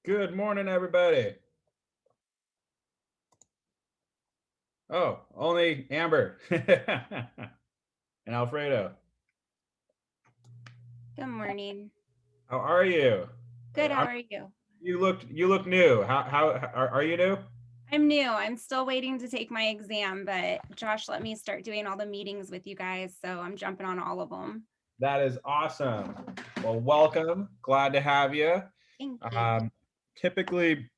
Good morning, everybody. Oh, only Amber and Alfredo. Good morning. How are you? Good, how are you? You look new. How are you new? I'm new. I'm still waiting to take my exam, but Josh let me start doing all the meetings with you guys, so I'm jumping on all of them. That is awesome. Well, welcome. Glad to have you. Thank you. Um, Typically,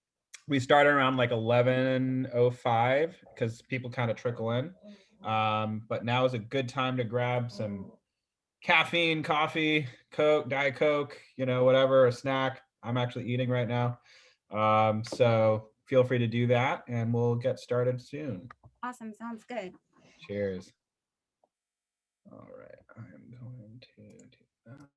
we start around like 11:05 because people kind of trickle in. But now is a good time to grab some caffeine, coffee, Coke, Diet Coke, whatever, a snack. I'm actually eating right now. So feel free to do that and we'll get started soon. Awesome. Sounds good. Cheers. All right. I'm going to do that.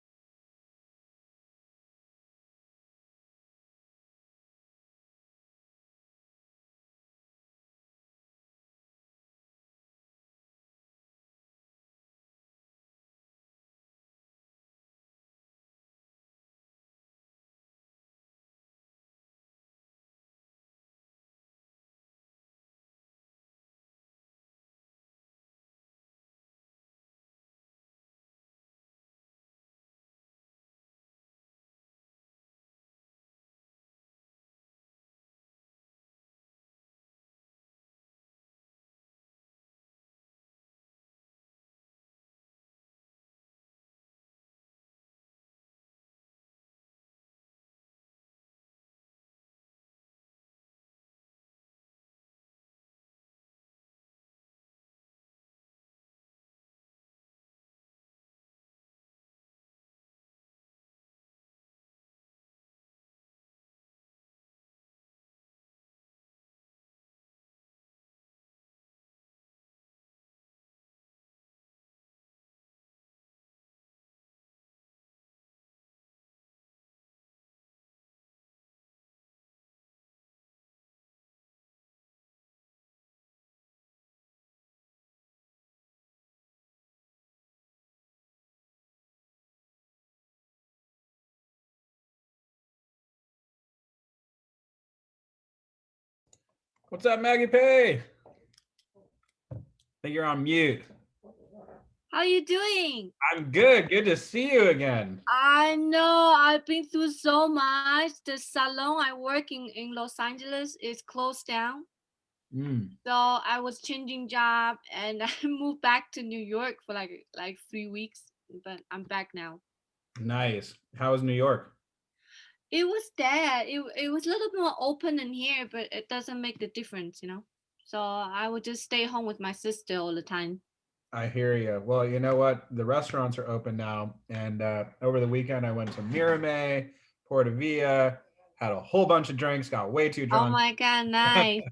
What's up, Maggie Pay? I think you're on mute. How you doing? I'm good. Good to see you again. I know I've been through so much. The salon I work in Los Angeles is closed down. Mm, So I was changing job and I moved back to New York for like 3 weeks, but I'm back now. nice. How was New York? It was dead. It was a little bit more open in here, but it doesn't make the difference. So I would just stay home with my sister all the time. I hear you. Well, you know what? The restaurants are open now, and over the weekend I went to Mirame, Porta Villa, had a whole bunch of drinks, got way too Oh drunk. my god, nice.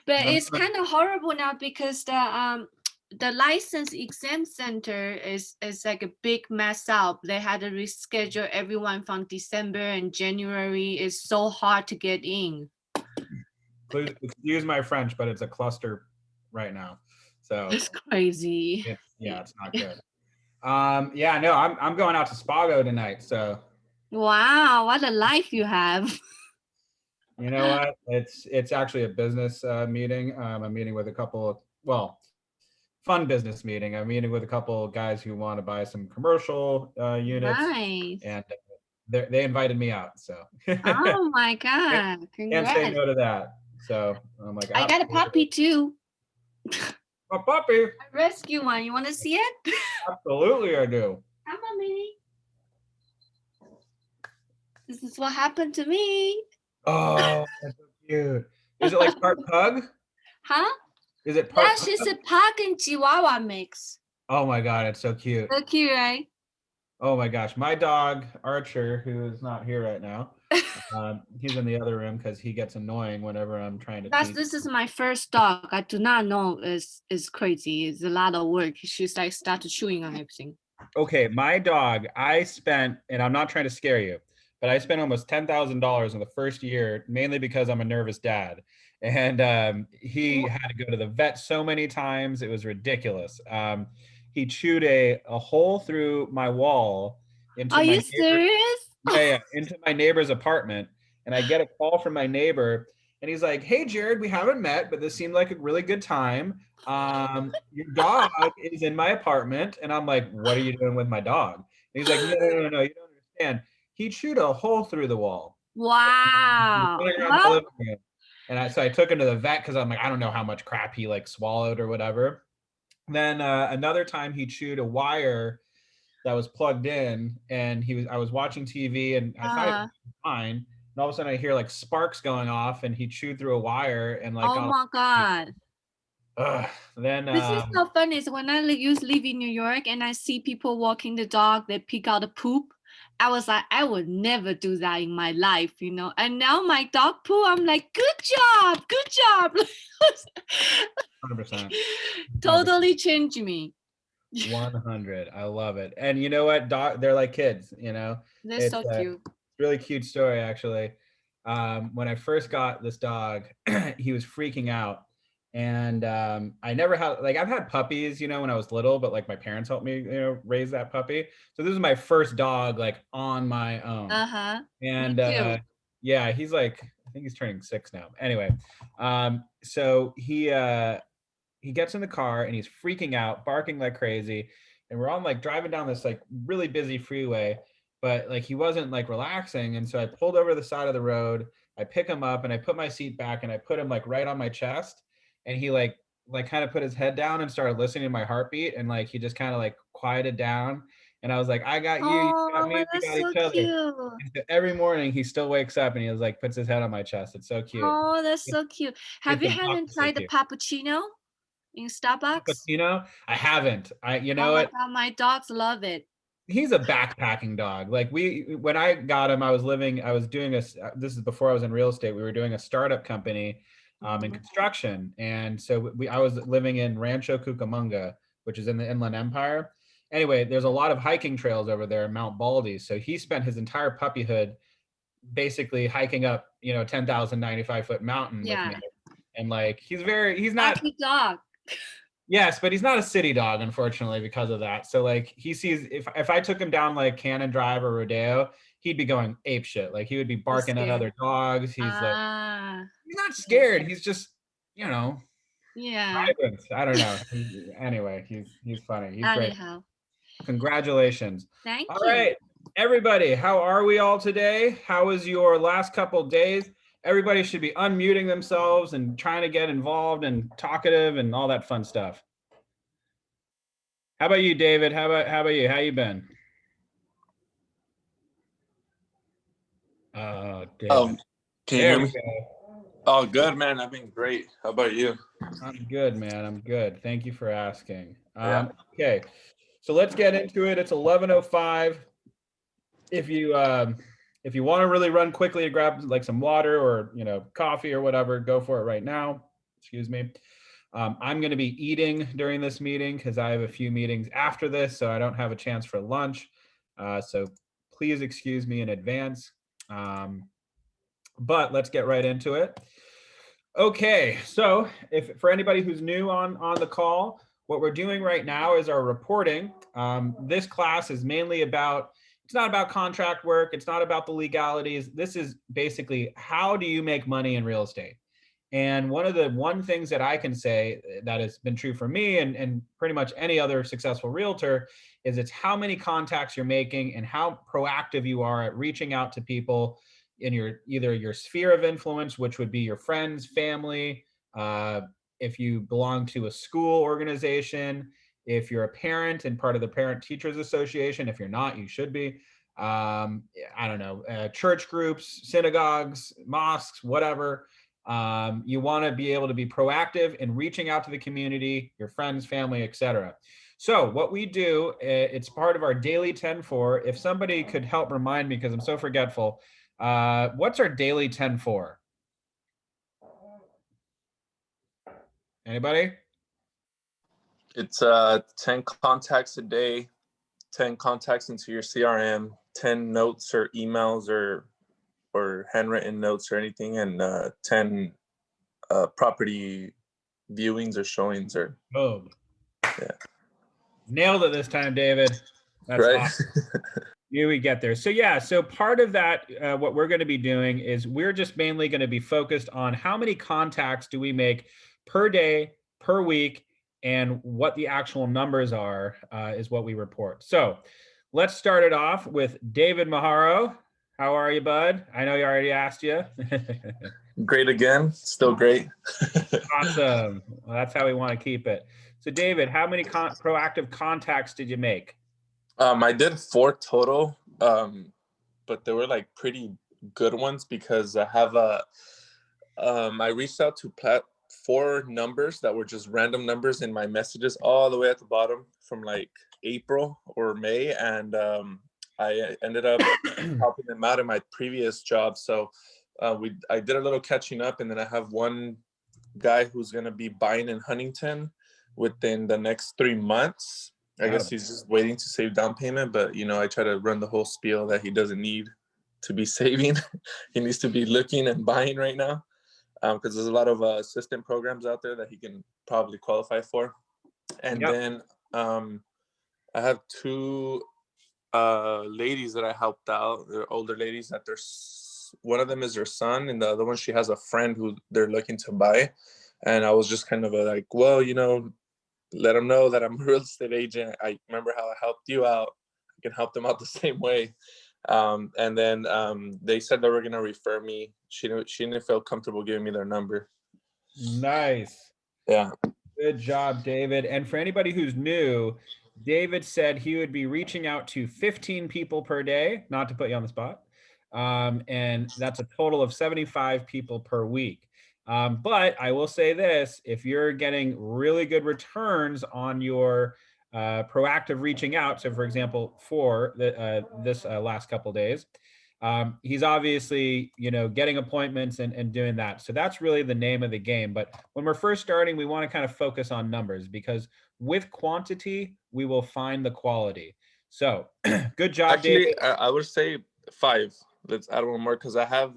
But I'm it's kind of horrible now because the license exam center is like a big mess up. They had to reschedule everyone from December and January. It's so hard to get in. excuse my French, but it's a cluster right now. So It's crazy. it's not good. Yeah, no, I'm going out to Spago tonight. So Wow, what a life you have. you know what? It's actually a business meeting. I'm meeting with a couple of fun business meeting. I'm meeting with a couple of guys who want to buy some commercial units, Nice. and they invited me out. So Oh my can't, god, can't say congrats. no to that. So I'm like, I got a absolutely, puppy too. a puppy. I rescue one. You want to see it? Absolutely, I do. Come on, Minnie. This is what happened to me. Oh, that's so cute. Is it like part pug? Huh? Is it Yeah, part pug? she's a pug and Chihuahua mix. Oh my god, it's so cute. So cute, right? Oh my gosh, my dog Archer, who is not here right now, he's in the other room because he gets annoying whenever I'm trying to teach. This is my first dog. I do not know. It's crazy. It's a lot of work. She's like started chewing on everything. Okay, my dog, I spent, and I'm not trying to scare you, but I spent almost $10,000 in the first year, mainly because I'm a nervous dad. And he had to go to the vet so many times, it was ridiculous. He chewed a hole through my wall into Are my you neighbor, serious? yeah, into my neighbor's apartment. and I get a call from my neighbor, and he's like, "Hey, Jared, we haven't met, but this seemed like a really good time. Your dog is in my apartment." And I'm like, "What are you doing with my dog?" And he's like, "No, no, no, no, you don't understand. He chewed a hole through the wall. He was Wow. running around my Well, living room." And so I took him to the vet because I'm like, I don't know how much crap he like swallowed or whatever. Then another time he chewed a wire that was plugged in, and I was watching TV, and I thought it uh, was fine. And all of a sudden I hear like sparks going off, and he chewed through a wire and like oh got. my God. Ugh. Then This is so funny. Is when I used to live in New York and I see people walking the dog, they pick out the poop. I was like, I would never do that in my life, you know. And now my dog poo, I'm like, good job, good job. 100%. Totally changed me. 100. I love it. And you know what? They're like kids, you know. They're It's so a cute. really cute story, actually. When I first got this dog, he was freaking out. And I never had, like, I've had puppies, you know, when I was little, but like my parents helped me, you know, raise that puppy. So this is my first dog, like on my own. Uh-huh. Me And too. yeah, he's like, I think he's turning 6 now. Anyway, so he gets in the car and he's freaking out, barking like crazy. And we're on like driving down this like really busy freeway, but like he wasn't like relaxing. And so I pulled over the side of the road. I pick him up and I put my seat back and I put him like right on my chest. And he like kind of put his head down and started listening to my heartbeat. And like he just kind of like quieted down. And I was like, I got you got Oh, me, we that's got so each other. cute. And so every morning he still wakes up and he was like puts his head on my chest. It's so cute. Oh, that's It's, so cute. Have it's you haven't obnoxiously tried the cute. cappuccino in Starbucks? Cappuccino, I haven't. You Oh know my what? God, my dogs love it. He's a backpacking dog. Like when I got him, I was doing this is before I was in real estate. We were doing a startup company in Mhm. construction. And so I was living in Rancho Cucamonga, which is in the Inland Empire. Anyway, there's a lot of hiking trails over there in Mount Baldy. So he spent his entire puppyhood basically hiking up, you know, 10,095-foot mountain with me. Yeah. And like, he's not. Lucky dog. Yes, but he's not a city dog, unfortunately, because of that. So like he sees if I took him down like Cannon Drive or Rodeo, he'd be going ape shit. Like he would be He's barking at scared. other dogs. Ah, He's not scared. He's just, you know, yeah. vibrant. I don't know. Anyway, he's funny. He's great. Anyhow, Congratulations. thank All you. right, everybody, how are we all today? How was your last couple days? Everybody should be unmuting themselves and trying to get involved and talkative and all that fun stuff. How about you, David? How about you? How you been? David. Can you There hear we me? go. Oh, good, man. I've been great. How about you? I'm good, man. I'm good. Thank you for asking. Yeah. Okay, so let's get into it. It's 11:05. If you want to really run quickly to grab like some water or coffee or whatever, go for it right now. Excuse me. I'm going to be eating during this meeting because I have a few meetings after this, so I don't have a chance for lunch. So please excuse me in advance. But let's get right into it. Okay, so if for anybody who's new on the call, what we're doing right now is our reporting. This class is mainly about, it's not about contract work. It's not about the legalities. This is basically how do you make money in real estate? And one things that I can say that has been true for me and pretty much any other successful realtor is it's how many contacts you're making and how proactive you are at reaching out to people in either your sphere of influence, which would be your friends, family, if you belong to a school organization, if you're a parent and part of the Parent Teachers Association. If you're not, you should be. I don't know, church groups, synagogues, mosques, whatever. You want to be able to be proactive in reaching out to the community, your friends, family, etc. So what we do, it's part of our daily 10-4. If somebody could help remind me, because I'm so forgetful, what's our daily 10-4? Anybody? It's 10 contacts a day, 10 contacts into your CRM, 10 notes or emails or handwritten notes or anything, and 10 property viewings or showings or Boom. Yeah. Nailed it this time, David. That's right. awesome. You would get there. So yeah, so part of that, what we're going to be doing is we're just mainly going to be focused on how many contacts do we make per day, per week, and what the actual numbers are is what we report. So let's start it off with David Maharo. How are you, bud? I know you already asked you. Great again. Still great. Awesome. Well, that's how we want to keep it. So David, how many proactive contacts did you make? I did 4 total, but they were like pretty good ones because I have I reached out to 4 numbers that were just random numbers in my messages all the way at the bottom from like April or May, and I ended up helping them out in my previous job. So I did a little catching up, and then I have one guy who's gonna be buying in Huntington within the next 3 months. I guess he's just waiting to save down payment, but you know, I try to run the whole spiel that he doesn't need to be saving. He needs to be looking and buying right now, because there's a lot of assistant programs out there that he can probably qualify for. And then I have 2 ladies that I helped out. They're older ladies that one of them is their son, and the other one, she has a friend who they're looking to buy. And I was just kind of like, well, you know, let them know that I'm a real estate agent. I remember how I helped you out. I can help them out the same way. And then they said they were going to refer me. She didn't feel comfortable giving me their number. Nice. Yeah. Good job, David. And for anybody who's new, David said he would be reaching out to 15 people per day, not to put you on the spot. And that's a total of 75 people per week. But I will say this, if you're getting really good returns on your proactive reaching out, so for example, for this last couple of days, he's obviously, you know, getting appointments and doing that. So that's really the name of the game. But when we're first starting, we want to kind of focus on numbers, because with quantity, we will find the quality. So good job, actually, David. I would say 5. Let's add one more, because I have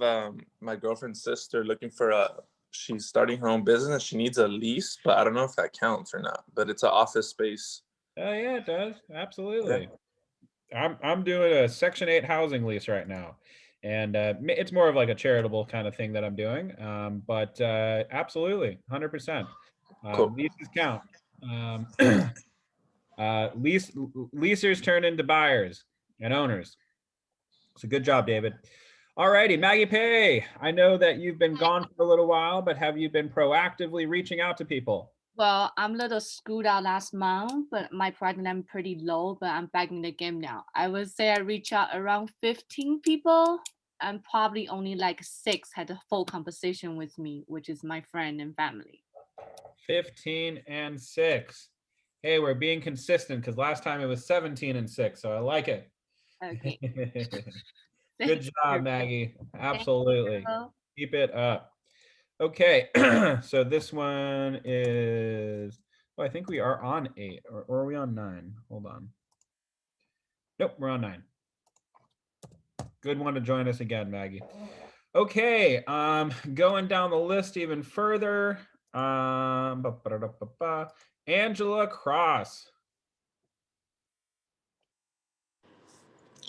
my girlfriend's sister looking for she's starting her own business. She needs a lease, but I don't know if that counts or not. But it's an office space. Oh yeah, it does. Absolutely. Yeah. I'm doing a Section 8 housing lease right now, and it's more of like a charitable kind of thing that I'm doing. But absolutely, 100%. Cool. Leases count. Leasers turn into buyers and owners. So good job, David. All righty, Maggie Pay. I know that you've been gone for a little while, but have you been proactively reaching out to people? Well, I'm a little screwed out last month, but my product I'm pretty low, but I'm back in the game now. I would say I reach out around 15 people, and probably only like 6 had a full conversation with me, which is my friend and family. 15 and 6. Hey, we're being consistent, because last time it was 17 and 6, so I like it. Okay. Good job, Maggie. Absolutely. you. Keep it up. Okay, so this one is, I think we are on 8, or are we on 9? Hold on. Nope, we're on 9. Good one to join us again, Maggie. Okay, going down the list even further. Angela Cross.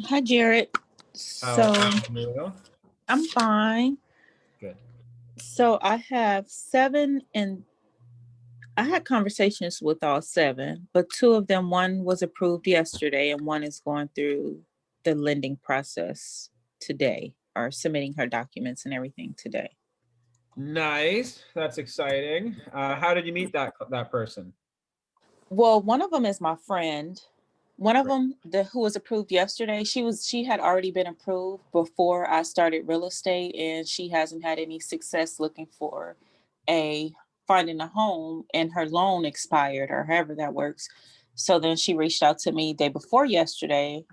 Hi, Jared. So I'm fine. Good. So I have 7, and I had conversations with all 7, but 2 of them, one was approved yesterday and one is going through the lending process today, or submitting her documents and everything today. Nice. That's exciting. How did you meet that person? Well, one of them is my friend. One of them, who was approved yesterday, she had already been approved before I started real estate, and she hasn't had any success looking for finding a home, and her loan expired, or however that works. So then she reached out to me day before yesterday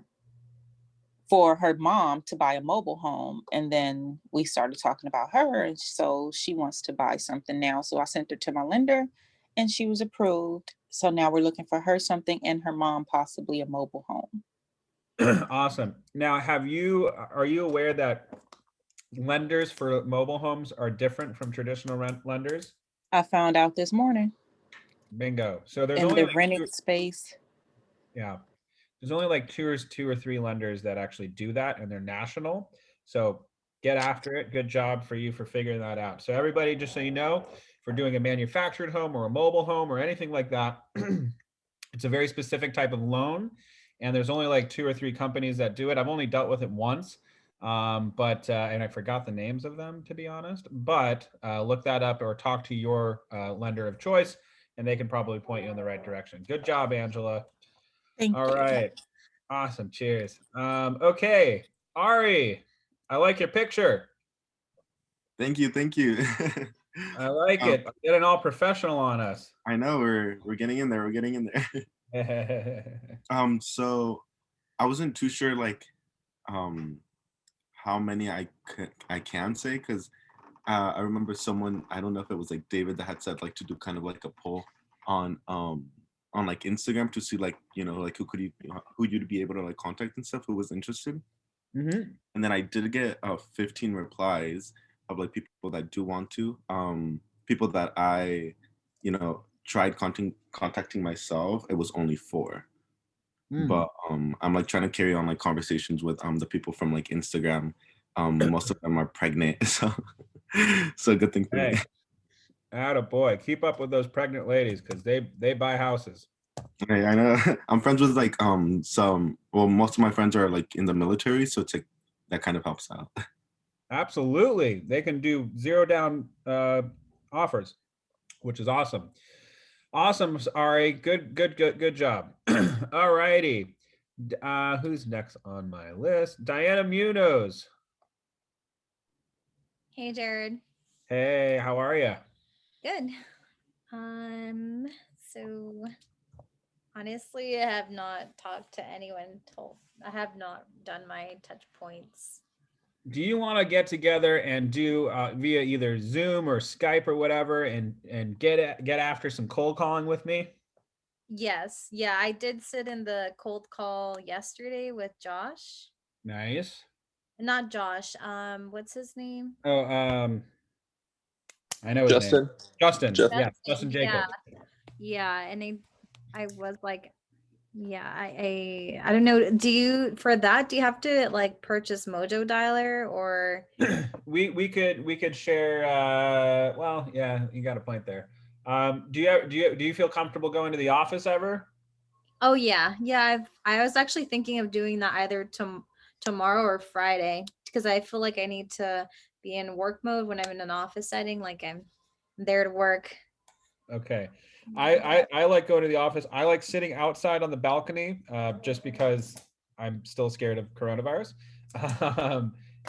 for her mom to buy a mobile home. And then we started talking about her. And so she wants to buy something now. So I sent her to my lender and she was approved. So now we're looking for her something, and her mom possibly a mobile home. Awesome. Now, are you aware that lenders for mobile homes are different from traditional lenders? I found out this morning. Bingo. So there's in only the rented space. Yeah. There's only like two or three lenders that actually do that, and they're national. So get after it. Good job for you for figuring that out. So everybody, just so you know, if we're doing a manufactured home or a mobile home or anything like that, it's a very specific type of loan, and there's only like two or three companies that do it. I've only dealt with it once, but and I forgot the names of them, to be honest. But look that up or talk to your lender of choice, and they can probably point you in the right direction. Good job, Angela. Thank All you. right, awesome. Cheers. Okay, Ari, I like your picture. Thank you, thank you. I like it. Getting all professional on us. I know we're getting in there. We're getting in there. So I wasn't too sure like how many I can say, because I remember someone, I don't know if it was like David, that had said like to do kind of like a poll on like Instagram to see like, you know, like who you'd be able to like contact and stuff who was interested. Mm-hmm. And then I did get 15 replies of like people that do want to, people that I, you know, tried contacting myself. It was only 4. But I'm like trying to carry on like conversations with the people from like Instagram. Most of them are pregnant, so good thing for me. Attaboy. Keep up with those pregnant ladies, because they buy houses. Hey, I know. I'm friends with like most of my friends are like in the military, so it's like that kind of helps out. Absolutely. They can do 0 down offers, which is awesome. Awesome, Ari. Good job. All righty. Who's next on my list? Diana Munoz. Hey, Jared. Hey, how are you? Good. So honestly, I have not talked to anyone I have not done my touch points. Do you want to get together and do via either Zoom or Skype or whatever, and get after some cold calling with me? Yes. Yeah, I did sit in the cold call yesterday with Josh. Nice. Not Josh. What's his name? Oh, I know his name. Justin. Yeah, Justin Jacobs. Yeah, and I was like, yeah, I don't know. Do you have to like purchase Mojo Dialer, or we could share well, yeah, you got a point there. Do you feel comfortable going to the office ever? Oh yeah. I was actually thinking of doing that either tomorrow or Friday, because I feel like I need to be in work mode when I'm in an office setting, like I'm there to work. Okay. I like going to the office. I like sitting outside on the balcony, just because I'm still scared of coronavirus.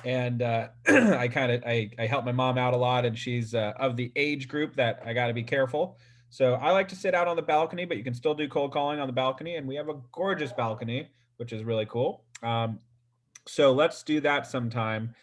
And I help my mom out a lot, and she's of the age group that I got to be careful. So I like to sit out on the balcony, but you can still do cold calling on the balcony, and we have a gorgeous balcony, which is really cool. So let's do that sometime.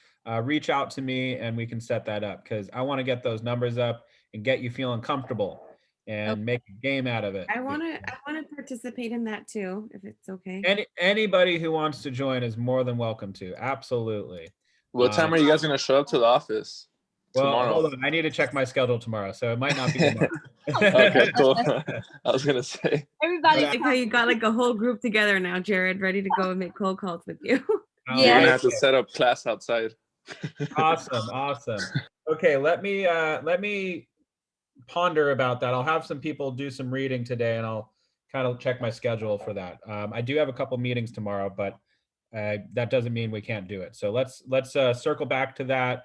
Reach out to me and we can set that up, because I want to get those numbers up and get you feeling comfortable and make a game out of it. I want to participate in that too, if it's okay. Anybody who wants to join is more than welcome to. Absolutely. What time are you guys going to show up to the office? Well, tomorrow? Hold on. I need to check my schedule tomorrow, so it might not be tomorrow. Okay, cool. I was going to say. Everybody, like how you got like a whole group together now, Jared, ready to go and make cold calls with you. You're going to have to set up class outside. Awesome. Okay, let me ponder about that. I'll have some people do some reading today, and I'll kind of check my schedule for that. I do have a couple meetings tomorrow, but that doesn't mean we can't do it. So let's circle back to that.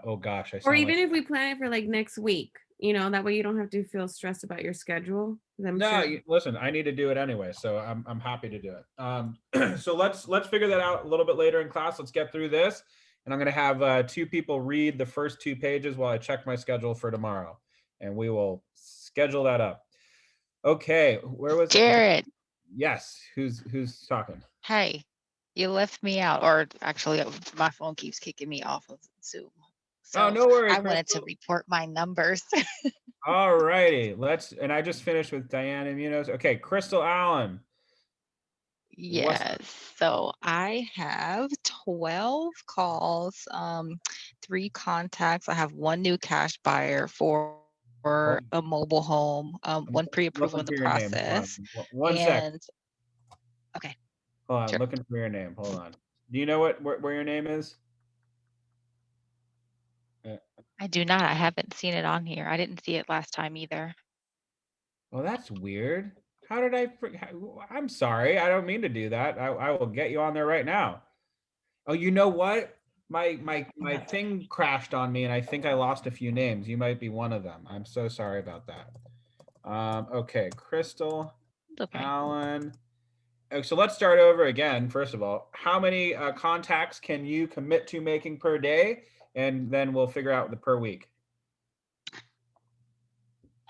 Oh gosh, or even if we plan it for like next week, you know, that way you don't have to feel stressed about your schedule. Listen, I need to do it anyway, so I'm happy to do it. So let's figure that out a little bit later in class. Let's get through this, and I'm going to have 2 people read the first 2 pages while I check my schedule for tomorrow, and we will schedule that up. Okay, where was Jared? Yes, who's talking? Hey, you left me out, or actually, my phone keeps kicking me off of Zoom. So no worries. I wanted to report my numbers. All righty, and I just finished with Diana Munoz. Okay, Crystal Allen. Yes, so I have 12 calls, 3 contacts. I have 1 new cash buyer for a mobile home, 1 pre-approval in the process. One second. Okay. Hold on, Sure. looking for your name. Hold on. Do you know where your name is? I do not. I haven't seen it on here. I didn't see it last time either. Well, that's weird. How did I'm sorry. I don't mean to do that. I will get you on there right now. Oh, you know what? My thing crashed on me, and I think I lost a few names. You might be one of them. I'm so sorry about that. Okay, Crystal, It's okay. Alan. So let's start over again. First of all, how many contacts can you commit to making per day? And then we'll figure out the per week.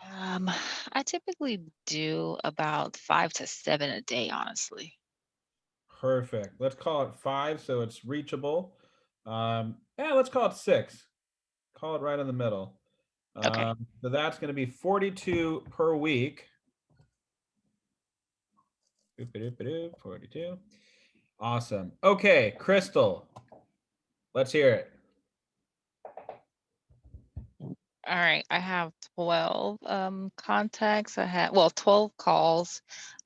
I typically do about 5 to 7 a day, honestly. Perfect. Let's call it 5 so it's reachable. Yeah, let's call it 6. Call it right in the middle. Okay. So that's going to be 42 per week. 42. Awesome. Okay, Crystal, let's hear it. All right. I have 12 contacts. 12 calls,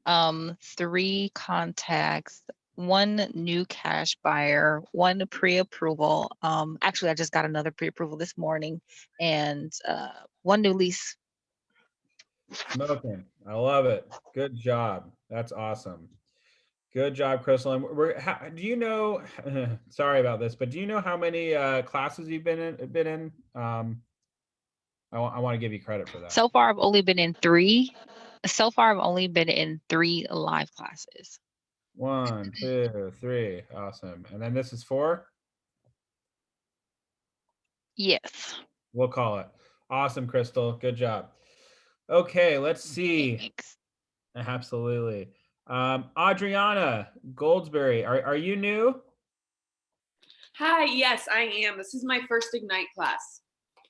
3 contacts, 1 new cash buyer, 1 pre-approval. Actually, I just got another pre-approval this morning, and 1 new lease. Smoking. I love it. Good job. That's awesome. Good job, Crystal. And do you know? Sorry about this, but do you know how many classes you've been in? I want to give you credit for that. So far, I've only been in 3. So far, I've only been in 3 live classes. 1, 2, 3. Awesome. And then this is 4. Yes. We'll call it. Awesome, Crystal. Good job. Okay, let's see. Thanks. Absolutely. Adriana Goldsberry, are you new? Hi, yes, I am. This is my first Ignite class.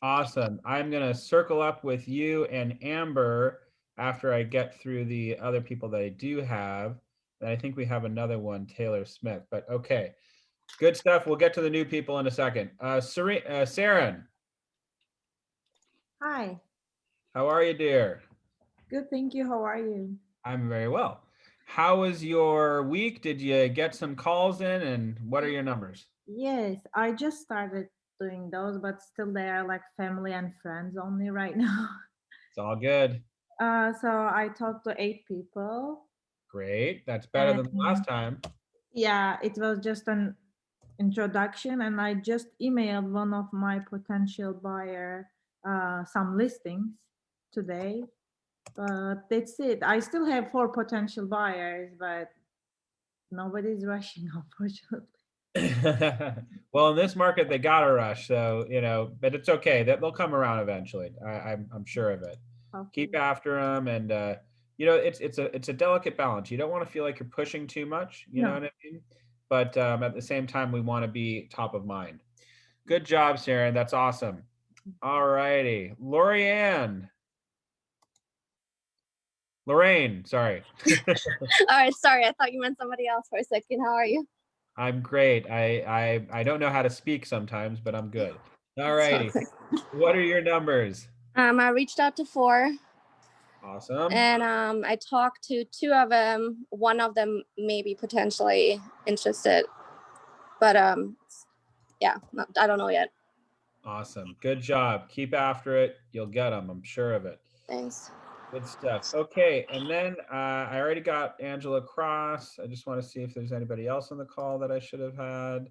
Awesome. I'm going to circle up with you and Amber after I get through the other people that I do have. And I think we have another one, Taylor Smith, but okay. Good stuff. We'll get to the new people in a second. Saren, Hi, how are you, dear? good, thank you. How are you? I'm very well. How was your week? Did you get some calls in, and what are your numbers? Yes, I just started doing those, but still they are like family and friends only right now. It's all good. So I talked to 8 people. Great. That's better than the last time. Yeah, it was just an introduction, and I just emailed one of my potential buyer some listings today. But that's it. I still have 4 potential buyers, but nobody's rushing, unfortunately. Well, in this market, they gotta rush. So, but it's okay. That they'll come around eventually. I'm sure of it. Keep after them, and it's a delicate balance. You don't want to feel like you're pushing too much. You know No. what I mean? But at the same time, we want to be top of mind. Good job, Sarah. That's awesome. All righty, Lorianne. Lorraine, sorry. All right, sorry. I thought you meant somebody else for a second. How are you? I'm great. I don't know how to speak sometimes, but I'm good. All righty. What are your numbers? I reached out to 4. Awesome. And I talked to 2 of them. One of them may be potentially interested, but yeah, I don't know yet. Awesome. Good job. Keep after it. You'll get them. I'm sure of it. Thanks. Good stuff. Okay, and then I already got Angela Cross. I just want to see if there's anybody else on the call that I should have had.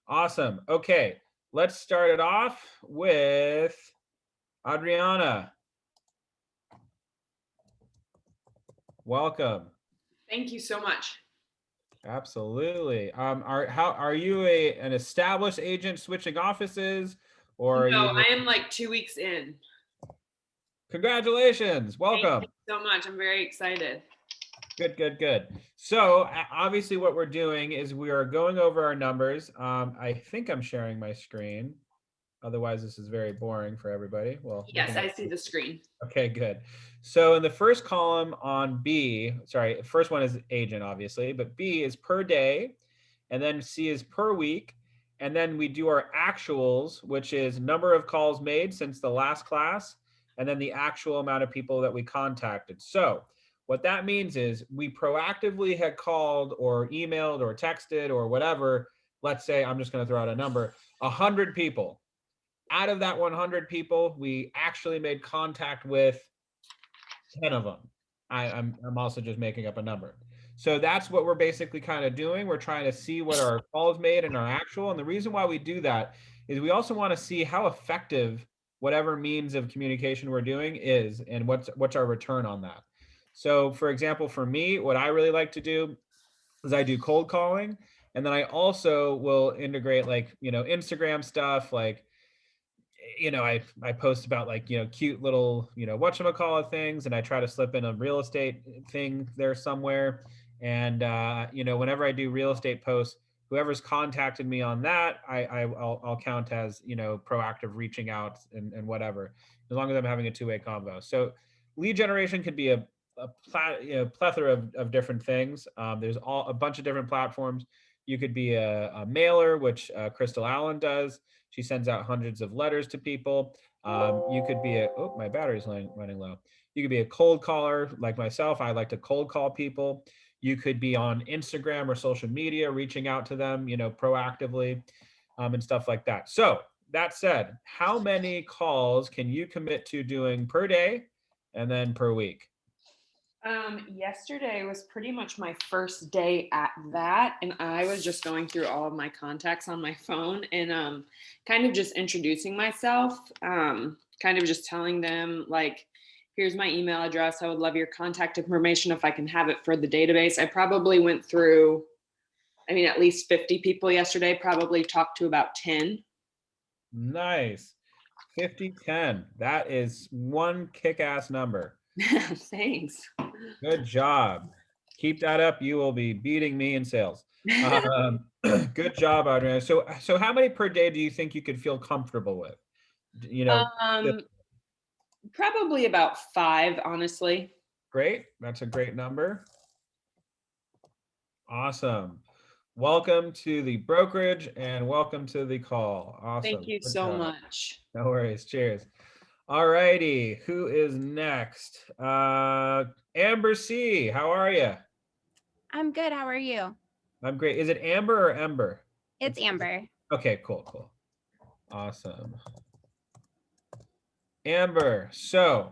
Awesome. Okay, let's start it off with Adriana. Welcome. Thank you so much. Absolutely. Are you an established agent switching offices, or No, are you? I am like 2 weeks in. Congratulations. Welcome. Thank you so much. I'm very excited. Good. So obviously what we're doing is we are going over our numbers. I think I'm sharing my screen. Otherwise, this is very boring for everybody. Well, Yes, I see the screen. Okay, good. So in the first column on B, sorry, first one is agent, obviously, but B is per day, and then C is per week. And then we do our actuals, which is number of calls made since the last class, and then the actual amount of people that we contacted. So What that means is we proactively had called or emailed or texted or whatever. Let's say, I'm just going to throw out a number, 100 people. Out of that 100 people, we actually made contact with 10 of them. I'm also just making up a number. So that's what we're basically kind of doing. We're trying to see what our calls made and our actual. And the reason why we do that is we also want to see how effective whatever means of communication we're doing is, and what's our return on that. So for example, for me, what I really like to do is I do cold calling, and then I also will integrate like, Instagram stuff, like, I post about like, cute little, whatchamacallit things, and I try to slip in a real estate thing there somewhere. And, whenever I do real estate posts, whoever's contacted me on that, I'll count as, proactive reaching out and whatever, as long as I'm having a two-way convo. So lead generation could be a plethora of different things. There's a bunch of different platforms. You could be a mailer, which Crystal Allen does. She sends out hundreds of letters to people. You could be my battery's running low. You could be a cold caller like myself. I like to cold call people. You could be on Instagram or social media, reaching out to them, proactively, and stuff like that. So that said, how many calls can you commit to doing per day and then per week? Yesterday was pretty much my first day at that, and I was just going through all of my contacts on my phone and kind of just introducing myself, kind of just telling them like, here's my email address. I would love your contact information if I can have it for the database. I probably went through, at least 50 people yesterday, probably talked to about 10. Nice. 50-10. That is one kick-ass number. Thanks. Good job. Keep that up. You will be beating me in sales. Good job, Adriana. So how many per day do you think you could feel comfortable with? Probably about 5, honestly. Great. That's a great number. Awesome. Welcome to the brokerage and welcome to the call. Awesome. Thank you so much. No worries. Cheers. All righty. Who is next? Amber C. How are you? I'm good. How are you? I'm great. Is it Amber or Ember? It's Amber. Okay, cool. Awesome. Amber, so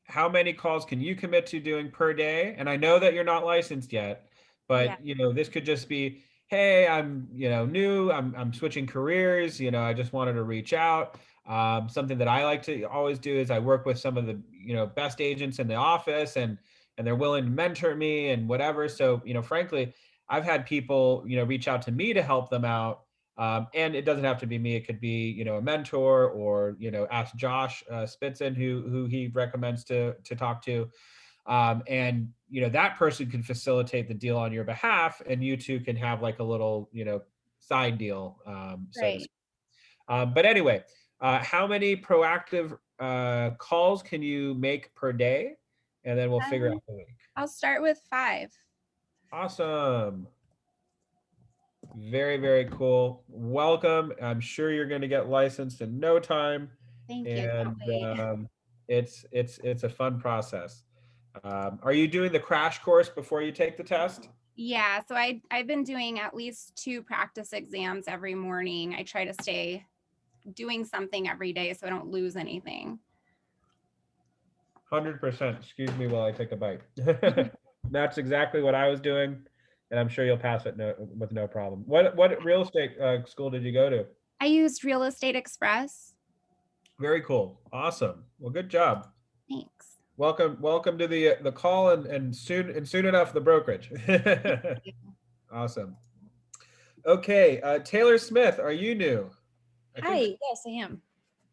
how many calls can you commit to doing per day? And I know that you're not licensed yet, but this could just be, hey, I'm new, I'm switching careers, I just wanted to reach out. Something that I like to always do is I work with some of the best agents in the office, and they're willing to mentor me and whatever. So frankly, I've had people reach out to me to help them out. And it doesn't have to be me. It could be, a mentor, or, ask Josh Spitzen, who he recommends to talk to. And, that person can facilitate the deal on your behalf, and you two can have like a little, side deal. Right. But anyway, how many proactive calls can you make per day? And then we'll figure out the week. I'll start with 5. Awesome. Very, very cool. Welcome. I'm sure you're going to get licensed in no time. Thank you. And it's a fun process. Are you doing the crash course before you take the test? Yeah, so I've been doing at least 2 practice exams every morning. I try to stay doing something every day so I don't lose anything. 100%. Excuse me while I take a bite. That's exactly what I was doing. And I'm sure you'll pass it with no problem. What real estate school did you go to? I used Real Estate Express. Very cool. Awesome. Well, good job. Thanks. Welcome to the call, and soon enough the brokerage. Awesome. Okay, Taylor Smith, are you new? Hi, yes, I am.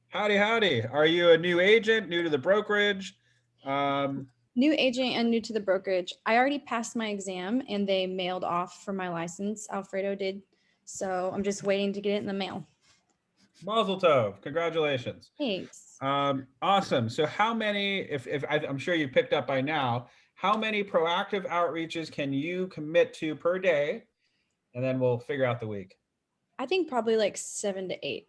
Howdy. Are you a new agent, new to the brokerage? New agent and new to the brokerage. I already passed my exam and they mailed off for my license. Alfredo did. So I'm just waiting to get it in the mail. Mazel tov. Congratulations. Thanks. Awesome. So how many, I'm sure you picked up by now, how many proactive outreaches can you commit to per day? And then we'll figure out the week. I think probably like 7 to 8.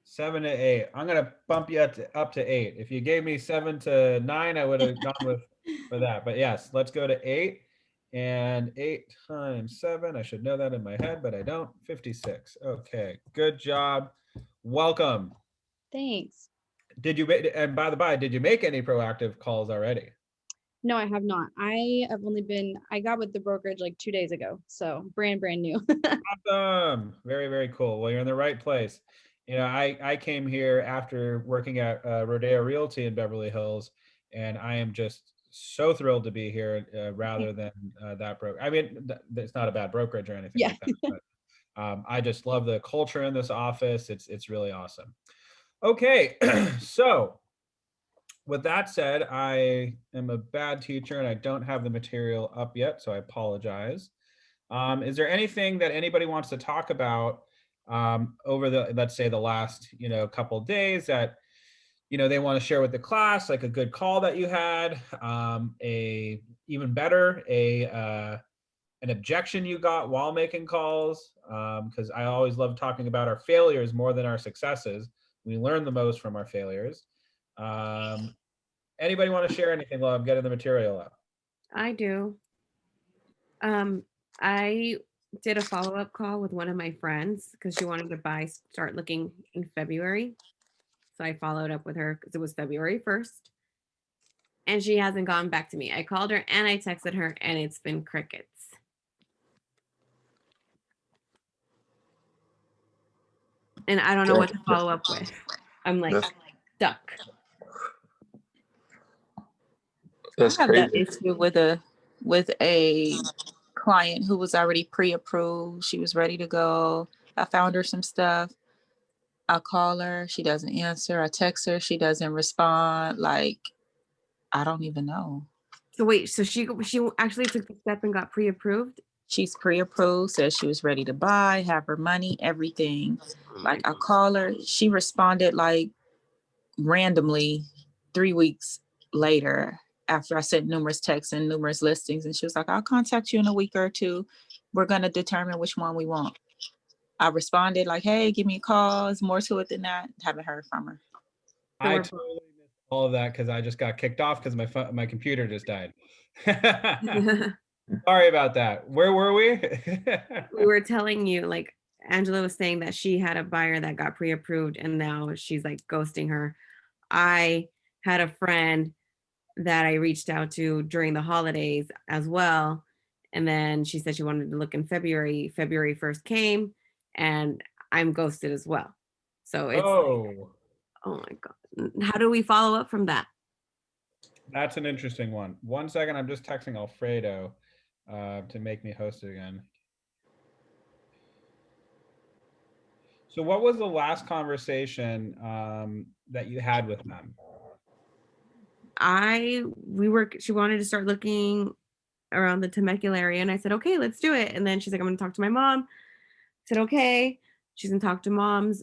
7 to 8. I'm going to bump you up to 8. If you gave me 7 to 9, I would have gone with for that. But yes, let's go to 8. And 8 times 7, I should know that in my head, but I don't. 56. Okay, good job. Welcome. Thanks. Did you, and by the by, did you make any proactive calls already? No, I have not. I got with the brokerage like 2 days ago. So brand new. Awesome. Very, very cool. Well, you're in the right place. You know, I came here after working at Rodeo Realty in Beverly Hills, and I am just so thrilled to be here rather than that broker. I mean, it's not a bad brokerage or anything Yeah. like that, but I just love the culture in this office. It's really awesome. Okay, so with that said, I am a bad teacher and I don't have the material up yet, so I apologize. Is there anything that anybody wants to talk about over the, let's say, the last, couple of days that, they want to share with the class, like a good call that you had, a even better, an objection you got while making calls? Because I always love talking about our failures more than our successes. We learn the most from our failures. Anybody want to share anything while I'm getting the material up? I do. I did a follow-up call with one of my friends because she wanted to start looking in February. So I followed up with her because it was February 1st. And she hasn't gotten back to me. I called her and I texted her and it's been crickets. And I don't know what to follow up with. I'm like stuck. That's I have that crazy. issue with a client who was already pre-approved. She was ready to go. I found her some stuff. I call her, she doesn't answer. I text her, she doesn't respond. Like, I don't even know. So wait, so she actually took the step and got pre-approved? She's pre-approved, said she was ready to buy, have her money, everything. Oh Like, I call her, she responded like randomly 3 weeks later after I sent numerous texts and numerous listings. And she was like, I'll contact you in a week or two. We're going to determine which one we want. I responded like, hey, give me a call. It's more to it than that. Haven't heard from her. I totally missed all of that because I just got kicked off because my computer just died. Sorry about that. Where were we? We were telling you, like Angela was saying that she had a buyer that got pre-approved and now she's like ghosting her. I had a friend that I reached out to during the holidays as well. And then she said she wanted to look in February. February 1st came and I'm ghosted as well. So it's oh my God. How do we follow up from that? That's an interesting one. 1 second, I'm just texting Alfredo to make me host it again. So what was the last conversation that you had with them? She wanted to start looking around the Temecula area and I said, okay, let's do it. And then she's like, I'm going to talk to my mom. I said, okay. She's going to talk to mom's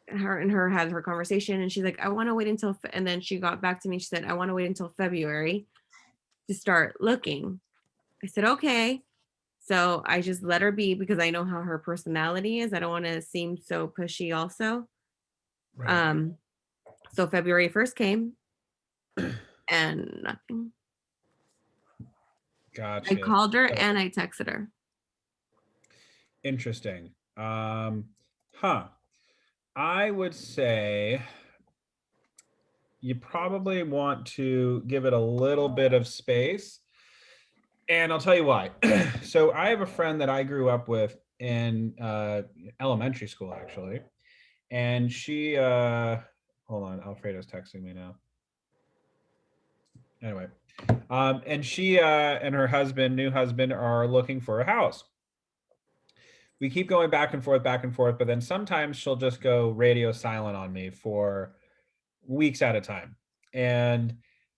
her had her conversation and she's like, I want to wait until, and then she got back to me. She said, I want to wait until February to start looking. I said, okay. So I just let her be because I know how her personality is. I don't want to seem so pushy also. Right. So February 1st came and nothing. Gotcha. I called her and I texted her. Interesting. I would say you probably want to give it a little bit of space. And I'll tell you why. So I have a friend that I grew up with in elementary school, actually. And she, hold on, Alfredo's texting me now. Anyway, and she and her new husband are looking for a house. We keep going back and forth, but then sometimes she'll just go radio silent on me for weeks at a time. And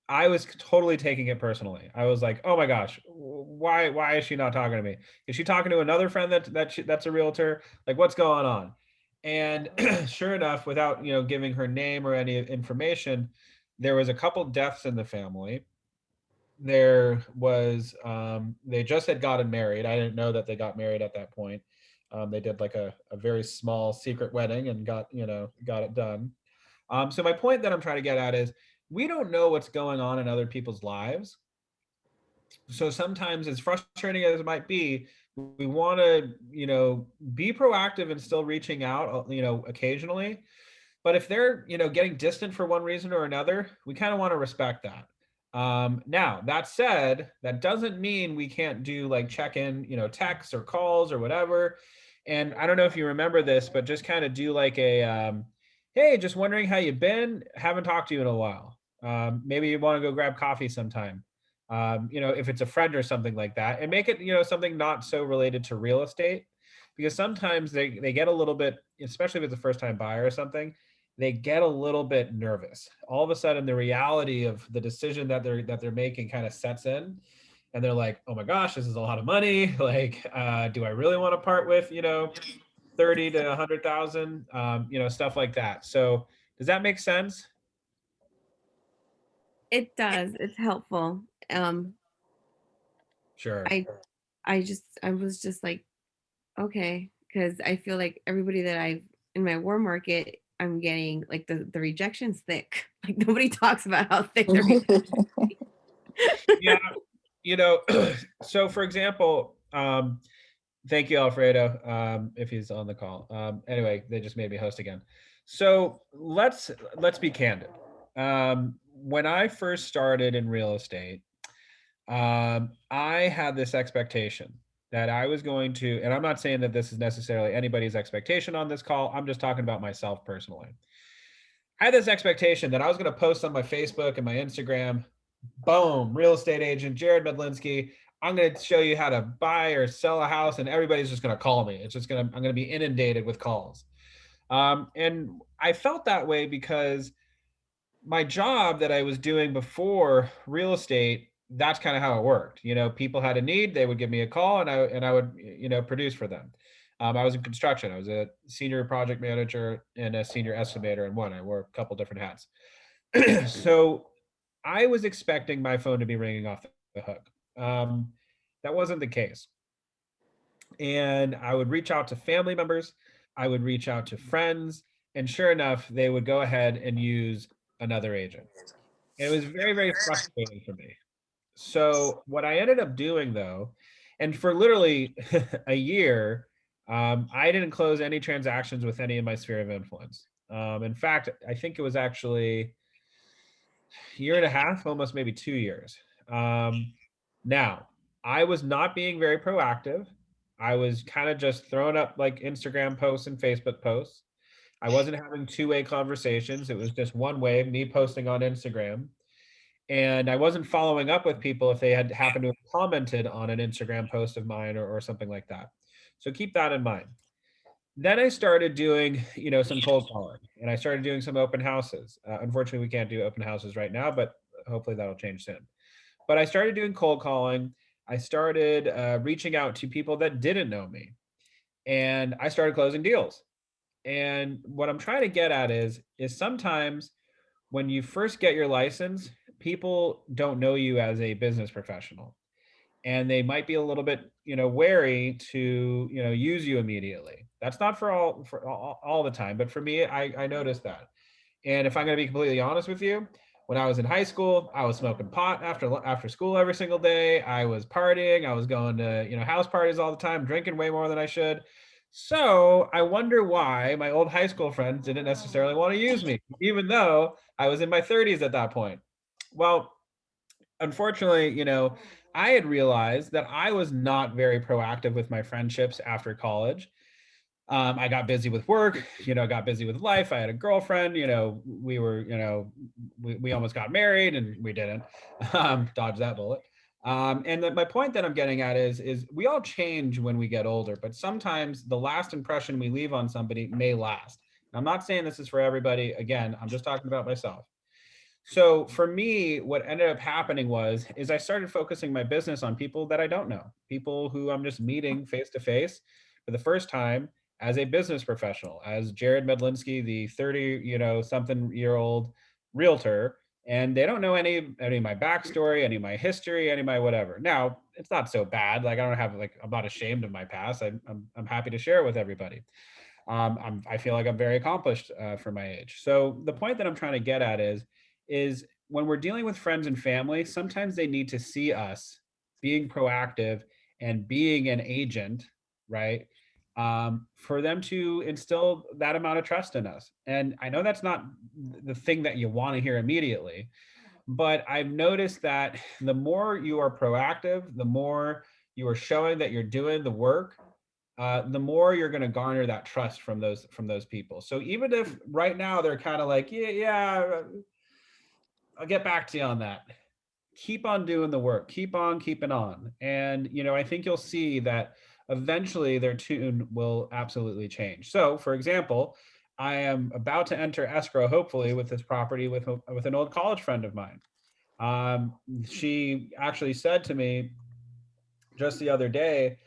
I was totally taking it personally. I was like, "Oh my gosh, why is she not talking to me? Is she talking to another friend that's a realtor? Like, what's going on?" And sure enough, without giving her name or any information, there was a couple deaths in the family. There was they just had gotten married. I didn't know that they got married at that point. They did like a very small secret wedding and got it done. So my point that I'm trying to get at is we don't know what's going on in other people's lives. So sometimes, as frustrating as it might be, we want to, be proactive and still reaching out, occasionally. But if they're, getting distant for one reason or another, we kind of want to respect that. Now, that said, that doesn't mean we can't do like check-in, texts or calls or whatever. And I don't know if you remember this, but just kind of do like a, hey, just wondering how you've been. Haven't talked to you in a while. Maybe you want to go grab coffee sometime. If it's a friend or something like that, and make it, something not so related to real estate, because sometimes they get a little bit, especially if it's a first time buyer or something, they get a little bit nervous. All of a sudden, the reality of the decision that they're making kind of sets in, and they're like, "Oh my gosh, this is a lot of money. Like, do I really want to part with 30 to 100,000? Stuff like that." So, does that make sense? It does. It's helpful. Sure. I was just like, okay, because I feel like everybody that I've in my war market, I'm getting like the rejection's thick. Like nobody talks about how thick the rejection. Yeah, so for example, thank you, Alfredo, if he's on the call. Anyway, they just made me host again. So let's be candid. When I first started in real estate, I had this expectation that I was going to, and I'm not saying that this is necessarily anybody's expectation on this call. I'm just talking about myself personally. I had this expectation that I was going to post on my Facebook and my Instagram, boom, real estate agent Jared Medlinski. I'm going to show you how to buy or sell a house, and everybody's just going to call me. I'm going to be inundated with calls. And I felt that way because my job that I was doing before real estate, that's kind of how it worked. People had a need, they would give me a call, and I would, produce for them. I was in construction. I was a senior project manager and a senior estimator in one. I wore a couple different hats. So I was expecting my phone to be ringing off the hook. That wasn't the case. And I would reach out to family members, I would reach out to friends, and sure enough, they would go ahead and use another agent. It was very, very frustrating for me. So what I ended up doing though, and for literally a year, I didn't close any transactions with any of my sphere of influence. In fact, I think it was actually a year and a half, almost maybe 2 years. Now, I was not being very proactive. I was kind of just throwing up like Instagram posts and Facebook posts. I wasn't having two-way conversations. It was just one way, me posting on Instagram. And I wasn't following up with people if they had happened to have commented on an Instagram post of mine or something like that. So keep that in mind. Then I started doing, some cold calling, and I started doing some open houses. Unfortunately, we can't do open houses right now, but hopefully that'll change soon. But I started doing cold calling. I started reaching out to people that didn't know me, and I started closing deals. And what I'm trying to get at is sometimes when you first get your license, people don't know you as a business professional, and they might be a little bit, wary to, use you immediately. That's not for all the time, but for me, I noticed that. And if I'm going to be completely honest with you, when I was in high school, I was smoking pot after school every single day. I was partying. I was going to, house parties all the time, drinking way more than I should. So I wonder why my old high school friends didn't necessarily want to use me, even though I was in my 30s at that point. Well, unfortunately, I had realized that I was not very proactive with my friendships after college. I got busy with work, got busy with life. I had a girlfriend, we were, we almost got married and we didn't dodge that bullet. And my point that I'm getting at is we all change when we get older, but sometimes the last impression we leave on somebody may last. I'm not saying this is for everybody. Again, I'm just talking about myself. So for me, what ended up happening is I started focusing my business on people that I don't know, people who I'm just meeting face to face for the first time as a business professional, as Jared Medlinski, the 30, something year old realtor, and they don't know any of my backstory, any of my history, any of my whatever. Now, it's not so bad. Like I'm not ashamed of my past. I'm happy to share it with everybody. I feel like I'm very accomplished for my age. So the point that I'm trying to get at is when we're dealing with friends and family, sometimes they need to see us being proactive and being an agent, right? For them to instill that amount of trust in us. And I know that's not the thing that you want to hear immediately, but I've noticed that the more you are proactive, the more you are showing that you're doing the work, the more you're going to garner that trust from those people. So even if right now they're kind of like, yeah, I'll get back to you on that. Keep on doing the work. Keep on keeping on. And I think you'll see that eventually their tune will absolutely change. So, for example, I am about to enter escrow, hopefully, with this property with an old college friend of mine. She actually said to me just the other day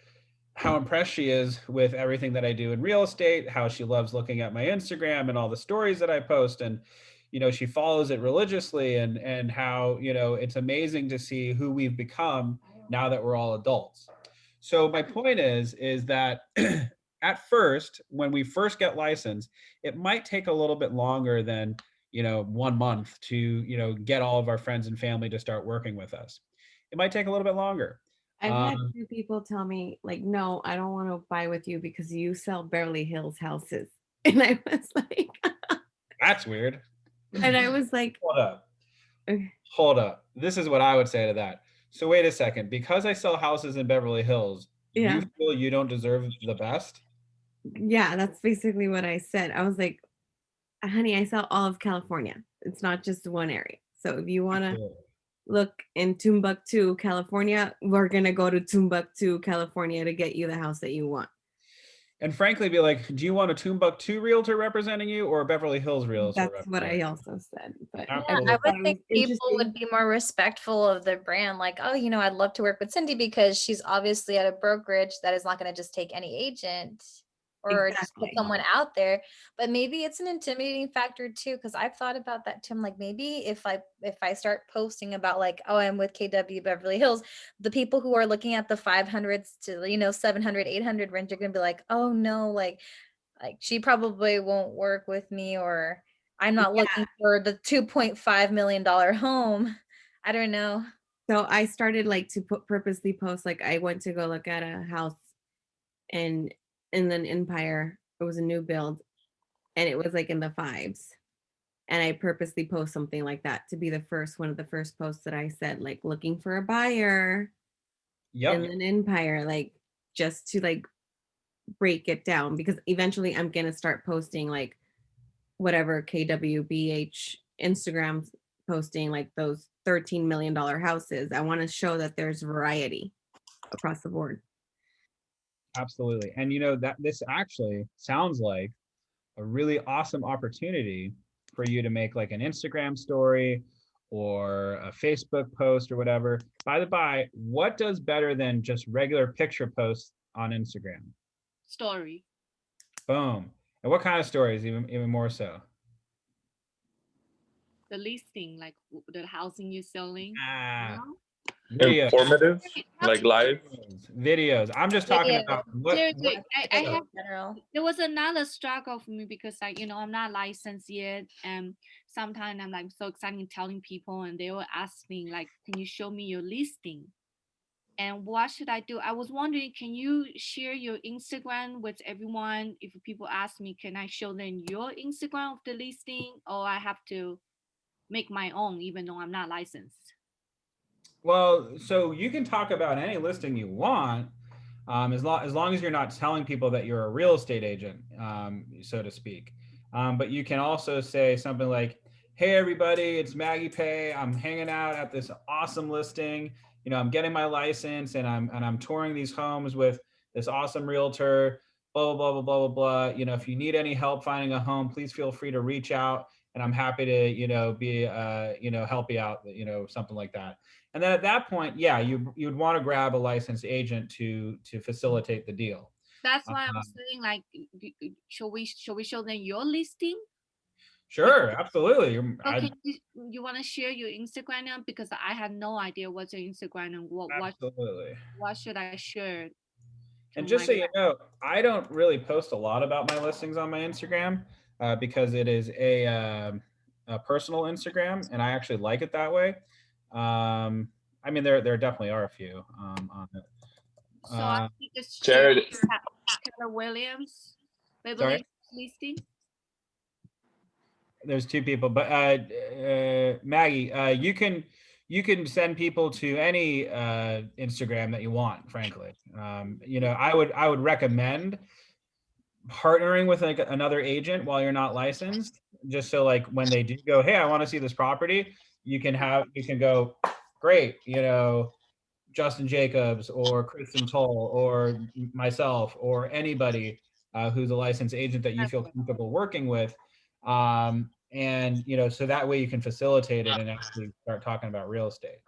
how impressed she is with everything that I do in real estate, how she loves looking at my Instagram and all the stories that I post. And, she follows it religiously, and how, it's amazing to see who we've become now that we're all adults. So my point is that at first, when we first get licensed, it might take a little bit longer than, 1 month to, get all of our friends and family to start working with us. It might take a little bit longer. I've had two people tell me, like, no, I don't want to buy with you because you sell Beverly Hills houses. And I was like, That's weird. and I was like, Hold up. This is what I would say to that. So wait a second. Because I sell houses in Beverly Hills, yeah, you feel you don't deserve the best? yeah, that's basically what I said. I was like, honey, I sell all of California. It's not just one area. So if you want to look in Timbuktu, California, we're going to go to Timbuktu, California to get you the house that you want. And frankly, be like, do you want a Timbuktu realtor representing you or a Beverly Hills realtor? That's what I also said. But yeah, I would think people would be more respectful of the brand. Like, oh, I'd love to work with Cindy because she's obviously at a brokerage that is not going to just take any agent or just put someone out there. But maybe it's an intimidating factor too, because I've thought about that too. I'm like, maybe if I start posting about like, oh, I'm with KW Beverly Hills, the people who are looking at the 500s to 700, 800 range are going to be like, oh no, like she probably won't work with me, or I'm not looking for the $2.5 million home. I don't know. So I started like to purposely post, like I went to go look at a house in Inland Empire. It was a new build and it was like in the fives. And I purposely post something like that to be one of the first posts that I said, like looking for a buyer. Inland Empire, like just to like break it down, because eventually I'm gonna start posting like whatever KWBH Instagram's posting, like those $13 million houses. I want to show that there's variety across the board. Absolutely. And that this actually sounds like a really awesome opportunity for you to make like an Instagram story or a Facebook post or whatever. By the by, what does better than just regular picture posts on Instagram? Story. Boom. And what kind of stories, even more so? The listing, like the housing you're selling. Informative, like live videos. I'm just talking about seriously. I have there was another struggle for me because I'm not licensed yet, and sometimes I'm like so excited telling people, and they will ask me like, can you show me your listing? And what should I do? I was wondering, can you share your Instagram with everyone? If people ask me, can I show them your Instagram of the listing, or I have to make my own even though I'm not licensed? Well, so you can talk about any listing you want, as long as you're not telling people that you're a real estate agent, so to speak. But you can also say something like, "Hey everybody, it's Maggie Pay. I'm hanging out at this awesome listing. I'm getting my license and I'm touring these homes with this awesome realtor. Blah blah blah blah blah blah. If you need any help finding a home, please feel free to reach out, and I'm happy to be help you out. Something like that." And then at that point, yeah, you'd want to grab a licensed agent to facilitate the deal. That's why I'm saying, like, should we show them your listing? Sure, absolutely. Okay, you want to share your Instagram now, because I have no idea what's your Instagram and what should I share? And just so you know, I don't really post a lot about my listings on my Instagram because it is personal Instagram, and I actually like it that way. I mean, there definitely are a few on it. So I think it's Jared. Keller Williams, Sorry? Beverly listing. There's two people, but Maggie, you can send people to any Instagram that you want. Frankly, you know, I would recommend partnering with like another agent while you're not licensed, just so like when they do go, hey, I want to see this property, you can go, great, you know, Justin Jacobs or Kristen Toll or myself or anybody who's a licensed agent that you feel comfortable working with. And, you know, so that way you can facilitate it and actually start talking about real estate.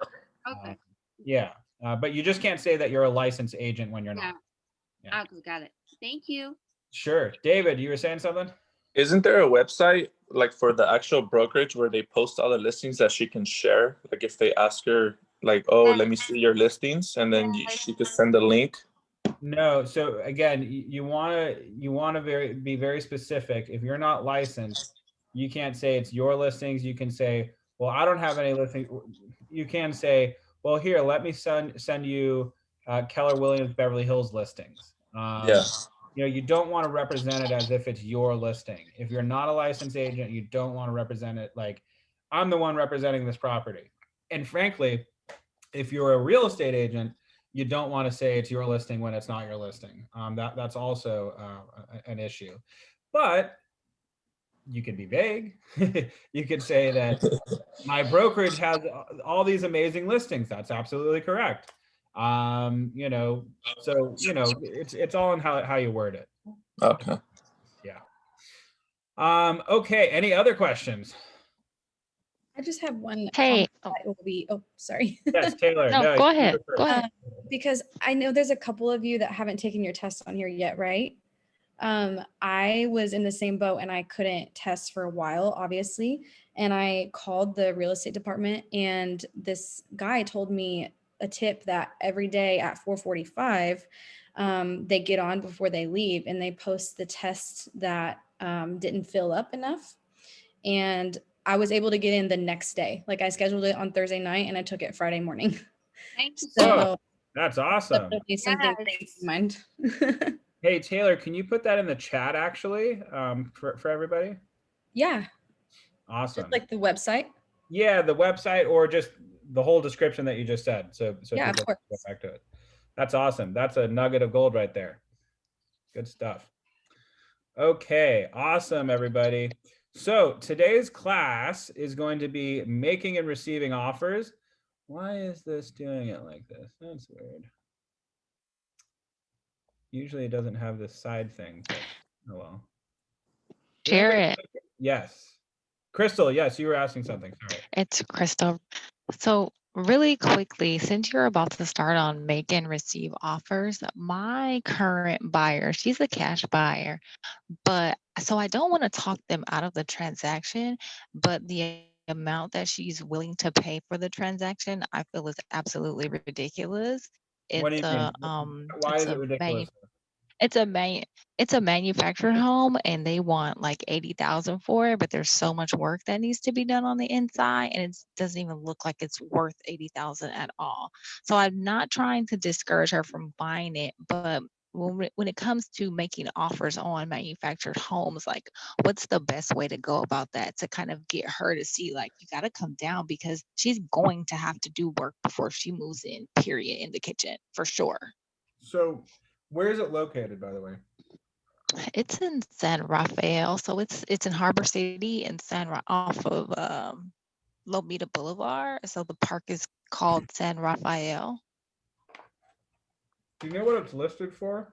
Okay. Yeah. But you just can't say that you're a licensed agent when you're not. Yeah. Okay, got it. Thank you. Sure. David, you were saying something? Isn't there a website like for the actual brokerage where they post all the listings that she can share? Like if they ask her like, oh, let me see your listings, and then she could send the link. No. So again, you want to be very specific. If you're not licensed, you can't say it's your listings. You can say, well, I don't have any listings. You can say, well, here, let me send you Keller Williams Beverly Hills listings. Yeah. You know, you don't want to represent it as if it's your listing. If you're not a licensed agent, you don't want to represent it like, I'm the one representing this property. And frankly, if you're a real estate agent, you don't want to say it's your listing when it's not your listing. That's also an issue. But you can be vague. You could say that my brokerage has all these amazing listings. That's absolutely correct. You know, so you know, it's all in how you word it. Okay. Yeah. Okay. Any other questions? I just have one. Hey. That will be. Oh, sorry. Yes, Taylor. No, go ahead. Go ahead. Because I know there's a couple of you that haven't taken your test on here yet, right? I was in the same boat and I couldn't test for a while, obviously. And I called the real estate department, and this guy told me a tip that every day at 4:45, they get on before they leave and they post the tests that didn't fill up enough. And I was able to get in the next day. Like I scheduled it on Thursday night and I took it Friday morning. Thank you. So that's awesome. Definitely something to keep in mind. Hey, Taylor, can you put that in the chat actually for everybody? Yeah. Awesome. Just like the website? Yeah, the website or just the whole description that you just said. So yeah, people of course. can go back to it. That's awesome. That's a nugget of gold right there. Good stuff. Okay, awesome, everybody. So today's class is going to be making and receiving offers. Why is this doing it like this? That's weird. Usually it doesn't have this side thing, but oh well. Jared. Yes. Crystal, yes, you were asking something. Sorry. It's Crystal. So really quickly, since you're about to start on make and receive offers, my current buyer, she's a cash buyer, but so I don't want to talk them out of the transaction, but the amount that she's willing to pay for the transaction, I feel is absolutely ridiculous. What do It's you mean? Why is it ridiculous? It's a manufactured home and they want like 80,000 for it, but there's so much work that needs to be done on the inside and it doesn't even look like it's worth 80,000 at all. So I'm not trying to discourage her from buying it, but when it comes to making offers on manufactured homes, like what's the best way to go about that to kind of get her to see like you got to come down because she's going to have to do work before she moves in, period, in the kitchen for sure. So where is it located, by the way? It's in San Rafael, so it's in Harbor City and off of Lomita Boulevard. So the park is called San Rafael. Do you know what it's listed for?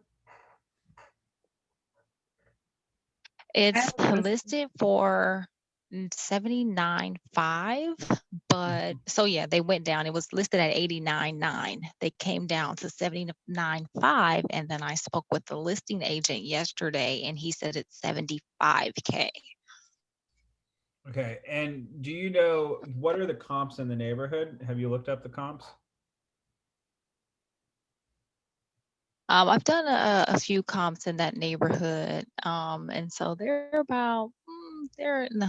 It's listed for 79.5, but so yeah, they went down. It was listed at 89.9. They came down to 79.5, and then I spoke with the listing agent yesterday, and he said it's 75K. Okay, and do you know what are the comps in the neighborhood? Have you looked up the comps? I've done a few comps in that neighborhood, and so they're about they're in the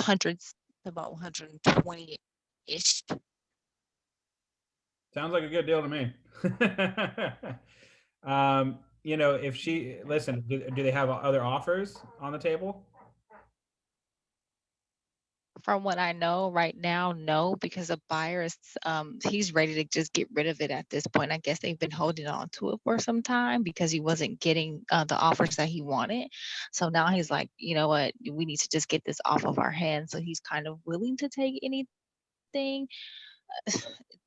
hundreds, about 120-ish. Sounds like a good deal to me. You know, if she listen, do they have other offers on the table? From what I know right now, no, because the buyer is he's ready to just get rid of it at this point. I guess they've been holding on to it for some time because he wasn't getting the offers that he wanted. So now he's like, you know what, we need to just get this off of our hands. So he's kind of willing to take anything.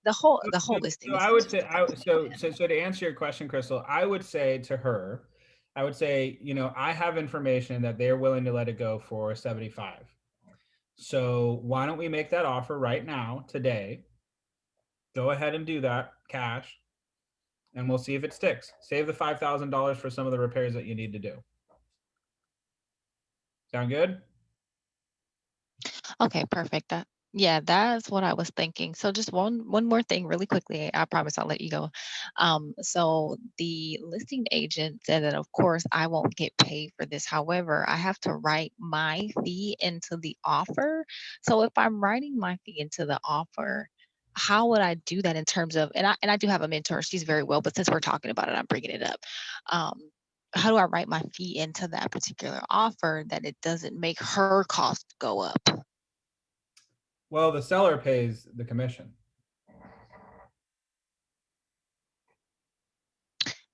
The whole listing So is I just would say, so to answer your question, Crystal, I would say to her, I would say, you know, I have information that they're willing to let it go for 75. So why don't we make that offer right now, today? Go ahead and do that, cash, and we'll see if it sticks. Save the $5,000 for some of the repairs that you need to do. Sound good? Okay, perfect. Yeah, that's what I was thinking. So just one more thing really quickly. I promise I'll let you go. So the listing agent said that of course I won't get paid for this. However, I have to write my fee into the offer. So if I'm writing my fee into the offer, how would I do that in terms of, and I do have a mentor, she's very well, but since we're talking about it, I'm bringing it up. How do I write my fee into that particular offer that it doesn't make her cost go up? Well, the seller pays the commission.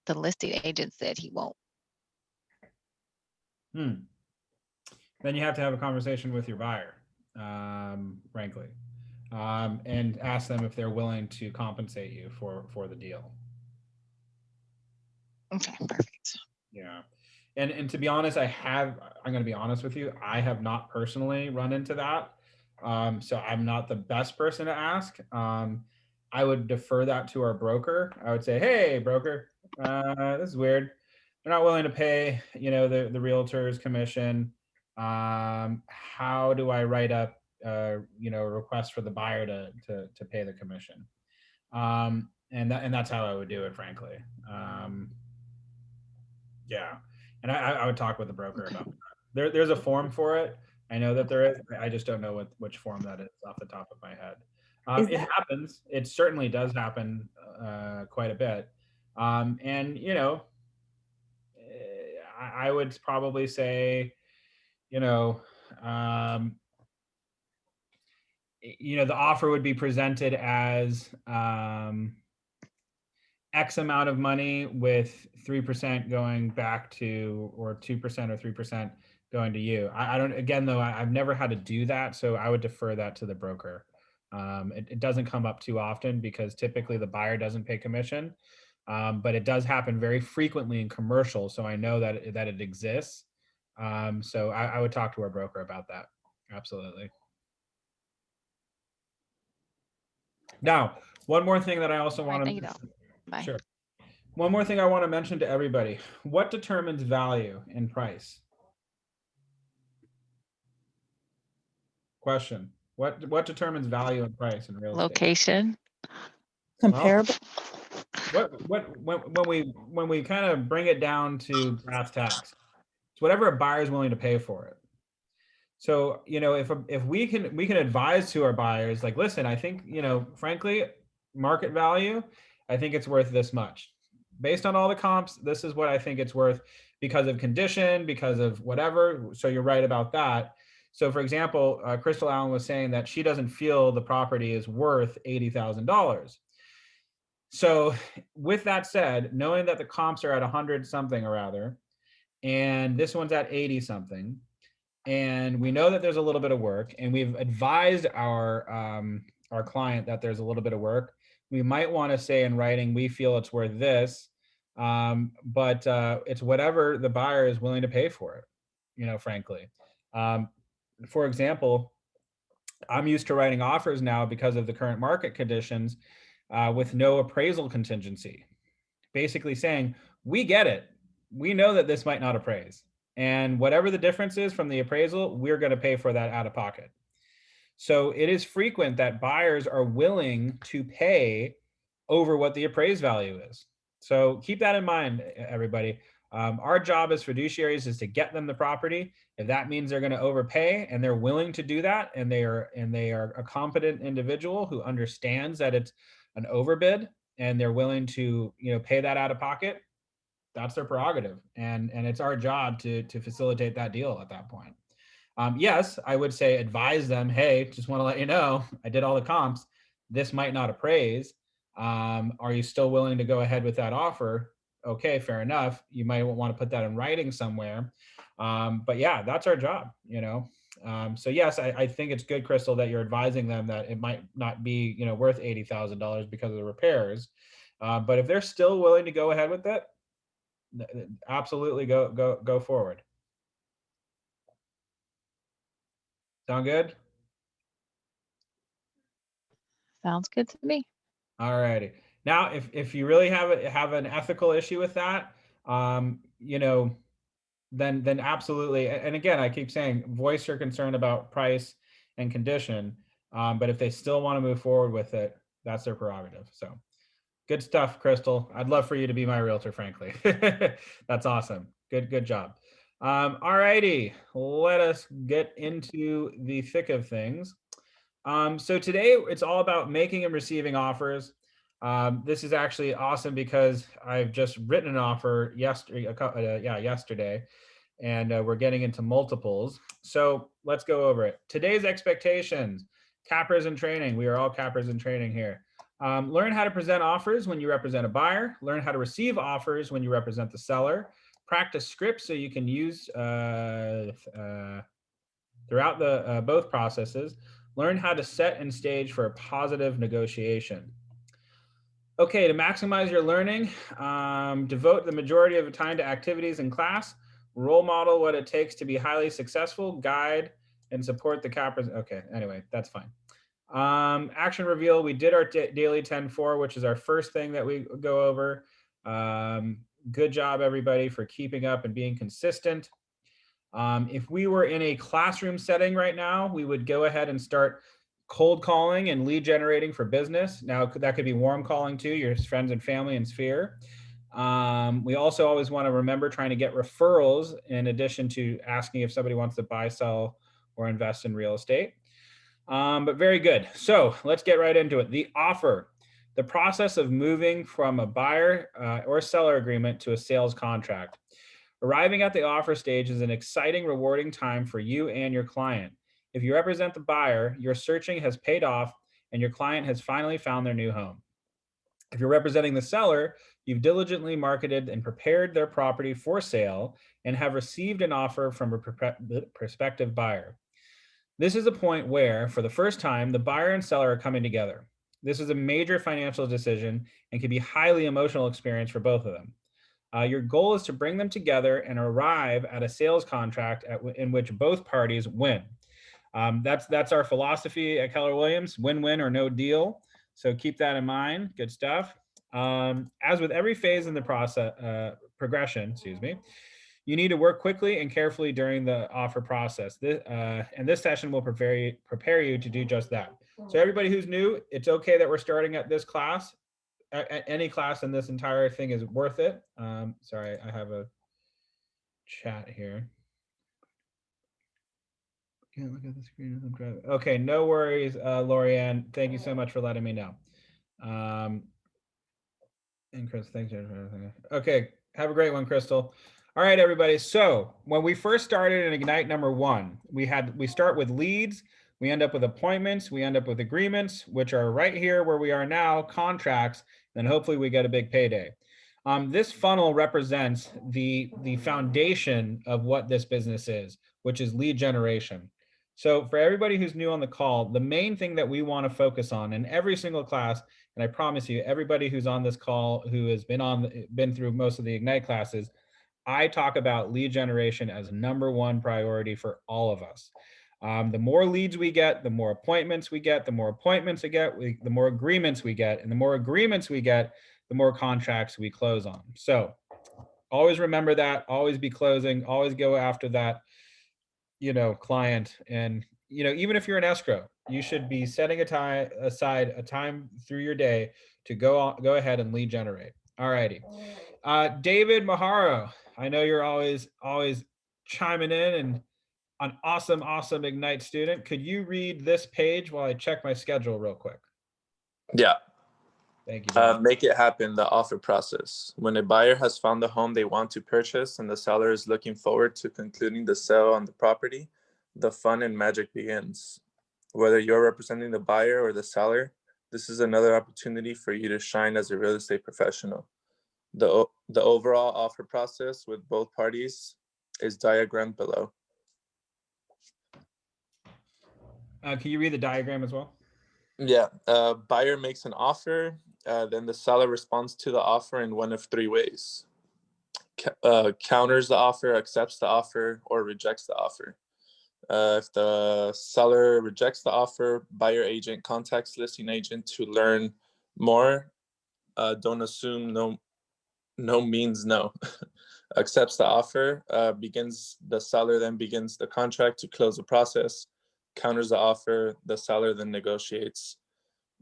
The listing agent said he won't. Then you have to have a conversation with your buyer, frankly, and ask them if they're willing to compensate you for the deal. Okay, perfect. Yeah. And to be honest, I'm going to be honest with you, I have not personally run into that. So I'm not the best person to ask. I would defer that to our broker. I would say, hey, broker, this is weird. They're not willing to pay, you know, the realtor's commission. How do I write up, you know, a request for the buyer to pay the commission? And that's how I would do it, frankly. Yeah, and I would talk with the broker about that. There's a form for it. I know that there is. I just don't know which form that is off the top of my head. It happens. It certainly does happen quite a bit. And you know, I would probably say, you know, the offer would be presented as X amount of money with 3% going back to, or 2% or 3% going to you. I don't, again, though, I've never had to do that. So I would defer that to the broker. It doesn't come up too often because typically the buyer doesn't pay commission, but it does happen very frequently in commercial. So I know that it exists. So I would talk to our broker about that. Absolutely. Now, one more thing that I also want to, Bye. sure. One more thing I want to mention to everybody. What determines value in price? Question. What determines value in price in real estate? Location. Comparable. When we kind of bring it down to brass tacks, it's whatever a buyer is willing to pay for it. So, you know, if we can advise to our buyers, like, listen, I think, you know, frankly, market value, I think it's worth this much. Based on all the comps, this is what I think it's worth because of condition, because of whatever. So you're right about that. So for example, Crystal Allen was saying that she doesn't feel the property is worth $80,000. So with that said, knowing that the comps are at 100 something or rather, and this one's at 80 something, and we know that there's a little bit of work, and we've advised our client that there's a little bit of work, we might want to say in writing, we feel it's worth this, but it's whatever the buyer is willing to pay for it, you know, frankly. For example, I'm used to writing offers now because of the current market conditions with no appraisal contingency, basically saying, we get it. We know that this might not appraise. And whatever the difference is from the appraisal, we're going to pay for that out of pocket. So it is frequent that buyers are willing to pay over what the appraised value is. So keep that in mind, everybody. Our job as fiduciaries is to get them the property. If that means they're going to overpay and they're willing to do that, and they are a competent individual who understands that it's an overbid and they're willing to, pay that out of pocket, that's their prerogative. And it's our job to facilitate that deal at that point. Yes, I would say advise them, hey, just want to let you know, I did all the comps. This might not appraise. Are you still willing to go ahead with that offer? Okay, fair enough. You might want to put that in writing somewhere. But yeah, that's our job, So yes, I think it's good, Crystal, that you're advising them that it might not be, worth $80,000 because of the repairs. But if they're still willing to go ahead with it, absolutely go forward. Sound good? Sounds good to me. All righty. Now, if you really have an ethical issue with that, then absolutely. And again, I keep saying, voice your concern about price and condition. But if they still want to move forward with it, that's their prerogative. So good stuff, Crystal. I'd love for you to be my realtor, frankly. That's awesome. Good job. All righty. Let us get into the thick of things. So today it's all about making and receiving offers. This is actually awesome because I've just written an offer yesterday, and we're getting into multiples. So let's go over it. Today's expectations, cappers in training. We are all cappers in training here. Learn how to present offers when you represent a buyer. Learn how to receive offers when you represent the seller. Practice scripts so you can use throughout the both processes. Learn how to set and stage for a positive negotiation. Okay, to maximize your learning, devote the majority of the time to activities in class, role model what it takes to be highly successful, guide and support the cappers. Okay, anyway, that's fine. Action reveal, we did our daily 10-4, which is our first thing that we go over. Good job, everybody, for keeping up and being consistent. If we were in a classroom setting right now, we would go ahead and start cold calling and lead generating for business. Now, that could be warm calling too, your friends and family and sphere. We also always want to remember trying to get referrals in addition to asking if somebody wants to buy, sell, or invest in real estate. But very good. So let's get right into it. The offer, the process of moving from a buyer or seller agreement to a sales contract. Arriving at the offer stage is an exciting, rewarding time for you and your client. If you represent the buyer, your searching has paid off and your client has finally found their new home. If you're representing the seller, you've diligently marketed and prepared their property for sale and have received an offer from a prospective buyer. This is a point where, for the first time, the buyer and seller are coming together. This is a major financial decision and can be a highly emotional experience for both of them. Your goal is to bring them together and arrive at a sales contract in which both parties win. That's our philosophy at Keller Williams, win-win or no deal. So keep that in mind. Good stuff. As with every phase in the process, progression, you need to work quickly and carefully during the offer process. And this session will prepare you to do just that. So everybody who's new, it's okay that we're starting at this class. Any class in this entire thing is worth it. Sorry, I have a chat here. Can't look at the screen as I'm driving. Okay, no worries, Lorianne. Thank you so much for letting me know. And Chris, thanks. Okay, have a great one, Crystal. All right, everybody. So when we first started in Ignite number 1, we start with leads. We end up with appointments. We end up with agreements, which are right here where we are now, contracts. Then hopefully we get a big payday. This funnel represents the foundation of what this business is, which is lead generation. So for everybody who's new on the call, the main thing that we want to focus on in every single class, and I promise you, everybody who's on this call who has been through most of the Ignite classes, I talk about lead generation as #1 priority for all of us. The more leads we get, the more appointments we get, the more appointments we get, the more agreements we get, and the more agreements we get, the more contracts we close on. So always remember that, always be closing, always go after that, client. And, even if you're an escrow, you should be setting aside a time through your day to go ahead and lead generate. All righty. David Maharo, I know you're always chiming in and an awesome Ignite student. Could you read this page while I check my schedule real quick? Yeah. Thank you, John. Make it happen, the offer process. When a buyer has found the home they want to purchase and the seller is looking forward to concluding the sale on the property, the fun and magic begins. Whether you're representing the buyer or the seller, this is another opportunity for you to shine as a real estate professional. The overall offer process with both parties is diagrammed below. Can you read the diagram as well? Yeah, buyer makes an offer, then the seller responds to the offer in one of three ways. Counters the offer, accepts the offer, or rejects the offer. If the seller rejects the offer, buyer agent contacts listing agent to learn more. Don't assume no means no. Accepts the offer, the seller then begins the contract to close the process. Counters the offer, the seller then negotiates,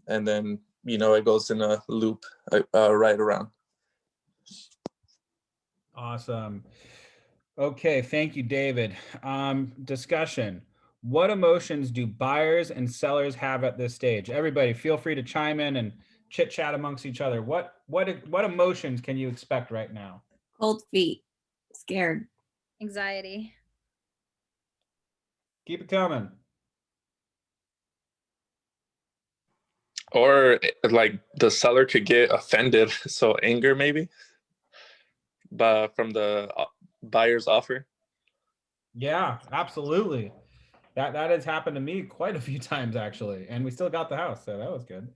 and then it goes in a loop right around. Awesome. Okay, thank you, David. Discussion. What emotions do buyers and sellers have at this stage? Everybody, feel free to chime in and chit chat amongst each other. What emotions can you expect right now? Cold feet, scared. Anxiety. Keep it coming. Or like the seller could get offended, so anger maybe, but from the buyer's offer. Yeah, absolutely. That has happened to me quite a few times actually, and we still got the house, so that was good.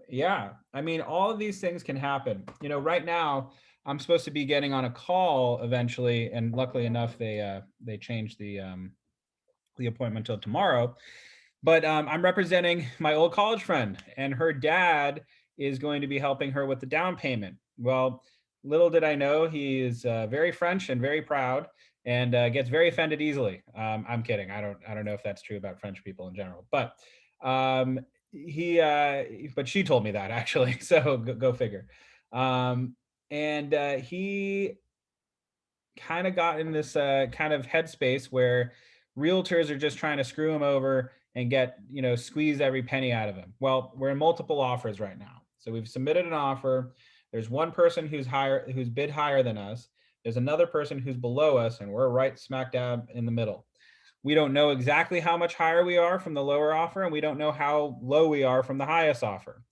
Yeah, I mean, all of these things can happen. Right now I'm supposed to be getting on a call eventually, and luckily enough, they changed the appointment till tomorrow. But I'm representing my old college friend, and her dad is going to be helping her with the down payment. Well, little did I know he is very French and very proud, and gets very offended easily. I'm kidding. I don't know if that's true about French people in general, but but she told me that actually. So go figure. And he kind of got in this kind of headspace where realtors are just trying to screw him over and get, squeeze every penny out of him. Well, we're in multiple offers right now. So we've submitted an offer. There's one person who's bid higher than us. There's another person who's below us, and we're right smack dab in the middle. We don't know exactly how much higher we are from the lower offer, and we don't know how low we are from the highest offer.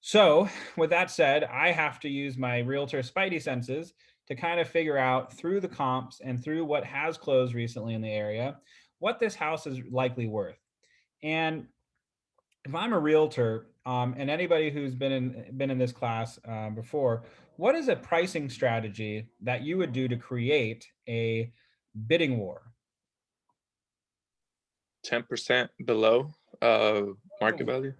So with that said, I have to use my realtor spidey senses to kind of figure out through the comps and through what has closed recently in the area, what this house is likely worth. And if I'm a realtor, and anybody who's been in this class before, what is a pricing strategy that you would do to create a bidding war? 10% below market value.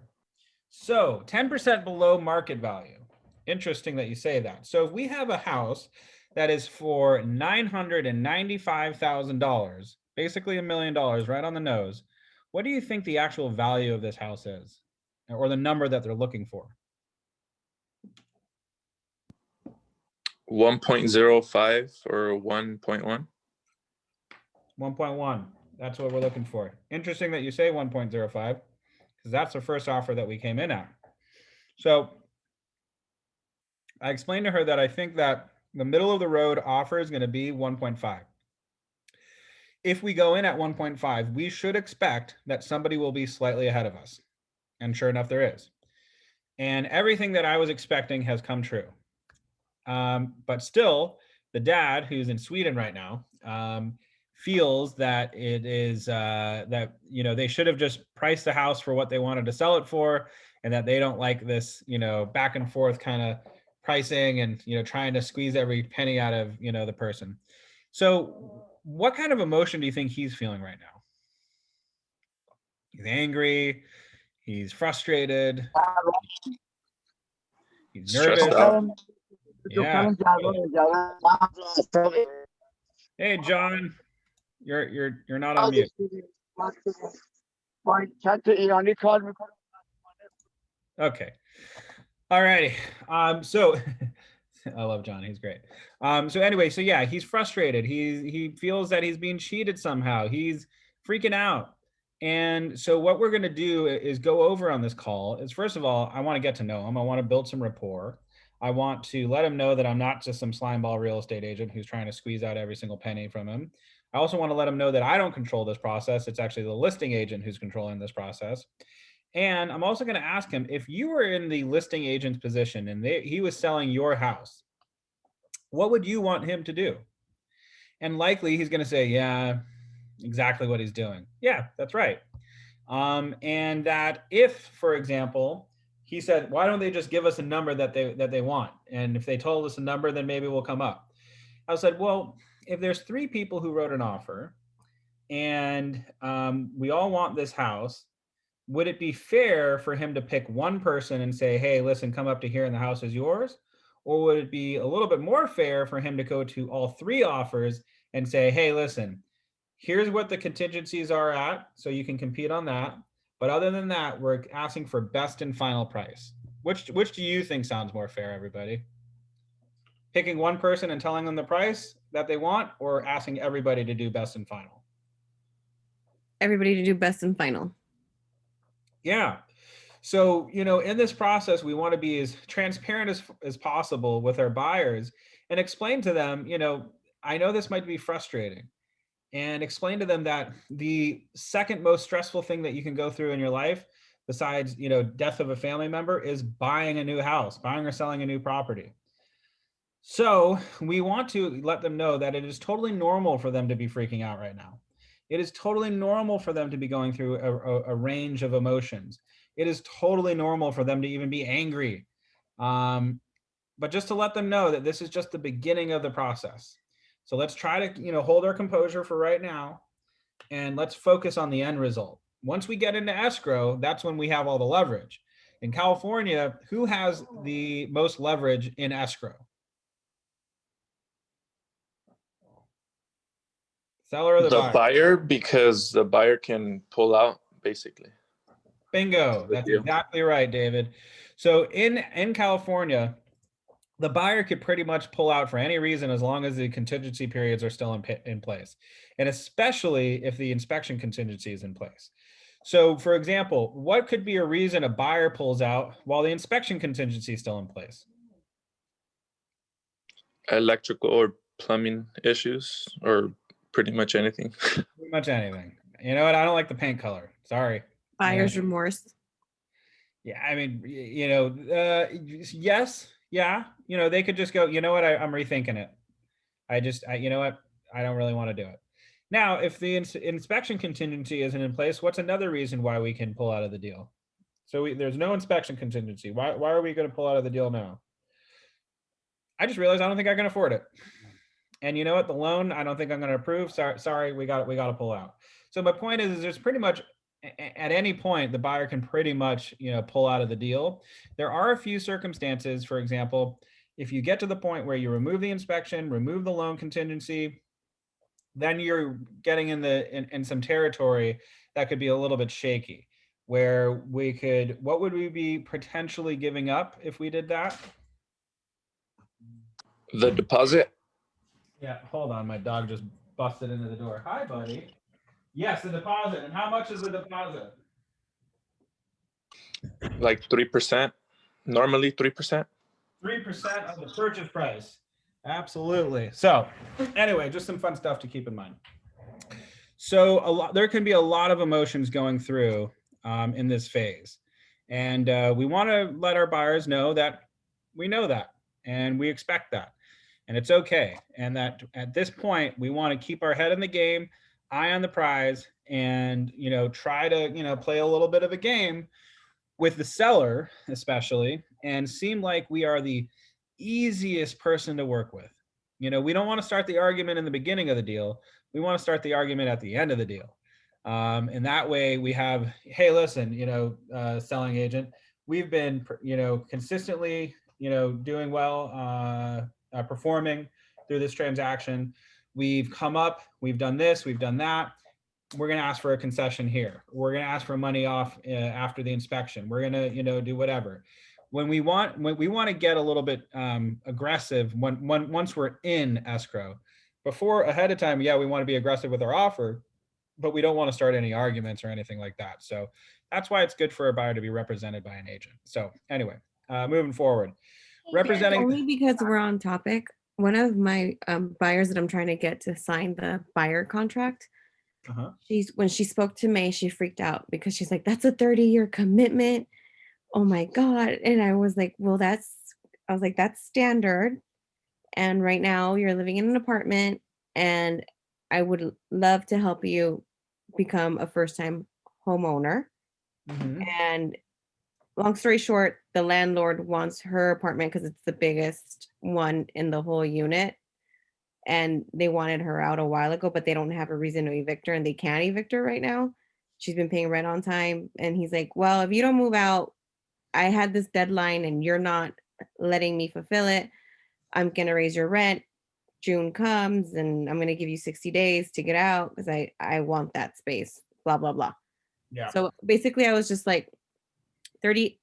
So 10% below market value. Interesting that you say that. So if we have a house that is for $995,000, basically $1 million, right on the nose, what do you think the actual value of this house is, or the number that they're looking for? 1.05 or 1.1. 1.1. That's what we're looking for. Interesting that you say 1.05, because that's the first offer that we came in at. So I explained to her that I think that the middle of the road offer is going to be 1.5. If we go in at 1.5, we should expect that somebody will be slightly ahead of us. And sure enough, there is. And everything that I was expecting has come true. But still, the dad, who's in Sweden right now, feels that it is that they should have just priced the house for what they wanted to sell it for, and that they don't like this back and forth kind of pricing and trying to squeeze every penny out of the person. So what kind of emotion do you think he's feeling right now? He's angry, he's frustrated, he's nervous. Stressed out. Yeah. Hey John, you're not on mute. Okay. All righty. So I love John. He's great. So anyway, so yeah, he's frustrated. He feels that he's being cheated somehow. He's freaking out. And so what we're going to do is go over on this call is, first of all, I want to get to know him. I want to build some rapport. I want to let him know that I'm not just some slimeball real estate agent who's trying to squeeze out every single penny from him. I also want to let him know that I don't control this process. It's actually the listing agent who's controlling this process. And I'm also going to ask him, if you were in the listing agent's position and he was selling your house, what would you want him to do? And likely he's going to say, yeah, exactly what he's doing. Yeah, that's right. And that if, for example, he said, why don't they just give us a number that they want? And if they told us a number, then maybe we'll come up. I said, well, if there's 3 people who wrote an offer and we all want this house, would it be fair for him to pick one person and say, hey, listen, come up to here and the house is yours? Or would it be a little bit more fair for him to go to all 3 offers and say, hey, listen, here's what the contingencies are at, so you can compete on that. But other than that, we're asking for best and final price. Which do you think sounds more fair, everybody? Picking one person and telling them the price that they want, or asking everybody to do best and final? Everybody to do best and final. Yeah. So, in this process, we want to be as transparent as possible with our buyers and explain to them, I know this might be frustrating, and explain to them that the second most stressful thing that you can go through in your life, besides, death of a family member, is buying a new house, buying or selling a new property. So we want to let them know that it is totally normal for them to be freaking out right now. It is totally normal for them to be going through a range of emotions. It is totally normal for them to even be angry. But just to let them know that this is just the beginning of the process. So let's try to, hold our composure for right now, and let's focus on the end result. Once we get into escrow, that's when we have all the leverage. In California, who has the most leverage in escrow? Seller or the buyer? buyer, because the buyer can pull out, basically. Bingo. That's exactly right, David. So in California, the buyer could pretty much pull out for any reason as long as the contingency periods are still in place, and especially if the inspection contingency is in place. So, for example, what could be a reason a buyer pulls out while the inspection contingency is still in place? Electrical or plumbing issues, or pretty much anything. Pretty much anything. You know what? I don't like the paint color. Sorry. Buyer's remorse. Yeah, I mean, yes, yeah. They could just go, you know what? I'm rethinking it. You know what? I don't really want to do it. Now, if the inspection contingency isn't in place, what's another reason why we can pull out of the deal? So there's no inspection contingency. Why are we going to pull out of the deal now? I just realized I don't think I can afford it. And you know what? The loan, I don't think I'm going to approve. Sorry, we got to pull out. So my point is there's pretty much at any point, the buyer can pretty much, pull out of the deal. There are a few circumstances, for example, if you get to the point where you remove the inspection, remove the loan contingency, then you're getting in some territory that could be a little bit shaky, where what would we be potentially giving up if we did that? The deposit? Yeah, hold on. My dog just busted into the door. Hi, buddy. Yes, the deposit. And how much is the deposit? Like 3%. Normally 3%. 3% of the purchase price. Absolutely. So anyway, just some fun stuff to keep in mind. So there can be a lot of emotions going through in this phase. And we want to let our buyers know that we know that and we expect that. And it's okay. And that at this point, we want to keep our head in the game, eye on the prize, and try to play a little bit of a game with the seller, especially, and seem like we are the easiest person to work with. We don't want to start the argument in the beginning of the deal. We want to start the argument at the end of the deal. And that way we have, hey, listen, selling agent, we've been, consistently, doing well, performing through this transaction. We've come up, we've done this, we've done that. We're going to ask for a concession here. We're going to ask for money off after the inspection. We're going to, do whatever. when we want to get a little bit aggressive once we're in escrow, before ahead of time, yeah, we want to be aggressive with our offer, but we don't want to start any arguments or anything like that. So that's why it's good for a buyer to be represented by an agent. So anyway, moving forward, representing. Only because we're on topic. One of my buyers that I'm trying to get to sign the buyer contract, Uh-huh. when she spoke to May, she freaked out because she's like, "That's a 30-year commitment. Oh my God!" And I was like, "Well, that's standard. And right now, you're living in an apartment, and I would love to help you become a first-time homeowner." Mhm. And long story short, the landlord wants her apartment because it's the biggest one in the whole unit. And they wanted her out a while ago, but they don't have a reason to evict her, and they can't evict her right now. She's been paying rent on time. And he's like, "Well, if you don't move out, I had this deadline and you're not letting me fulfill it. I'm going to raise your rent. June comes and I'm going to give you 60 days to get out because I want that space, blah, blah, blah." Yeah. So basically, I was just like, 30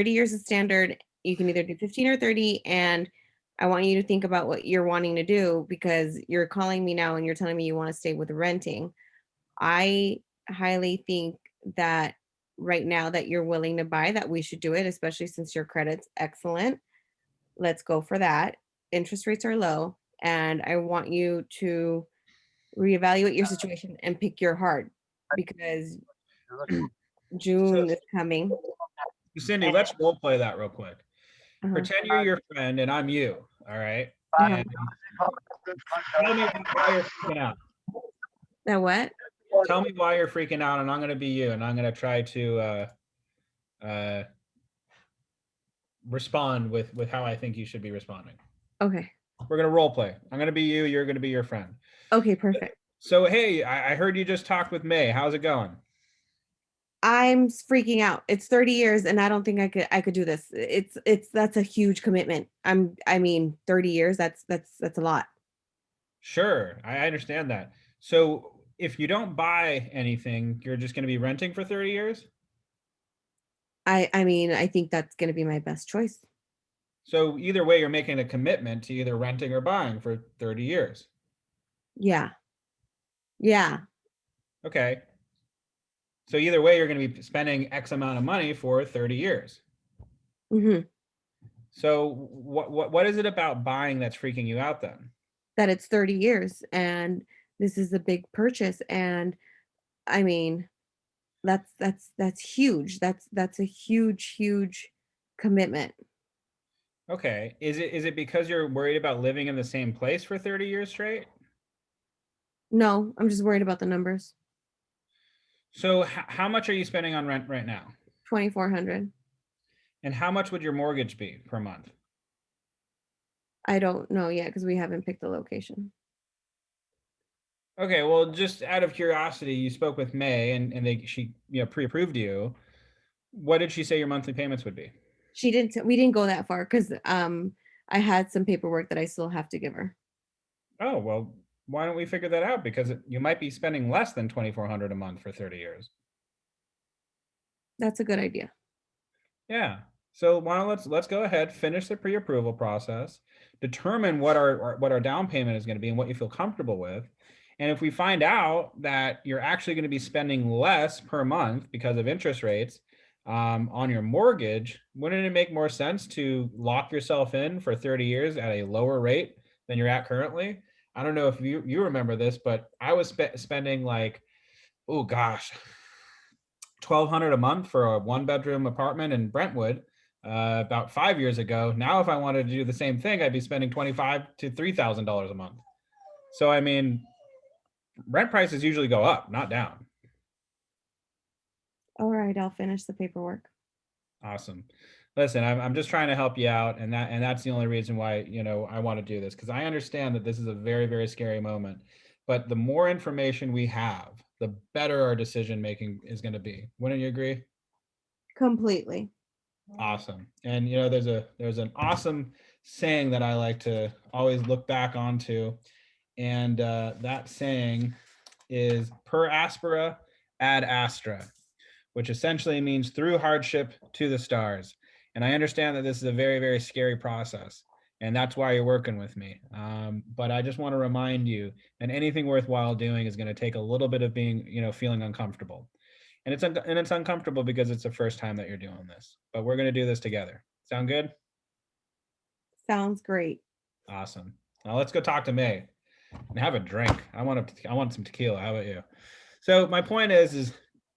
years is standard. You can either do 15 or 30, and I want you to think about what you're wanting to do, because you're calling me now and you're telling me you want to stay with renting. I highly think that right now that you're willing to buy, that we should do it, especially since your credit's excellent. Let's go for that. Interest rates are low, and I want you to reevaluate your situation and pick your heart, because June is coming. Cindy, let's role play that real quick. Uh-huh. Pretend you're your friend and I'm you. All right. Uh-huh. And tell me why you're freaking out. That what? Tell me why you're freaking out, and I'm going to be you, and I'm going to try to respond with how I think you should be responding. Okay. We're going to role play. I'm going to be you. You're going to be your friend. Okay, perfect. So, hey, I heard you just talked with May. How's it going? I'm freaking out. It's 30 years and I don't think I could do this. That's a huge commitment. 30 years, that's a lot. Sure, I understand that. So, if you don't buy anything, you're just going to be renting for 30 years? I think that's going to be my best choice. So, either way, you're making a commitment to either renting or buying for 30 years. Yeah. Yeah. Okay. So either way, you're going to be spending X amount of money for 30 years. Mm-hmm. So what is it about buying that's freaking you out then? That it's 30 years and this is a big purchase. And I mean, that's huge. That's a huge commitment. Okay. Is it because you're worried about living in the same place for 30 years straight? No, I'm just worried about the numbers. So how much are you spending on rent right now? $2,400. And how much would your mortgage be per month? I don't know yet because we haven't picked the location. Okay, well, just out of curiosity, you spoke with May and she pre-approved you. What did she say your monthly payments would be? We didn't go that far because I had some paperwork that I still have to give her. Oh, well, why don't we figure that out? Because you might be spending less than $2,400 a month for 30 years. That's a good idea. Yeah. So why don't let's go ahead, finish the pre-approval process, determine what our down payment is going to be and what you feel comfortable with. And if we find out that you're actually going to be spending less per month because of interest rates on your mortgage, wouldn't it make more sense to lock yourself in for 30 years at a lower rate than you're at currently? I don't know if you remember this, but I was spending like, oh gosh, $1,200 a month for a 1-bedroom apartment in Brentwood about 5 years ago. Now, if I wanted to do the same thing, I'd be spending $2,500 to $3,000 a month. So, I mean, rent prices usually go up, not down. All right, I'll finish the paperwork. Awesome. Listen, I'm just trying to help you out, and that's the only reason why I want to do this, because I understand that this is a very, very scary moment. But the more information we have, the better our decision making is going to be. Wouldn't you agree? Completely. Awesome. And there's an awesome saying that I like to always look back onto, and that saying is per aspera ad astra, which essentially means through hardship to the stars. And I understand that this is a very, very scary process. And that's why you're working with me. But I just want to remind you that anything worthwhile doing is going to take a little bit of being, feeling uncomfortable. And it's uncomfortable because it's the first time that you're doing this. But we're going to do this together. Sound good? Sounds great. Awesome. Now let's go talk to May and have a drink. I want some tequila. How about you? So my point is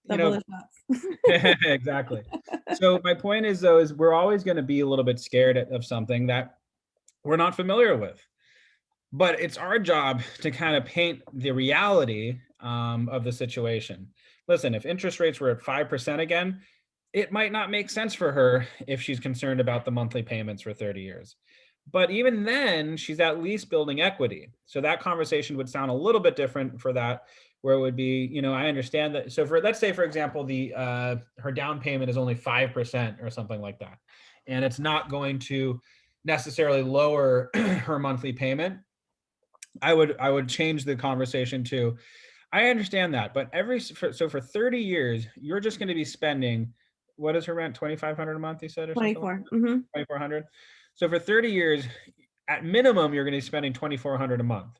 Double the shots. exactly. So my point is though, is we're always going to be a little bit scared of something that we're not familiar with. But it's our job to kind of paint the reality of the situation. Listen, if interest rates were at 5% again, it might not make sense for her if she's concerned about the monthly payments for 30 years. But even then, she's at least building equity. So that conversation would sound a little bit different for that, where it would be, I understand that. So let's say, for example, her down payment is only 5% or something like that. And it's not going to necessarily lower her monthly payment. I would change the conversation to, I understand that, but for 30 years, you're just going to be spending, what is her rent? $2,500 a month, you said, or 24. something? Mm-hmm. 2,400. So for 30 years, at minimum, you're going to be spending $2,400 a month.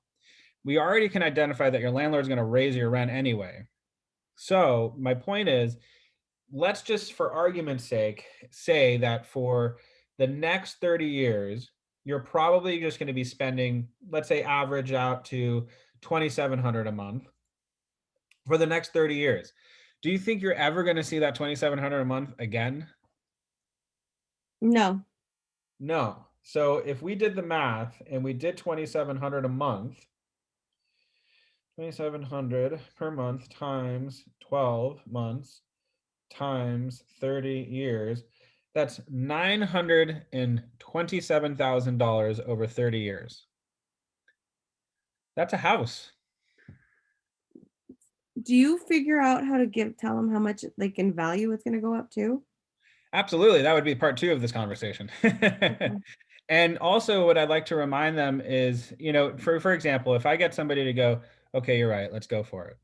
We already can identify that your landlord's going to raise your rent anyway. So my point is, let's just, for argument's sake, say that for the next 30 years, you're probably just going to be spending, let's say, average out to $2,700 a month for the next 30 years. Do you think you're ever going to see that $2,700 a month again? No. No. So if we did the math and we did $2,700 a month, 2,700 per month times 12 months times 30 years, that's $927,000 over 30 years. That's a house. Do you figure out how to tell them how much like in value it's going to go up to? Absolutely. That would be part 2 of this conversation. Okay. And also what I'd like to remind them is, for example, if I get somebody to go, okay, you're right, let's go for it.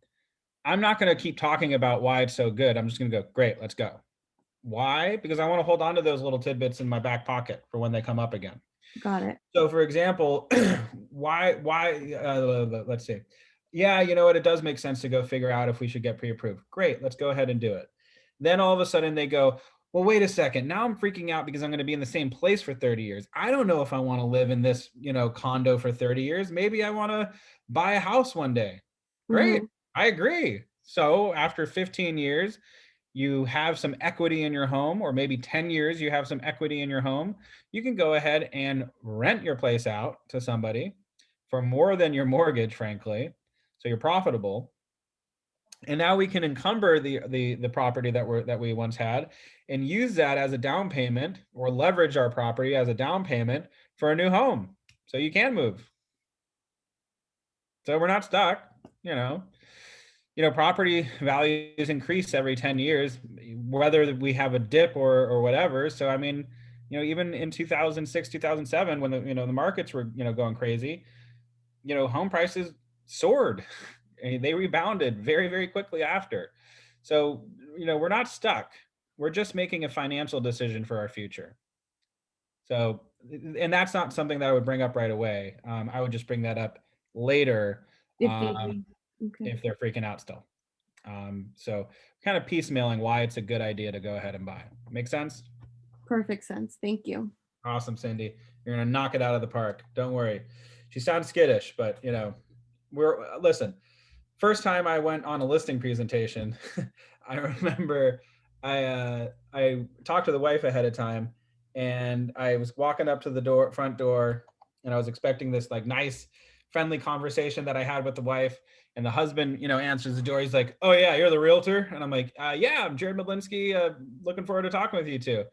I'm not going to keep talking about why it's so good. I'm just going to go, great, let's go. Why? Because I want to hold on to those little tidbits in my back pocket for when they come up again. Got it. So for example, why, let's see. Yeah, you know what? It does make sense to go figure out if we should get pre-approved. Great, let's go ahead and do it. Then all of a sudden they go, well, wait a second. Now I'm freaking out because I'm going to be in the same place for 30 years. I don't know if I want to live in this, condo for 30 years. Maybe I want to buy a house one day. Great. I agree. So after 15 years, you have some equity in your home, or maybe 10 years, you have some equity in your home. You can go ahead and rent your place out to somebody for more than your mortgage, frankly. So you're profitable. And now we can encumber the property that we once had and use that as a down payment, or leverage our property as a down payment for a new home. So you can move. So we're not stuck, property values increase every 10 years, whether we have a dip or whatever. So, I mean, even in 2006, 2007, when the markets were, going crazy, home prices soared. And they rebounded very, very quickly after. So, we're not stuck. We're just making a financial decision for our future. So, and that's not something that I would bring up right away. I would just bring that up later if they're freaking out still. So kind of piecemealing why it's a good idea to go ahead and buy. Make sense? Perfect sense. Thank you. Awesome, Cindy. You're going to knock it out of the park. Don't worry. She sounds skittish, but listen, first time I went on a listing presentation, I remember I talked to the wife ahead of time, and I was walking up to the front door, and I was expecting this like nice, friendly conversation that I had with the wife. And the husband, answers the door. He's like, "Oh yeah, you're the realtor?" And I'm like, "Yeah, I'm Jared Medlinski. Looking forward to talking with you too."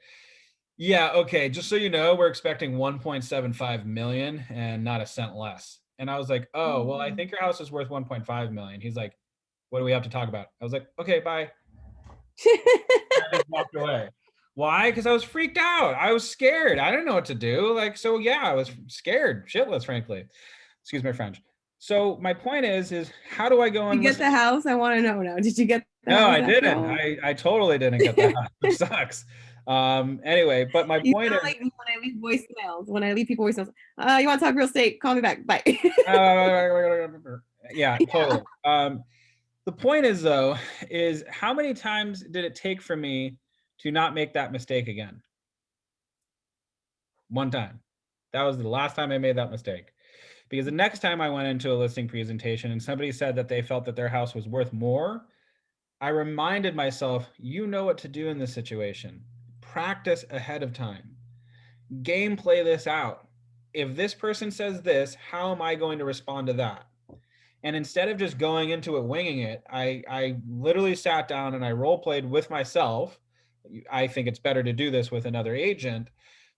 "Yeah, okay. Just so you know, we're expecting 1.75 million and not a cent less." And I was like, "Oh, well, I think your house is worth 1.5 million." He's like, "What do we have to talk about?" I was like, "Okay, bye." I just walked away. Why? Because I was freaked out. I was scared. I didn't know what to do. I was scared, shitless, frankly. Excuse my French. So my point is how do I go on? Did you get the house? I want to know now. Did you get the No, house? I didn't. I totally didn't get the house, which sucks. Anyway, but my You point sound is, like me when I leave voicemails. When I leave people voicemails, you want to talk real estate? Call me back. Bye. yeah, totally. The point is though, is how many times did it take for me to not make that mistake again? One time. That was the last time I made that mistake. Because the next time I went into a listing presentation and somebody said that they felt that their house was worth more, I reminded myself, you know what to do in this situation. Practice ahead of time. Game play this out. If this person says this, how am I going to respond to that? And instead of just going into it winging it, I literally sat down and I role played with myself. I think it's better to do this with another agent.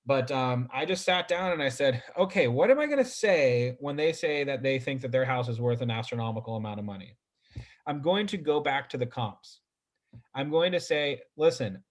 But I just sat down and I said, okay, what am I going to say when they say that they think that their house is worth an astronomical amount of money? I'm going to go back to the comps. I'm going to say, listen,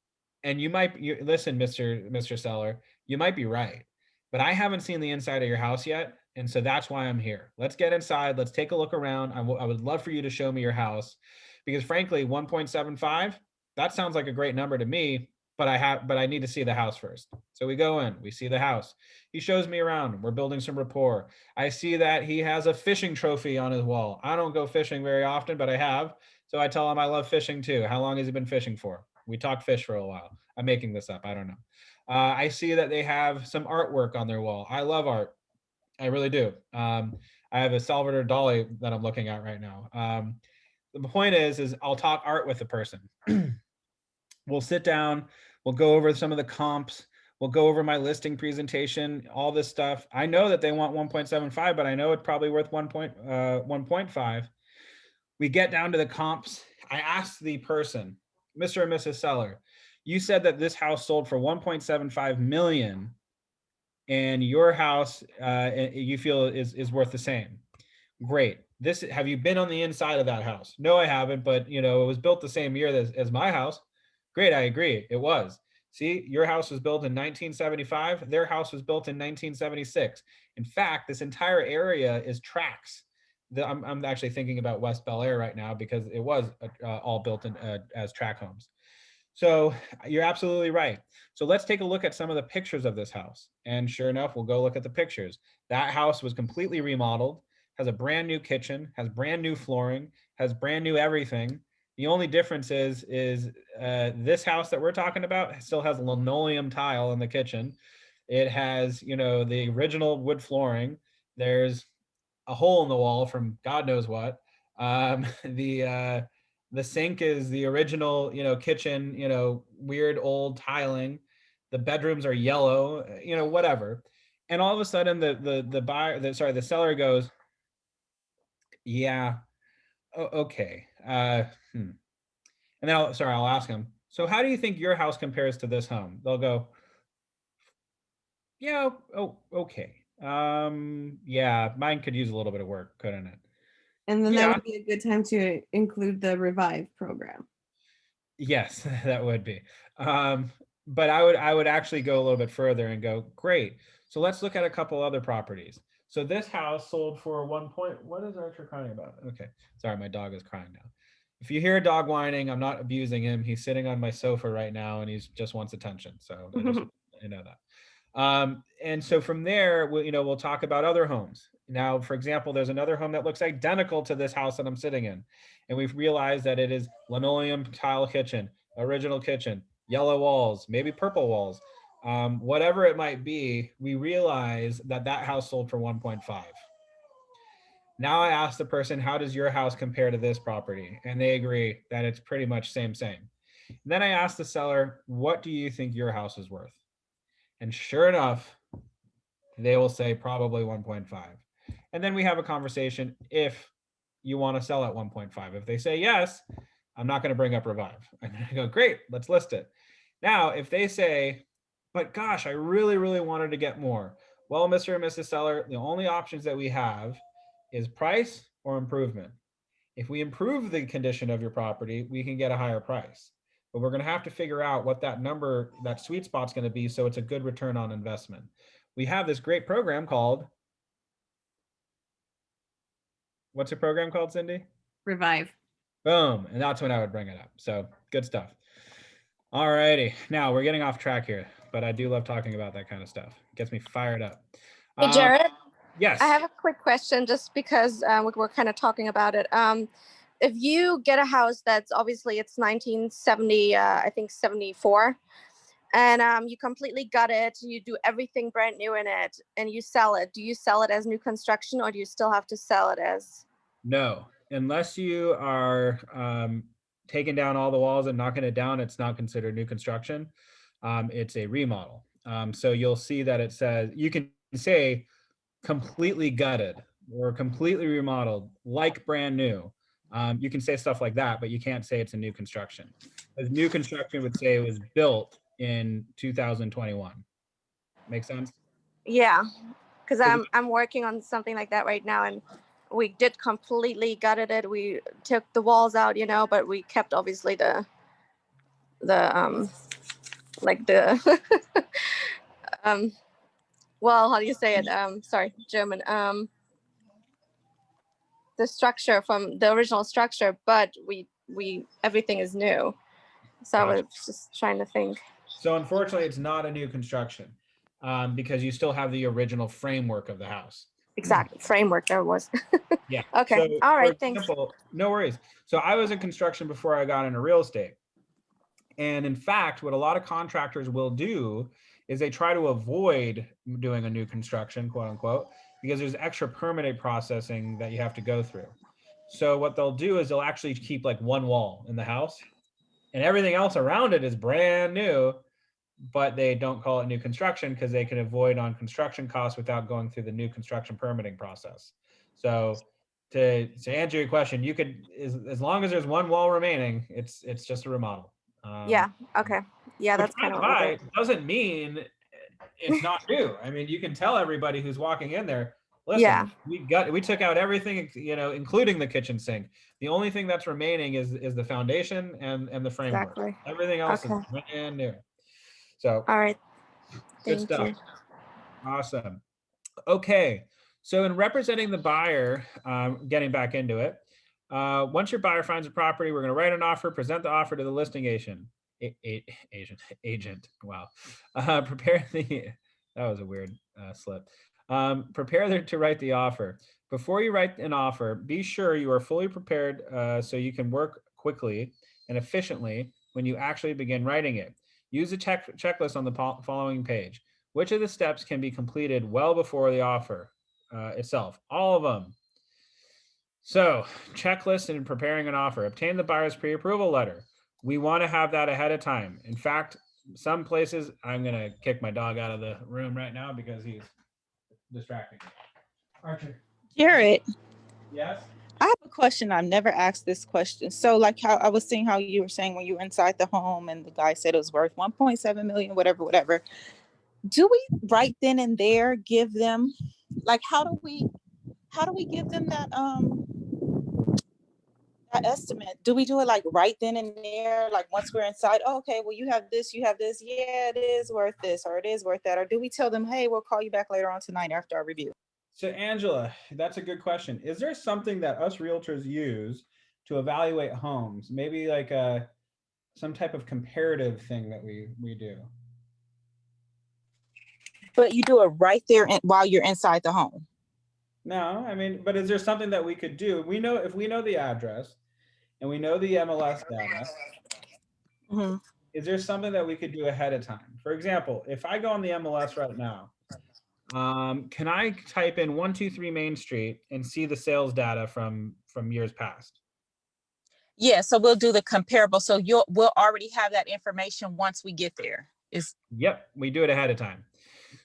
and listen, Mr. Seller, you might be right, but I haven't seen the inside of your house yet. And so that's why I'm here. Let's get inside. Let's take a look around. I would love for you to show me your house because frankly, 1.75, that sounds like a great number to me, but I need to see the house first. So we go in, we see the house. He shows me around. We're building some rapport. I see that he has a fishing trophy on his wall. I don't go fishing very often, but I have. So I tell him I love fishing too. How long has he been fishing for? We talked fish for a while. I'm making this up. I don't know. I see that they have some artwork on their wall. I love art. I really do. I have a Salvador Dali that I'm looking at right now. The point is I'll talk art with the person. We'll sit down. We'll go over some of the comps. We'll go over my listing presentation, all this stuff. I know that they want 1.75, but I know it's probably worth 1.5. We get down to the comps. I asked the person, Mr. and Mrs. Seller, you said that this house sold for 1.75 million and your house you feel is worth the same. Great. Have you been on the inside of that house? No, I haven't, but it was built the same year as my house. Great, I agree. It was. See, your house was built in 1975. Their house was built in 1976. In fact, this entire area is tracks. I'm actually thinking about West Bel Air right now because it was all built in as track homes. So you're absolutely right. So let's take a look at some of the pictures of this house. And sure enough, we'll go look at the pictures. That house was completely remodeled, has a brand new kitchen, has brand new flooring, has brand new everything. The only difference is this house that we're talking about still has linoleum tile in the kitchen. It has, the original wood flooring. There's a hole in the wall from God knows what. The sink is the original, kitchen, weird old tiling. The bedrooms are yellow, whatever. And all of a sudden, the seller goes, "Yeah, okay." And then I'll ask him, so how do you think your house compares to this home? They'll go, yeah, oh, okay. Yeah, mine could use a little bit of work, couldn't it? And then that Yeah. would be a good time to include the Revive program. Yes, that would be. But I would actually go a little bit further and go, great. So let's look at a couple other properties. So this house sold for what is Archer crying about? Okay, sorry, my dog is crying now. If you hear a dog whining, I'm not abusing him. He's sitting on my sofa right now and he just wants attention. So I know that. And so from there, we'll talk about other homes. Now, for example, there's another home that looks identical to this house that I'm sitting in. And we've realized that it is linoleum tile kitchen, original kitchen, yellow walls, maybe purple walls, whatever it might be. We realize that house sold for 1.5. Now I ask the person, how does your house compare to this property? And they agree that it's pretty much same. And then I ask the seller, what do you think your house is worth? And sure enough, they will say probably 1.5. And then we have a conversation if you want to sell at 1.5. If they say yes, I'm not going to bring up Revive. I'm going to go, great, let's list it. Now, if they say, but gosh, I really, really wanted to get more. Well, Mr. and Mrs. Seller, the only options that we have is price or improvement. If we improve the condition of your property, we can get a higher price. But we're going to have to figure out what that number, that sweet spot's going to be so it's a good return on investment. We have this great program called, what's the program called, Cindy? Revive. Boom. And that's when I would bring it up. So good stuff. All righty. Now we're getting off track here, but I do love talking about that kind of stuff. It gets me fired up. Hey, Jared, Yes. I have a quick question just because we're kind of talking about it. If you get a house that's obviously it's 1970, I think 74, and you completely gut it, you do everything brand new in it, and you sell it, do you sell it as new construction or do you still have to sell it as? No, unless you are taking down all the walls and knocking it down, it's not considered new construction. It's a remodel. So you'll see that it says, you can say completely gutted or completely remodeled, like brand new. You can say stuff like that, but you can't say it's a new construction. As new construction would say it was built in 2021. Make sense? Yeah, because I'm working on something like that right now, and we did completely gutted it. We took the walls out, you know, but we kept obviously the like the well, how do you say it? Sorry, German. The structure from the original structure, but we everything is new. So I Gotcha. was just trying to think. So unfortunately, it's not a new construction because you still have the original framework of the house. Exactly, framework there was. Yeah. Okay. So, All for right. Thanks. example, no worries. So I was in construction before I got into real estate. And in fact, what a lot of contractors will do is they try to avoid doing a new construction, quote unquote, because there's extra permitting processing that you have to go through. So what they'll do is they'll actually keep like one wall in the house and everything else around it is brand new, but they don't call it new construction because they can avoid on construction costs without going through the new construction permitting process. So to answer your question, you could, as long as there's one wall remaining, it's just a remodel. Yeah. Okay. Yeah, Which, that's by kind the of what we by, did. doesn't mean it's not new. I mean, you can tell everybody who's walking in there, Yeah. listen, we took out everything, you know, including the kitchen sink. The only thing that's remaining is the foundation and the framework. Exactly. Everything else is Okay. brand new. So All right. good Thank stuff. you. Awesome. Okay. So in representing the buyer, getting back into it, once your buyer finds a property, we're going to write an offer, present the offer to the listing agent. Agent. Wow. Prepare the. That was a weird slip. Prepare to write the offer. Before you write an offer, be sure you are fully prepared so you can work quickly and efficiently when you actually begin writing it. Use the checklist on the following page. Which of the steps can be completed well before the offer itself? All of them. So, checklist in preparing an offer. Obtain the buyer's pre-approval letter. We want to have that ahead of time. In fact, some places, I'm going to kick my dog out of the room right now because he's distracting me. Archer. Jared, Yes? I have a question. I've never asked this question. So, like how I was seeing how you were saying when you were inside the home and the guy said it was worth 1.7 million, whatever. Do we right then and there give them, like, how do we give them that that estimate? Do we do it like right then and there, like once we're inside? Oh, okay, well, you have this, yeah, it is worth this, or it is worth that, or do we tell them, hey, we'll call you back later on tonight after our review? So, Angela, that's a good question. Is there something that us realtors use to evaluate homes? Maybe like some type of comparative thing that we do? But you do it right there while you're inside the home. No, I mean, but is there something that we could do? We know if we know the address and we know the MLS data, Mm-hmm. is there something that we could do ahead of time? For example, if I go on the MLS right now, can I type in 123 Main Street and see the sales data from years past? Yeah, so we'll do the comparable. So we'll already have that information once we get there. Yep, we do it ahead of time.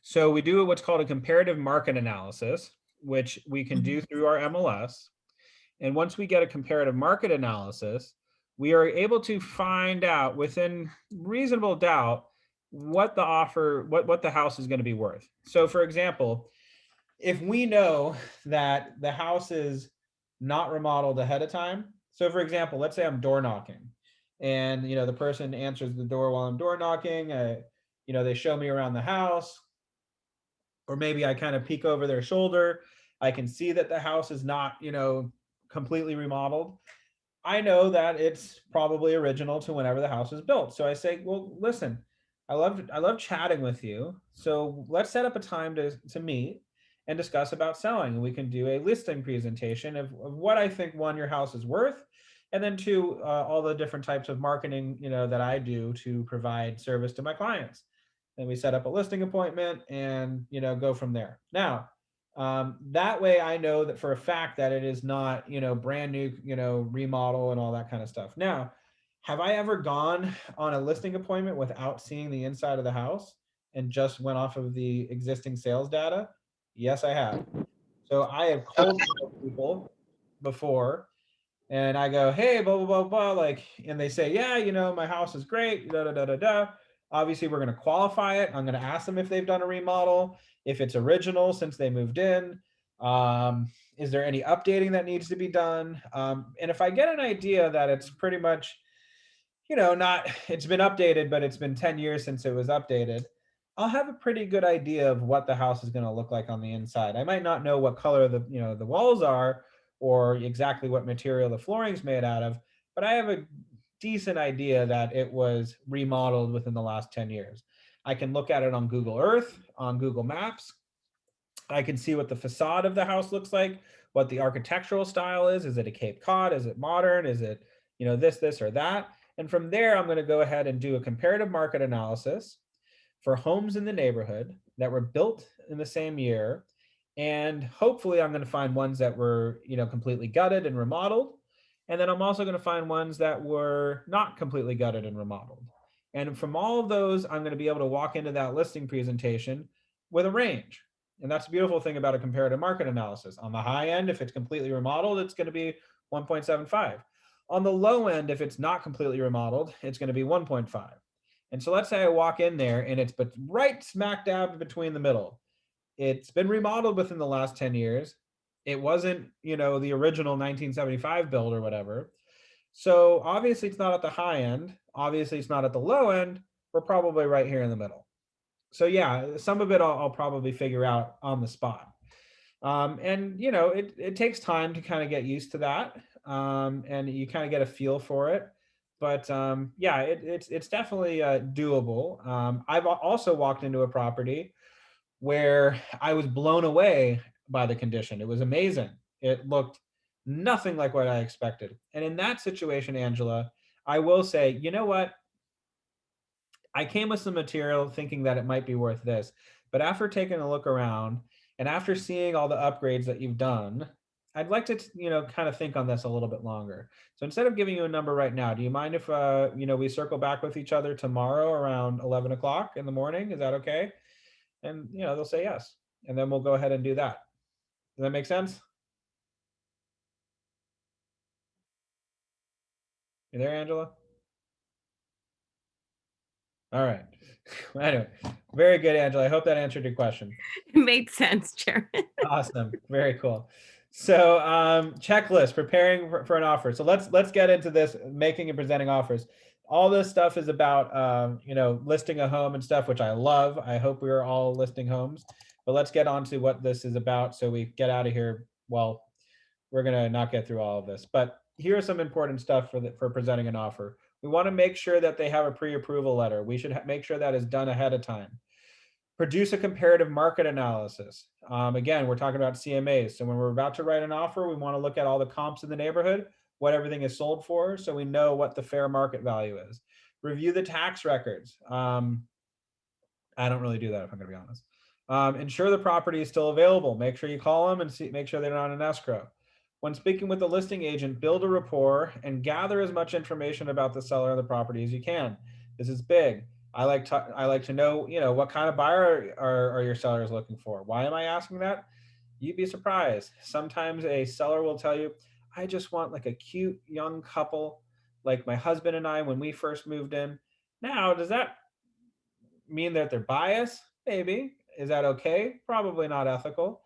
So we do what's called a comparative market analysis, which we can do through our MLS. And once we get a comparative market analysis, we are able to find out within reasonable doubt what the offer, what the house is going to be worth. So for example, if we know that the house is not remodeled ahead of time, so for example, let's say I'm door knocking and the person answers the door while I'm door knocking, they show me around the house, or maybe I kind of peek over their shoulder. I can see that the house is not, completely remodeled. I know that it's probably original to whenever the house was built. So I say, well, listen, I love chatting with you. So let's set up a time to meet and discuss about selling. We can do a listing presentation of what I think, one, your house is worth, and then two, all the different types of marketing, that I do to provide service to my clients. Then we set up a listing appointment and go from there. Now, that way I know that for a fact that it is not brand new, remodel and all that kind of stuff. Now, have I ever gone on a listing appointment without seeing the inside of the house and just went off of the existing sales data? Yes, I have. So I have cold called people before, and I go, hey, blah, blah, blah, blah, like, and they say, yeah, my house is great, da, da, da, da, da. Obviously, we're going to qualify it. I'm going to ask them if they've done a remodel, if it's original since they moved in. Is there any updating that needs to be done? And if I get an idea that it's pretty much, not, it's been updated, but it's been 10 years since it was updated, I'll have a pretty good idea of what the house is going to look like on the inside. I might not know what color the walls are or exactly what material the flooring's made out of, but I have a decent idea that it was remodeled within the last 10 years. I can look at it on Google Earth, on Google Maps. I can see what the facade of the house looks like, what the architectural style is. Is it a Cape Cod? Is it modern? Is it, this or that? And from there, I'm going to go ahead and do a comparative market analysis for homes in the neighborhood that were built in the same year. And hopefully I'm going to find ones that were, completely gutted and remodeled. And then I'm also going to find ones that were not completely gutted and remodeled. And from all of those, I'm going to be able to walk into that listing presentation with a range. And that's the beautiful thing about a comparative market analysis. On the high end, if it's completely remodeled, it's going to be 1.75. On the low end, if it's not completely remodeled, it's going to be 1.5. And so let's say I walk in there and it's but right smack dab between the middle. It's been remodeled within the last 10 years. It wasn't, the original 1975 build or whatever. So obviously it's not at the high end. Obviously it's not at the low end. We're probably right here in the middle. So yeah, some of it I'll probably figure out on the spot. And it takes time to kind of get used to that. And you kind of get a feel for it. But yeah, it's definitely doable. I've also walked into a property where I was blown away by the condition. It was amazing. It looked nothing like what I expected. And in that situation, Angela, I will say, you know what? I came with some material thinking that it might be worth this, but after taking a look around and after seeing all the upgrades that you've done, I'd like to, kind of think on this a little bit longer. So instead of giving you a number right now, do you mind if, we circle back with each other tomorrow around 11 o'clock in the morning? Is that okay? And, they'll say yes. And then we'll go ahead and do that. Does that make sense? You there, Angela? All right. Anyway, very good, Angela. I hope that answered your question. It made sense, Chairman. Awesome. Very cool. So checklist, preparing for an offer. So let's get into this, making and presenting offers. All this stuff is about, listing a home and stuff, which I love. I hope we are all listing homes, but let's get on to what this is about so we get out of here. Well, we're going to not get through all of this, but here's some important stuff for presenting an offer. We want to make sure that they have a pre-approval letter. We should make sure that is done ahead of time. Produce a comparative market analysis. Again, we're talking about CMAs. So when we're about to write an offer, we want to look at all the comps in the neighborhood, what everything is sold for, so we know what the fair market value is. Review the tax records. I don't really do that, if I'm going to be honest. Ensure the property is still available. Make sure you call them and make sure they're not in escrow. When speaking with the listing agent, build a rapport and gather as much information about the seller of the property as you can. This is big. I like to know, what kind of buyer are your sellers looking for? Why am I asking that? You'd be surprised. Sometimes a seller will tell you, I just want like a cute young couple, like my husband and I when we first moved in. Now, does that mean that they're biased? Maybe. Is that okay? Probably not ethical.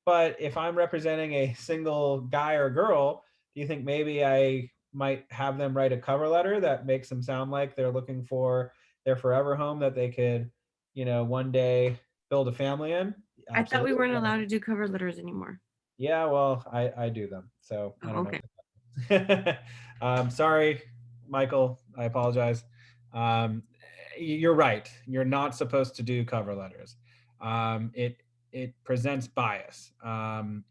But if I'm representing a single guy or girl, do you think maybe I might have them write a cover letter that makes them sound like they're looking for their forever home that they could, one day build a family in? I thought we weren't Absolutely. allowed to do cover letters anymore. Yeah, well, I do them. So I don't know. Okay. Sorry, Michael. I apologize. You're right. You're not supposed to do cover letters. It presents bias. Fair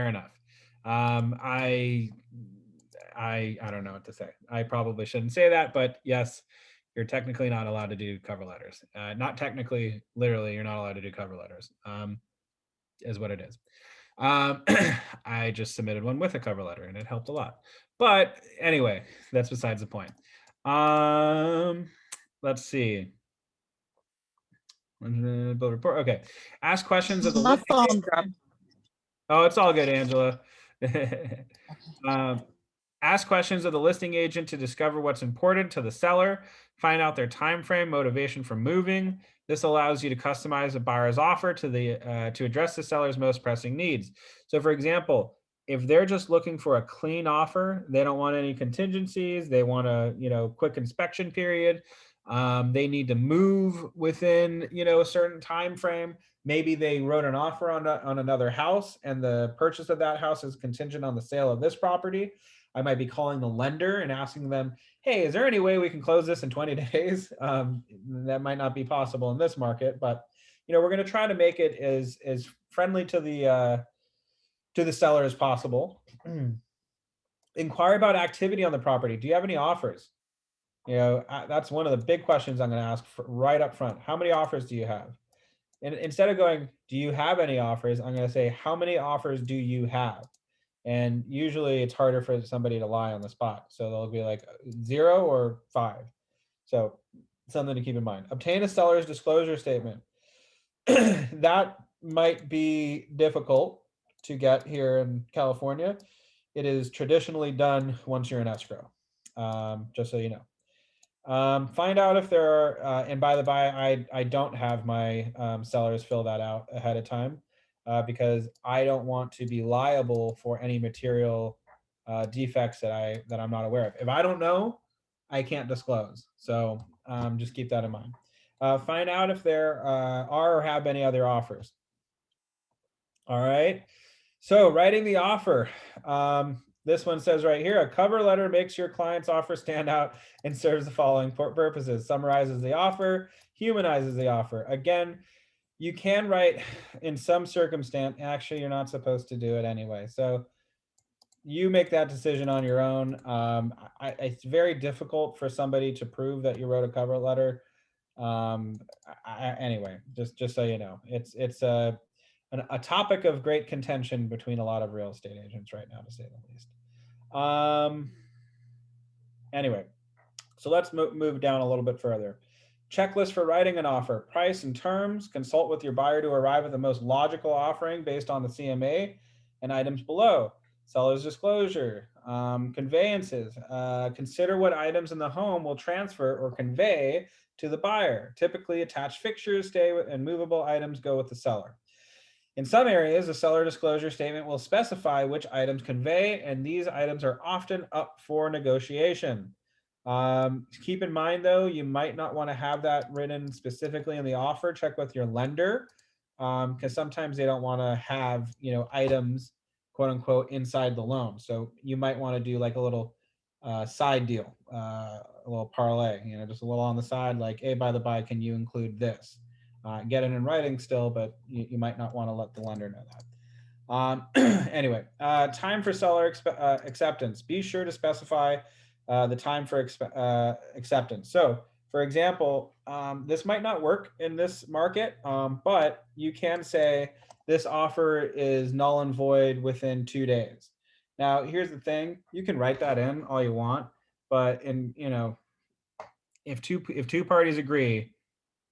enough. I don't know what to say. I probably shouldn't say that, but yes, you're technically not allowed to do cover letters. Not technically, literally, you're not allowed to do cover letters. Is what it is. I just submitted one with a cover letter, and it helped a lot. But anyway, that's besides the point. Let's see. Build report. Okay. Ask questions of the My listing phone agent. dropped. Oh, it's all good, Angela. Ask questions of the listing agent to discover what's important to the seller. Find out their time frame, motivation for moving. This allows you to customize a buyer's offer to address the seller's most pressing needs. So, for example, if they're just looking for a clean offer, they don't want any contingencies. They want a quick inspection period. They need to move within a certain time frame. Maybe they wrote an offer on another house, and the purchase of that house is contingent on the sale of this property. I might be calling the lender and asking them, hey, is there any way we can close this in 20 days? That might not be possible in this market, but we're going to try to make it as friendly to the seller as possible. Inquire about activity on the property. Do you have any offers? That's one of the big questions I'm going to ask right up front. How many offers do you have? And instead of going, do you have any offers? I'm going to say, how many offers do you have? And usually it's harder for somebody to lie on the spot. So they'll be like 0 or 5. So something to keep in mind. Obtain a seller's disclosure statement. That might be difficult to get here in California. It is traditionally done once you're in escrow, just so you know. Find out if there are, and by the by, I don't have my sellers fill that out ahead of time. Because I don't want to be liable for any material defects that I'm not aware of. If I don't know, I can't disclose. So just keep that in mind. Find out if there are or have been any other offers. All right. So writing the offer. This one says right here, a cover letter makes your client's offer stand out and serves the following purposes: summarizes the offer, humanizes the offer. Again, you can write in some circumstance, actually, you're not supposed to do it anyway. So you make that decision on your own. It's very difficult for somebody to prove that you wrote a cover letter. Anyway, just so you know, it's a topic of great contention between a lot of real estate agents right now, to say the least. Anyway, so let's move down a little bit further. Checklist for writing an offer: price and terms. Consult with your buyer to arrive at the most logical offering based on the CMA and items below. Seller's disclosure. Conveyances. Consider what items in the home will transfer or convey to the buyer. Typically, attached fixtures, stay with, and movable items go with the seller. In some areas, a seller disclosure statement will specify which items convey, and these items are often up for negotiation. Keep in mind, though, you might not want to have that written specifically in the offer. Check with your lender, because sometimes they don't want to have items, quote unquote, inside the loan. So you might want to do like a little side deal, a little parlay, just a little on the side, like, hey, by the by, can you include this? Get it in writing still, but you might not want to let the lender know that. Anyway, time for seller acceptance. Be sure to specify the time for acceptance. So, for example, this might not work in this market, but you can say this offer is null and void within 2 days. Now, here's the thing: you can write that in all you want, but if two parties agree.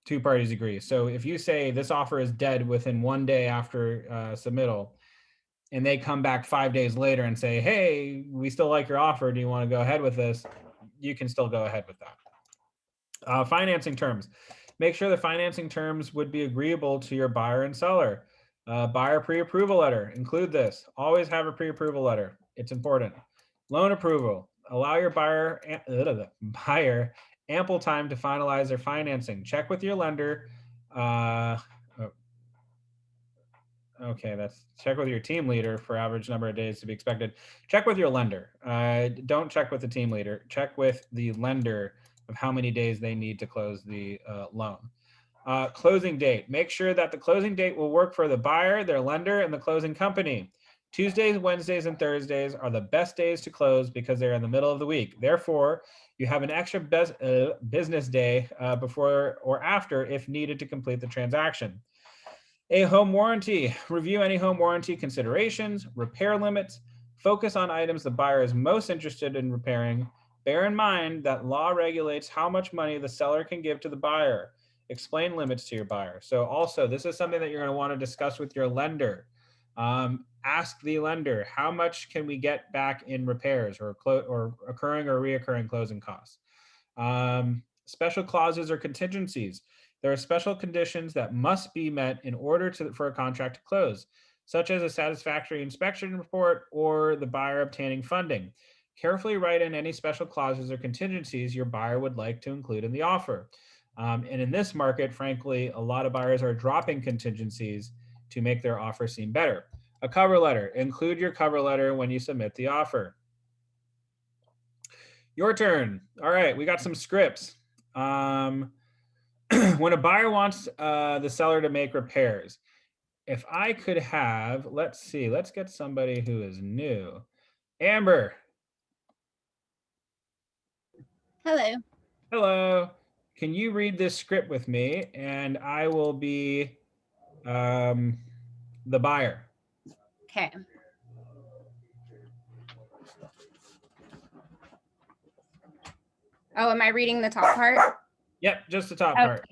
Two parties agree. So if you say this offer is dead within 1 day after submittal, and they come back 5 days later and say, hey, we still like your offer, do you want to go ahead with this? You can still go ahead with that. Financing terms. Make sure the financing terms would be agreeable to your buyer and seller. Buyer pre-approval letter. Include this. Always have a pre-approval letter. It's important. Loan approval. Allow your buyer ample time to finalize their financing. Check with your lender. Okay, that's check with your team leader for average number of days to be expected. Check with your lender. Don't check with the team leader. Check with the lender of how many days they need to close the loan. Closing date. Make sure that the closing date will work for the buyer, their lender, and the closing company. Tuesdays, Wednesdays, and Thursdays are the best days to close because they're in the middle of the week. Therefore, you have an extra business day before or after if needed to complete the transaction. A home warranty. Review any home warranty considerations, repair limits, focus on items the buyer is most interested in repairing. Bear in mind that law regulates how much money the seller can give to the buyer. Explain limits to your buyer. So also, this is something that you're going to want to discuss with your lender. Ask the lender, how much can we get back in repairs or occurring or reoccurring closing costs? Special clauses or contingencies. There are special conditions that must be met in order for a contract to close, such as a satisfactory inspection report or the buyer obtaining funding. Carefully write in any special clauses or contingencies your buyer would like to include in the offer. And in this market, frankly, a lot of buyers are dropping contingencies to make their offer seem better. A cover letter. Include your cover letter when you submit the offer. Your turn. All right, we got some scripts. When a buyer wants the seller to make repairs, if I could have, let's see, let's get somebody who is new. Amber. Hello. Hello. Can you read this script with me? And I will be the buyer. Okay. Oh, am I reading the top part? Yep, just the top Okay. part.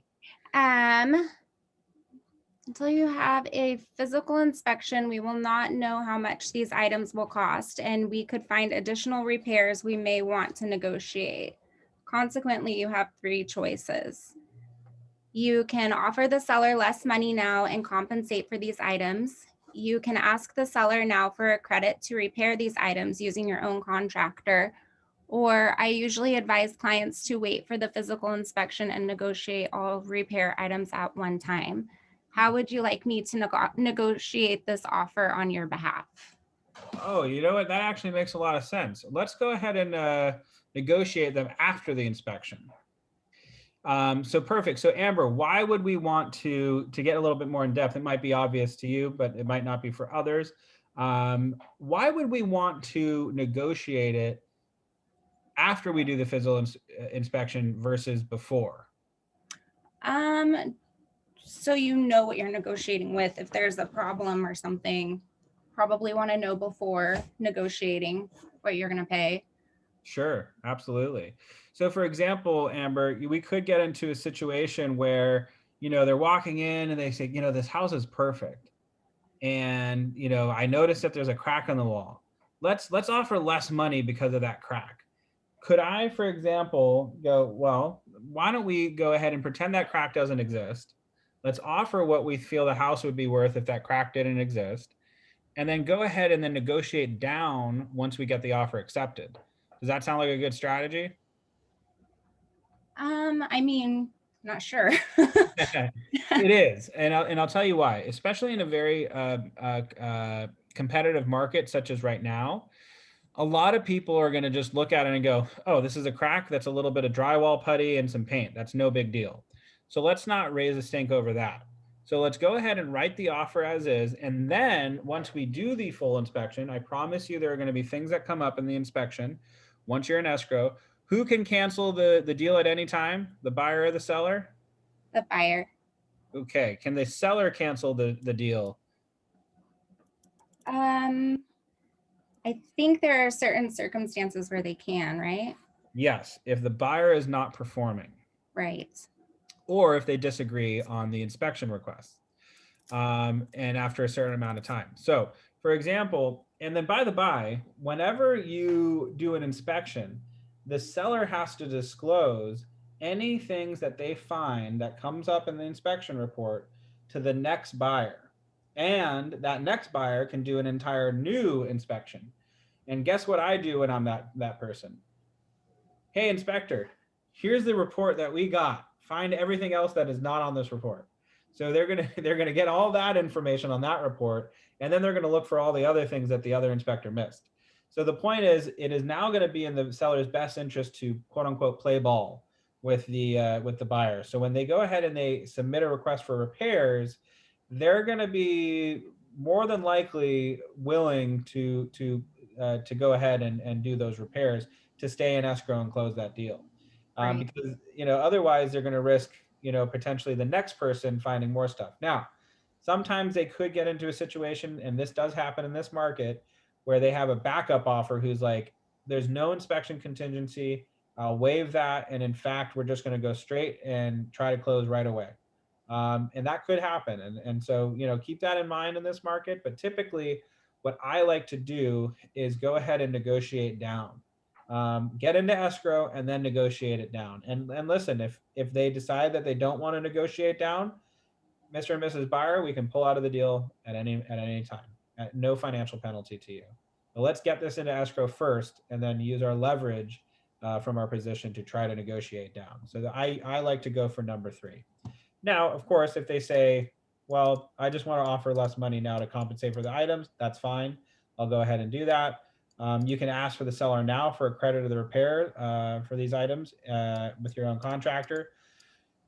Until you have a physical inspection, we will not know how much these items will cost, and we could find additional repairs we may want to negotiate. Consequently, you have 3 choices. You can offer the seller less money now and compensate for these items. You can ask the seller now for a credit to repair these items using your own contractor. Or I usually advise clients to wait for the physical inspection and negotiate all repair items at one time. How would you like me to negotiate this offer on your behalf? Oh, you know what? That actually makes a lot of sense. Let's go ahead and negotiate them after the inspection. So perfect. So Amber, why would we want to get a little bit more in depth? It might be obvious to you, but it might not be for others. Why would we want to negotiate it after we do the physical inspection versus before? So you know what you're negotiating with. If there's a problem or something, probably want to know before negotiating what you're going to pay. Sure, absolutely. So for example, Amber, we could get into a situation where, they're walking in and they say, this house is perfect. And, I noticed that there's a crack in the wall. Let's offer less money because of that crack. Could I, for example, go, well, why don't we go ahead and pretend that crack doesn't exist? Let's offer what we feel the house would be worth if that crack didn't exist. And then go ahead and then negotiate down once we get the offer accepted. Does that sound like a good strategy? I mean, not sure. It is, and I'll tell you why. Especially in a very competitive market such as right now, a lot of people are going to just look at it and go, "Oh, this is a crack. That's a little bit of drywall putty and some paint. That's no big deal." So let's not raise a stink over that. So let's go ahead and write the offer as is, and then once we do the full inspection, I promise you there are going to be things that come up in the inspection. Once you're in escrow, who can cancel the deal at any time? The buyer or the seller? The buyer. Okay. Can the seller cancel the deal? I think there are certain circumstances where they can, right? Yes, if the buyer is not performing. Right. Or if they disagree on the inspection request. And after a certain amount of time. So for example, and then by the by, whenever you do an inspection, the seller has to disclose any things that they find that comes up in the inspection report to the next buyer. And that next buyer can do an entire new inspection. And guess what I do when I'm that person? Hey, inspector, here's the report that we got. Find everything else that is not on this report. So they're gonna get all that information on that report, and then they're gonna look for all the other things that the other inspector missed. So the point is, it is now going to be in the seller's best interest to quote unquote play ball with the buyer. So when they go ahead and they submit a request for repairs, they're going to be more than likely willing to go ahead and do those repairs to stay in escrow and close that deal. Right. Because otherwise they're going to risk potentially the next person finding more stuff. Now, sometimes they could get into a situation, and this does happen in this market, where they have a backup offer who's like, there's no inspection contingency, I'll waive that, and in fact we're just going to go straight and try to close right away. And that could happen, and so keep that in mind in this market. But typically what I like to do is go ahead and negotiate down. Get into escrow and then negotiate it down. And listen, if they decide that they don't want to negotiate down, Mr. and Mrs. Buyer, we can pull out of the deal at any time at no financial penalty to you. But let's get this into escrow first, and then use our leverage from our position to try to negotiate down. So I like to go for number 3. Now, of course, if they say, well, I just want to offer less money now to compensate for the items, that's fine. I'll go ahead and do that. You can ask for the seller now for a credit of the repair for these items with your own contractor.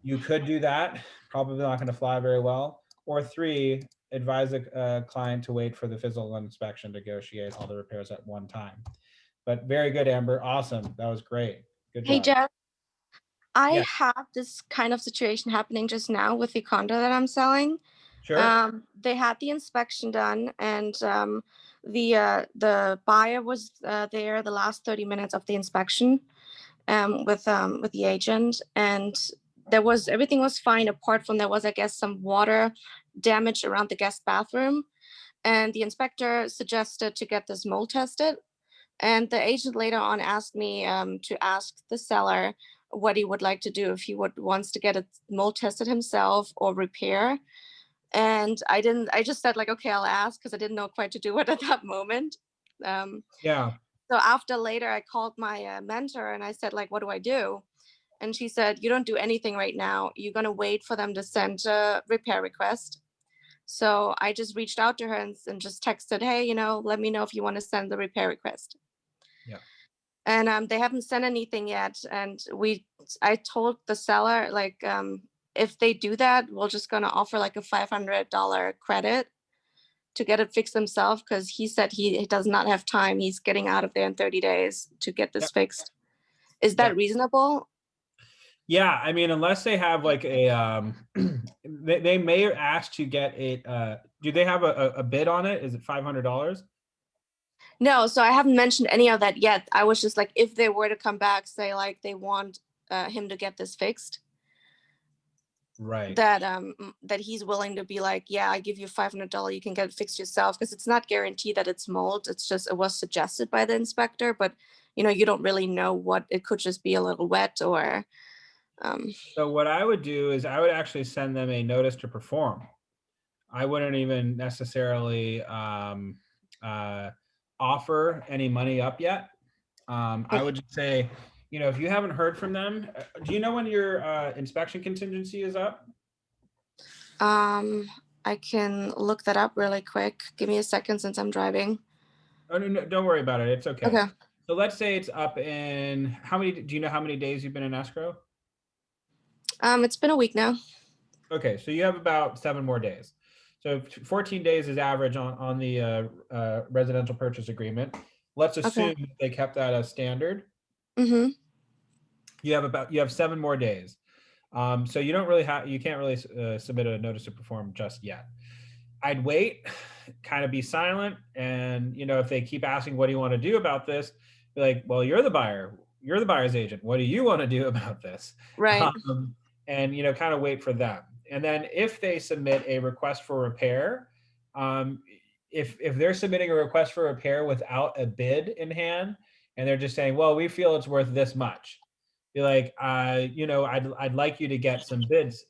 You could do that. Probably not going to fly very well. Or 3, advise a client to wait for the physical inspection to negotiate all the repairs at one time. But very good, Amber. Awesome. That was great. Good job. Hey, Jeff. I Yeah. have this kind of situation happening just now with the condo that I'm selling. Sure. They had the inspection done, and the buyer was there the last 30 minutes of the inspection with the agent, and everything was fine apart from there was, I guess, some water damage around the guest bathroom, and the inspector suggested to get this mold tested. And the agent later on asked me to ask the seller what he would like to do, if he wants to get it mold tested himself or repair. And I just said like, okay, I'll ask, because I didn't know quite to do it at that moment. Yeah. So after later, I called my mentor and I said like, what do I do? And she said, you don't do anything right now. You're going to wait for them to send a repair request. So I just reached out to her and just texted, hey, let me know if you want to send the repair request. Yeah. And they haven't sent anything yet. And I told the seller, like, if they do that, we're just going to offer like a $500 credit to get it fixed himself, because he said he does not have time. He's getting out of there in 30 days to get this fixed. Is that reasonable? Yeah, I mean, unless they have like a, they may ask to get it. Do they have a bid on it? Is it $500? No, so I haven't mentioned any of that yet. I was just like, if they were to come back, say like they want him to get this fixed, right? That he's willing to be like, yeah, I give you $500, you can get it fixed yourself, because it's not guaranteed that it's mold. It's just, it was suggested by the inspector, but you don't really know what, it could just be a little wet or. So what I would do is I would actually send them a notice to perform. I wouldn't even necessarily offer any money up yet. I would just say, if you haven't heard from them, do you know when your inspection contingency is up? I can look that up really quick. Give me a second since I'm driving. Oh, no, don't worry about it. It's okay. Okay. So let's say it's up in do you know how many days you've been in escrow? It's been a week now. Okay, so you have about 7 more days. So 14 days is average on the residential purchase agreement. Let's assume they kept that as standard. Mm-hmm. You have 7 more days. So you can't really submit a notice to perform just yet. I'd wait, kind of be silent, and if they keep asking, what do you want to do about this? Be like, well, you're the buyer, you're the buyer's agent. What do you want to do about this? Right. And kind of wait for them. And then if they submit a request for repair, if they're submitting a request for repair without a bid in hand, and they're just saying, well, we feel it's worth this much, be like, I'd like you to get some bids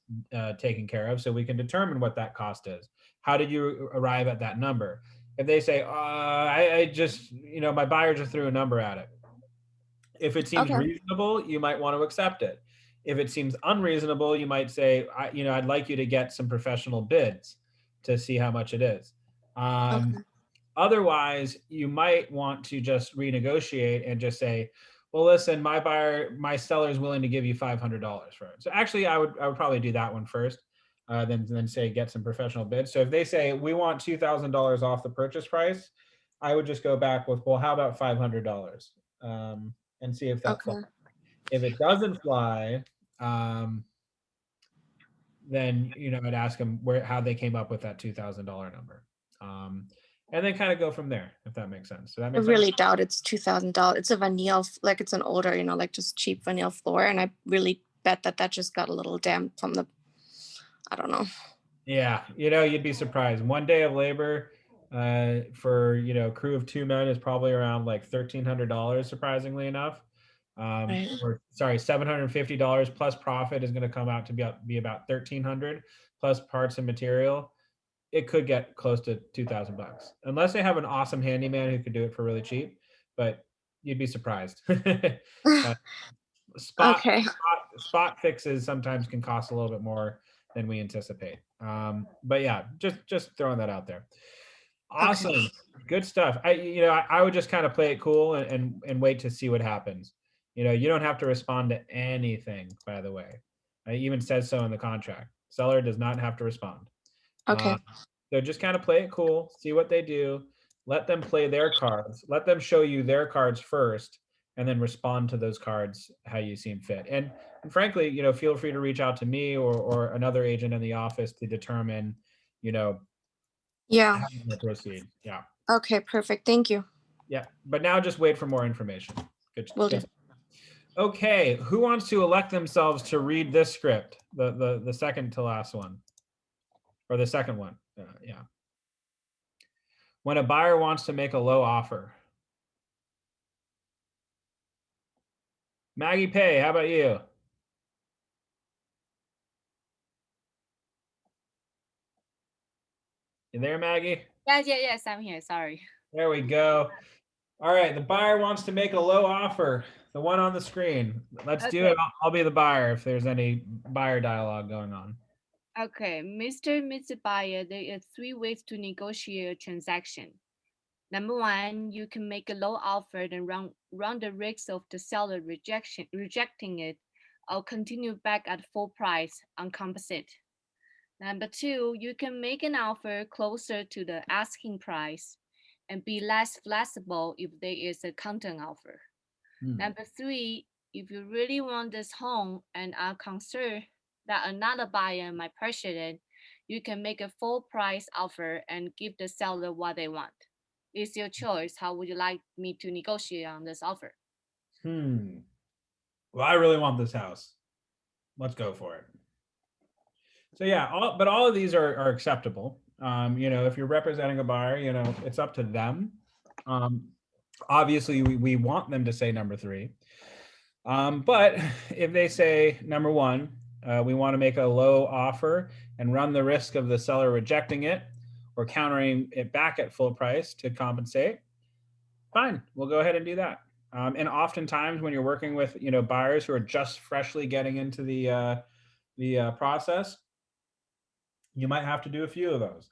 taken care of so we can determine what that cost is. How did you arrive at that number? If they say, I just, my buyer just threw a number at it. If it seems reasonable, you might want to accept it. If it seems unreasonable, you might say, I'd like you to get some professional bids to see how much it is. Okay. Otherwise, you might want to just renegotiate and just say, well, listen, my seller is willing to give you $500 for it. So actually, I would probably do that one first, then say get some professional bids. So if they say we want $2,000 off the purchase price, I would just go back with, well, how about $500, and see if that flies. Okay. If it doesn't fly, then I'd ask them how they came up with that $2,000 number, and then kind of go from there, if that makes sense. So that I makes really sense. doubt it's $2,000. It's a vinyl, like it's an older, like just cheap vinyl floor, and I really bet that just got a little damp from the, I don't know. Yeah, you'd be surprised. One day of labor for crew of 2 men is probably around like $1,300, surprisingly enough. Right. Or sorry, $750 plus profit is going to come out to be about $1,300 plus parts and material. It could get close to $2,000 unless they have an awesome handyman who could do it for really cheap, but you'd be surprised. Spot Okay. spot fixes sometimes can cost a little bit more than we anticipate. But yeah, just throwing that out there. Awesome. Okay. Good stuff. I would just kind of play it cool and wait to see what happens. You don't have to respond to anything, by the way. It even says so in the contract. Seller does not have to respond. Okay. So just kind of play it cool, see what they do, let them play their cards, let them show you their cards first, and then respond to those cards how you seem fit. And frankly, feel free to reach out to me or another agent in the office to determine, Yeah. how to proceed. Yeah. Okay, perfect. Thank you. Yeah. But now just wait for more information. Good. Will Good. do. Okay. Who wants to elect themselves to read this script? The second to last one. Or the second one. Yeah. When a buyer wants to make a low offer. Maggie Pay, how about you? You there, Maggie? Yes, I'm here. Sorry. There we go. All right, the buyer wants to make a low offer. The one on the screen. Let's do Okay. it. I'll be the buyer if there's any buyer dialogue going on. Okay, Mr. and Mrs. Buyer, there are 3 ways to negotiate a transaction. Number 1, you can make a low offer and run the risk of the seller rejecting it, or continue back at full price uncompensated. Number 2, you can make an offer closer to the asking price and be less flexible if there is a counter offer. Number 3, if you really want this home and are concerned that another buyer might purchase it, you can make a full price offer and give the seller what they want. It's your choice. How would you like me to negotiate on this offer? Well, I really want this house. Let's go for it. So yeah, all of these are acceptable. If you're representing a buyer, it's up to them. Obviously, we want them to say number 3. But if they say number 1, we want to make a low offer and run the risk of the seller rejecting it or countering it back at full price to compensate, fine, we'll go ahead and do that. And oftentimes when you're working with buyers who are just freshly getting into the process, you might have to do a few of those.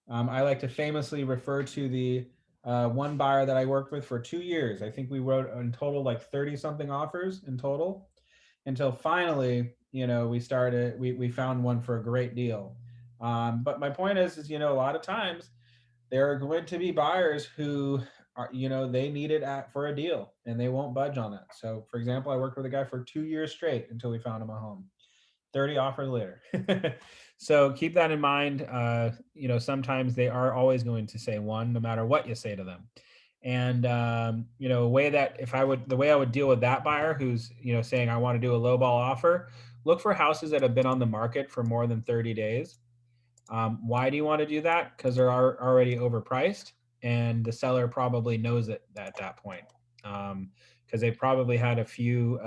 I like to famously refer to the one buyer that I worked with for 2 years. I think we wrote in total like 30 something offers in total until finally, we found one for a great deal. But my point is, a lot of times there are going to be buyers who are, they need it for a deal and they won't budge on it. So for example, I worked with a guy for 2 years straight until we found him a home. 30 offers later. So keep that in mind. Sometimes they are always going to say 1, no matter what you say to them. And the way I would deal with that buyer who's saying I want to do a lowball offer, look for houses that have been on the market for more than 30 days. Why do you want to do that? Because they're already overpriced, and the seller probably knows it at that point, because they probably had a few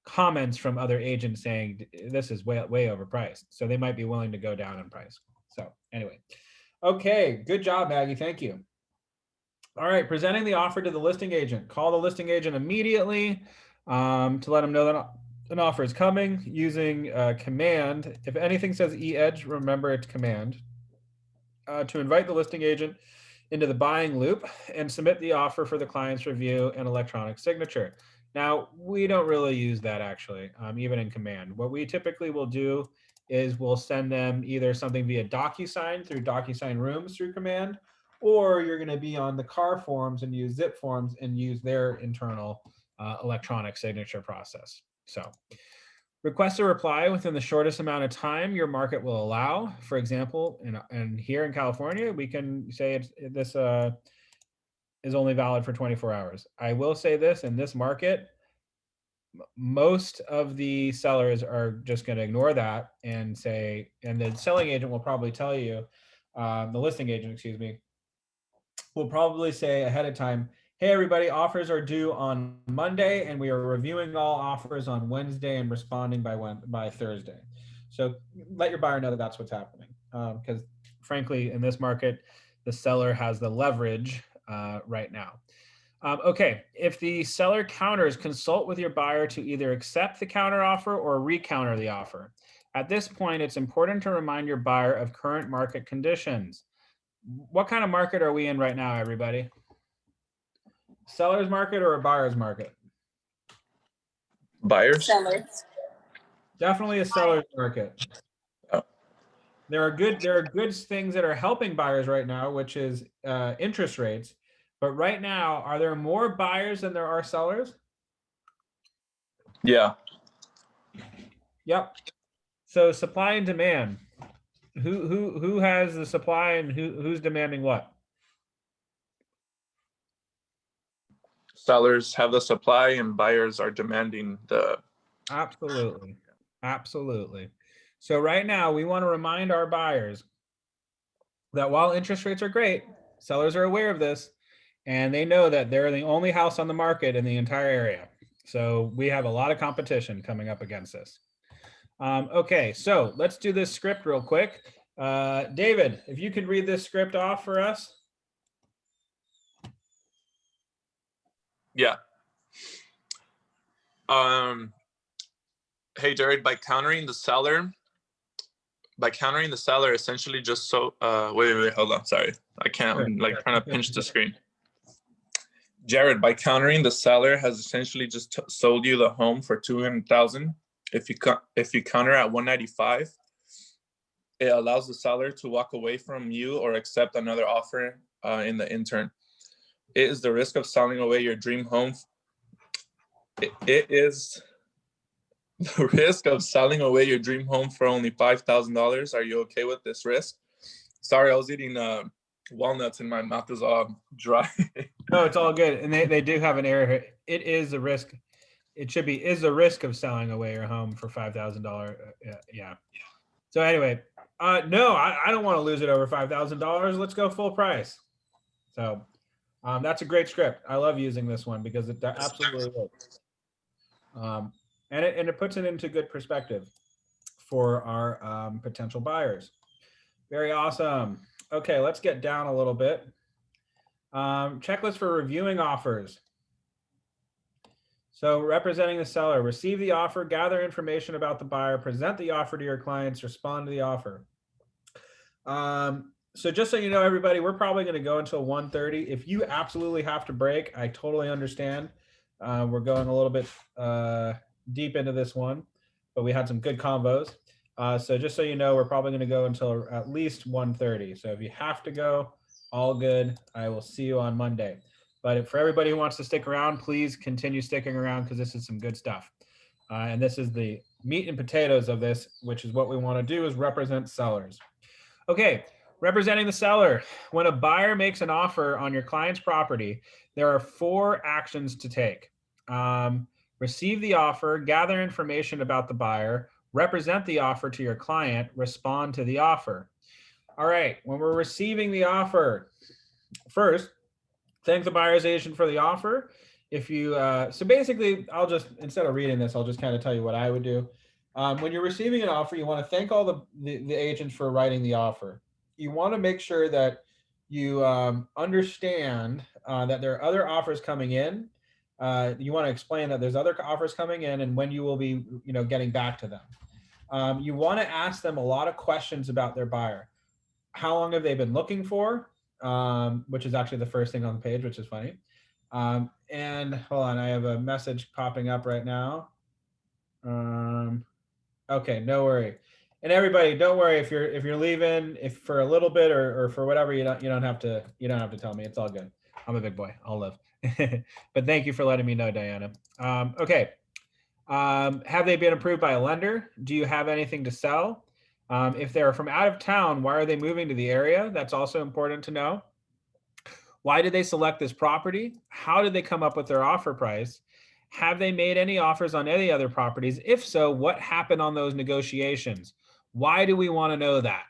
comments from other agents saying this is way overpriced, so they might be willing to go down in price. So anyway, okay, good job, Maggie. Thank you. All right, presenting the offer to the listing agent. Call the listing agent immediately to let them know that an offer is coming using command. If anything says e-edge, remember it's command. To invite the listing agent into the buying loop and submit the offer for the client's review and electronic signature. Now, we don't really use that actually, even in command. What we typically will do is we'll send them either something via DocuSign through DocuSign Rooms through command, or you're going to be on the car forms and use zip forms and use their internal electronic signature process. So request a reply within the shortest amount of time your market will allow. For example, and here in California, we can say this is only valid for 24 hours. I will say this, in this market, most of the sellers are just going to ignore that and say, and the selling agent will probably tell you, the listing agent, excuse me, will probably say ahead of time, hey, everybody, offers are due on Monday, and we are reviewing all offers on Wednesday and responding by Thursday. So let your buyer know that that's what's happening. Because frankly, in this market, the seller has the leverage right now. Okay, if the seller counters, consult with your buyer to either accept the counter offer or recounter the offer. At this point, it's important to remind your buyer of current market conditions. What kind of market are we in right now, everybody? Seller's market or a buyer's market? Buyers? Sellers. Definitely a seller's market. Oh. There are good things that are helping buyers right now, which is interest rates. But right now, are there more buyers than there are sellers? Yeah. Yep. So supply and demand. Who has the supply and who's demanding what? Sellers have the supply and buyers are demanding the. Absolutely. Absolutely. So right now, we want to remind our buyers that while interest rates are great, sellers are aware of this, and they know that they're the only house on the market in the entire area. So we have a lot of competition coming up against this. Okay, so let's do this script real quick. David, if you could read this script off for us. Yeah. Hey, Jared, by countering the seller, essentially just wait, hold on, sorry. I can't, I'm like trying to pinch the screen. Jared, by countering the seller has essentially just sold you the home for $200,000. If you counter at 195, it allows the seller to walk away from you or accept another offer in the intern. It is the risk of selling away your dream home. It is the risk of selling away your dream home for only $5,000. Are you okay with this risk? Sorry, I was eating walnuts and my mouth is all dry. No, it's all good. And they do have an error here. It is a risk. It should be is the risk of selling away your home for $5,000. Yeah. So anyway, no, I don't want to lose it over $5,000. Let's go full price. So that's a great script. I love using this one because it absolutely works. And it puts it into good perspective for our potential buyers. Very awesome. Okay, let's get down a little bit. Checklist for reviewing offers. So representing the seller, receive the offer, gather information about the buyer, present the offer to your clients, respond to the offer. So just so you know, everybody, we're probably going to go until 1:30. If you absolutely have to break, I totally understand. We're going a little bit deep into this one, but we had some good combos. So just so you know, we're probably going to go until at least 1:30. So if you have to go, all good. I will see you on Monday. But for everybody who wants to stick around, please continue sticking around because this is some good stuff. And this is the meat and potatoes of this, which is what we want to do is represent sellers. Okay, representing the seller. When a buyer makes an offer on your client's property, there are 4 actions to take. Receive the offer, gather information about the buyer, represent the offer to your client, respond to the offer. All right, when we're receiving the offer, first, thank the buyer's agent for the offer. If you, so basically, I'll just, instead of reading this, I'll just kind of tell you what I would do. When you're receiving an offer, you want to thank all the agents for writing the offer. You want to make sure that you understand that there are other offers coming in you want to explain that there's other offers coming in and when you will be, getting back to them. You want to ask them a lot of questions about their buyer. How long have they been looking for? Which is actually the first thing on the page, which is funny. And hold on, I have a message popping up right now. Okay, no worry. And everybody, don't worry if you're leaving, if for a little bit or for whatever, you don't have to tell me. It's all good. I'm a big boy. I'll live. But thank you for letting me know, Diana. Okay. Have they been approved by a lender? Do you have anything to sell? If they're from out of town, why are they moving to the area? That's also important to know. Why did they select this property? How did they come up with their offer price? Have they made any offers on any other properties? If so, what happened on those negotiations? Why do we want to know that?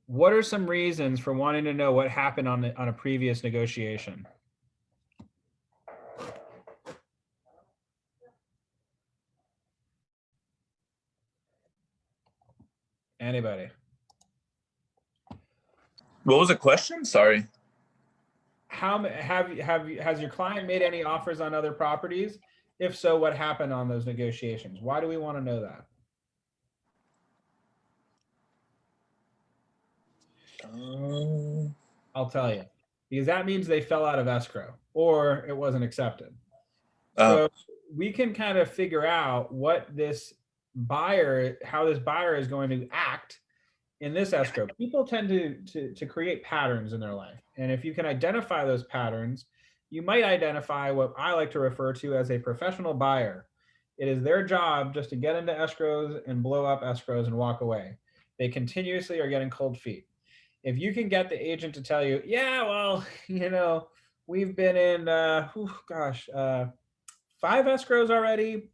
What are some reasons for wanting to know what happened on a previous negotiation? Anybody? What was the question? Sorry. Has your client made any offers on other properties? If so, what happened on those negotiations? Why do we want to know that? I'll tell you, because that means they fell out of escrow or it wasn't accepted. So we can kind of figure out how this buyer is going to act in this escrow. People tend to create patterns in their life. And if you can identify those patterns, you might identify what I like to refer to as a professional buyer. It is their job just to get into escrows and blow up escrows and walk away. They continuously are getting cold feet. If you can get the agent to tell you, yeah, well, we've been in, 5 escrows already.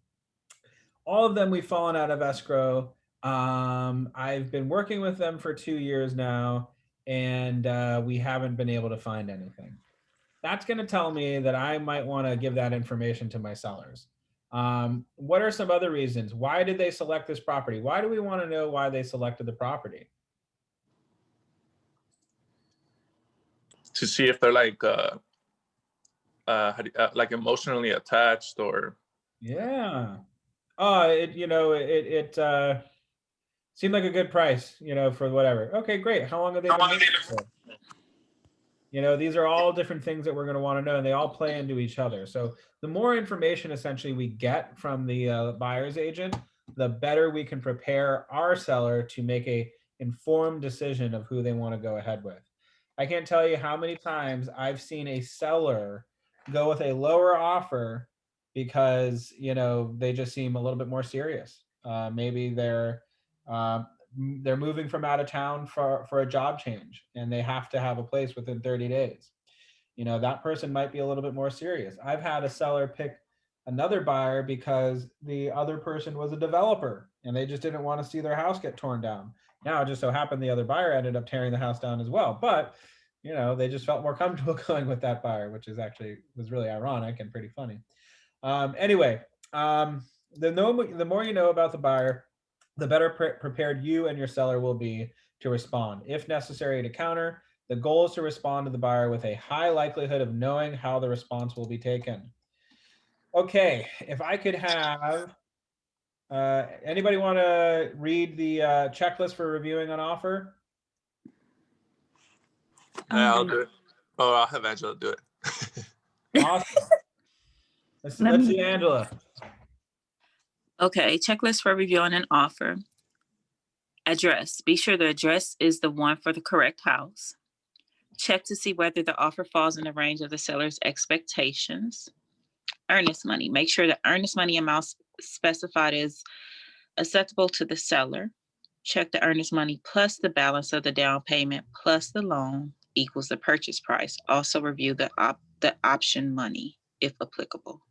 All of them we've fallen out of escrow. I've been working with them for 2 years now, and we haven't been able to find anything. That's going to tell me that I might want to give that information to my sellers. What are some other reasons? Why did they select this property? Why do we want to know why they selected the property? To see if they're like emotionally attached or. Yeah. It seemed like a good price, for whatever. Okay, great. How long have they been moving for? These are all different things that we're going to want to know, and they all play into each other. So the more information essentially we get from the buyer's agent, the better we can prepare our seller to make a informed decision of who they want to go ahead with. I can't tell you how many times I've seen a seller go with a lower offer because they just seem a little bit more serious. Maybe they're moving from out of town for a job change and they have to have a place within 30 days. That person might be a little bit more serious. I've had a seller pick another buyer because the other person was a developer and they just didn't want to see their house get torn down. Now, it just so happened the other buyer ended up tearing the house down as well. But, they just felt more comfortable going with that buyer, which was really ironic and pretty funny. Anyway, the more you know about the buyer, the better prepared you and your seller will be to respond. If necessary to counter, the goal is to respond to the buyer with a high likelihood of knowing how the response will be taken. Okay, if I could have, anybody want to read the checklist for reviewing an offer? Yeah, I'll do it. Oh, I'll have Angela do it. Awesome. Let's see Angela. Okay, checklist for reviewing an offer. Address. Be sure the address is the one for the correct house. Check to see whether the offer falls in the range of the seller's expectations. Earnest money. Make sure the earnest money amount specified is acceptable to the seller. Check the earnest money plus the balance of the down payment plus the loan equals the purchase price. Also review the option money if applicable.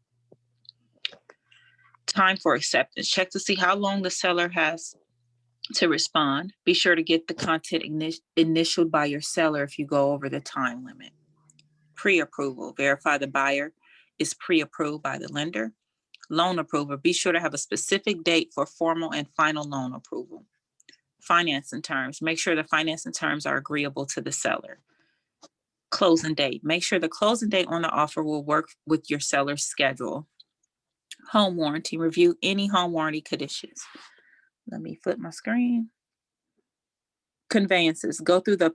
Time for acceptance. Check to see how long the seller has to respond. Be sure to get the content initialed by your seller if you go over the time limit. Pre-approval. Verify the buyer is pre-approved by the lender. Loan approval. Be sure to have a specific date for formal and final loan approval. Financing terms. Make sure the financing terms are agreeable to the seller. Closing date. Make sure the closing date on the offer will work with your seller's schedule. Home warranty. Review any home warranty conditions. Let me flip my screen. Conveyances. Go through the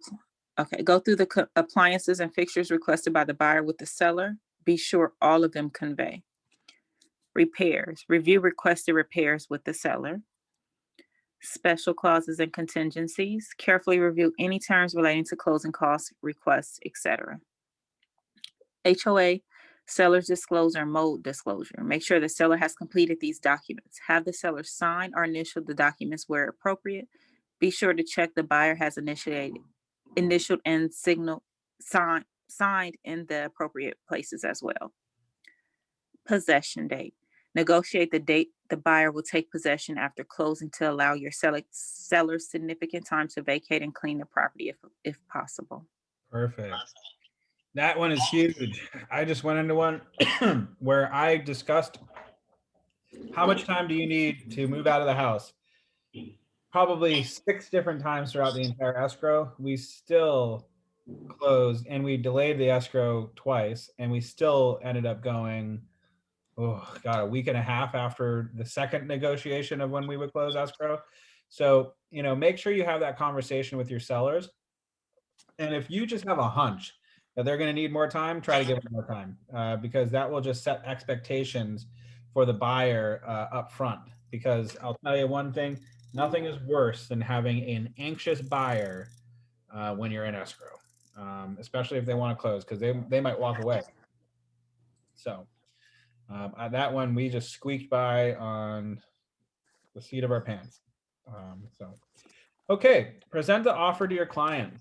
appliances and fixtures requested by the buyer with the seller. Be sure all of them convey. Repairs. Review requested repairs with the seller. Special clauses and contingencies. Carefully review any terms relating to closing costs, requests, etc. HOA, seller's disclosure, and mode disclosure. Make sure the seller has completed these documents. Have the seller sign or initial the documents where appropriate. Be sure to check the buyer has initialed and signed in the appropriate places as well. Possession date. Negotiate the date the buyer will take possession after closing to allow your seller significant time to vacate and clean the property if possible. Perfect. That one is huge. I just went into one where I discussed how much time do you need to move out of the house? Probably 6 different times throughout the entire escrow. We still closed and we delayed the escrow twice, and we still ended up going, oh God, a week and a half after the second negotiation of when we would close escrow. So, make sure you have that conversation with your sellers. And if you just have a hunch that they're going to need more time, try to give them more time, because that will just set expectations for the buyer up front. Because I'll tell you one thing, nothing is worse than having an anxious buyer when you're in escrow, especially if they want to close, because they might walk away. So that one, we just squeaked by on the seat of our pants. Okay, present the offer to your client.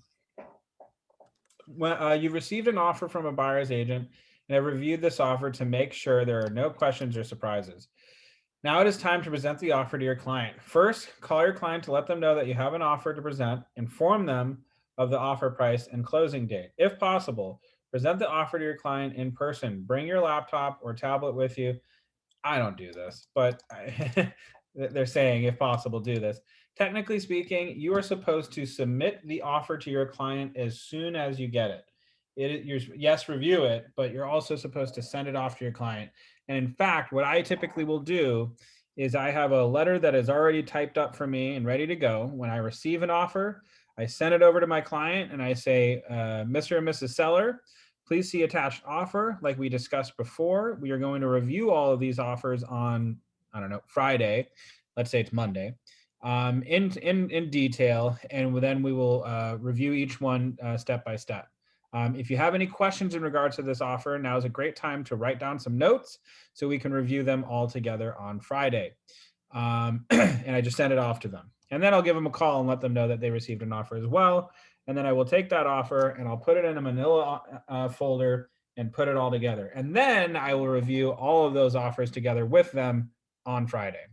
When you've received an offer from a buyer's agent and have reviewed this offer to make sure there are no questions or surprises. Now it is time to present the offer to your client. First, call your client to let them know that you have an offer to present. Inform them of the offer price and closing date. If possible, present the offer to your client in person. Bring your laptop or tablet with you. I don't do this, but they're saying, if possible, do this. Technically speaking, you are supposed to submit the offer to your client as soon as you get it. Yes, review it, but you're also supposed to send it off to your client. And in fact, what I typically will do is I have a letter that is already typed up for me and ready to go. When I receive an offer, I send it over to my client and I say, Mr. and Mrs. Seller, please see attached offer. Like we discussed before, we are going to review all of these offers on, Friday. Let's say it's Monday, in detail, and then we will review each one step by step. If you have any questions in regards to this offer, now is a great time to write down some notes so we can review them all together on Friday. And I just send it off to them. And then I'll give them a call and let them know that they received an offer as well. And then I will take that offer and I'll put it in a manila folder and put it all together. And then I will review all of those offers together with them on Friday.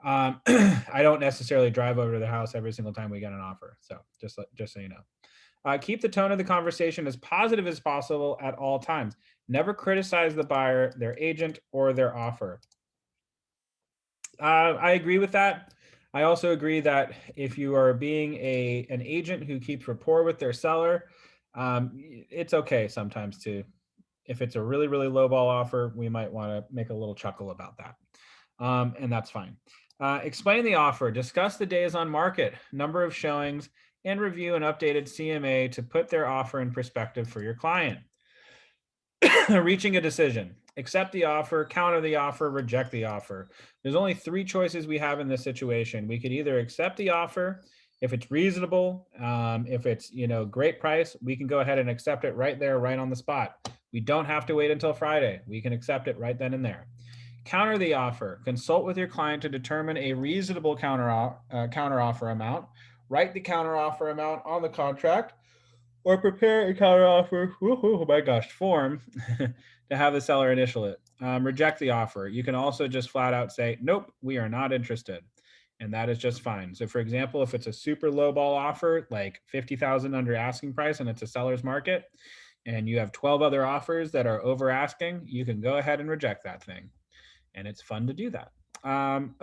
I don't necessarily drive over to the house every single time we get an offer. So just so you know. Keep the tone of the conversation as positive as possible at all times. Never criticize the buyer, their agent, or their offer. I agree with that. I also agree that if you are being an agent who keeps rapport with their seller, it's okay sometimes to, if it's a really, really low ball offer, we might want to make a little chuckle about that. And that's fine. Explain the offer, discuss the days on market, number of showings, and review an updated CMA to put their offer in perspective for your client. Reaching a decision, accept the offer, counter the offer, reject the offer. There's only 3 choices we have in this situation. We could either accept the offer if it's reasonable, if it's, great price, we can go ahead and accept it right there, right on the spot. We don't have to wait until Friday. We can accept it right then and there. Counter the offer, consult with your client to determine a reasonable counter offer amount. Write the counter offer amount on the contract, or prepare a counter offer, form to have the seller initial it. Reject the offer. You can also just flat out say, nope, we are not interested. And that is just fine. So for example, if it's a super low ball offer, like 50,000 under asking price and it's a seller's market, and you have 12 other offers that are over asking, you can go ahead and reject that thing. And it's fun to do that.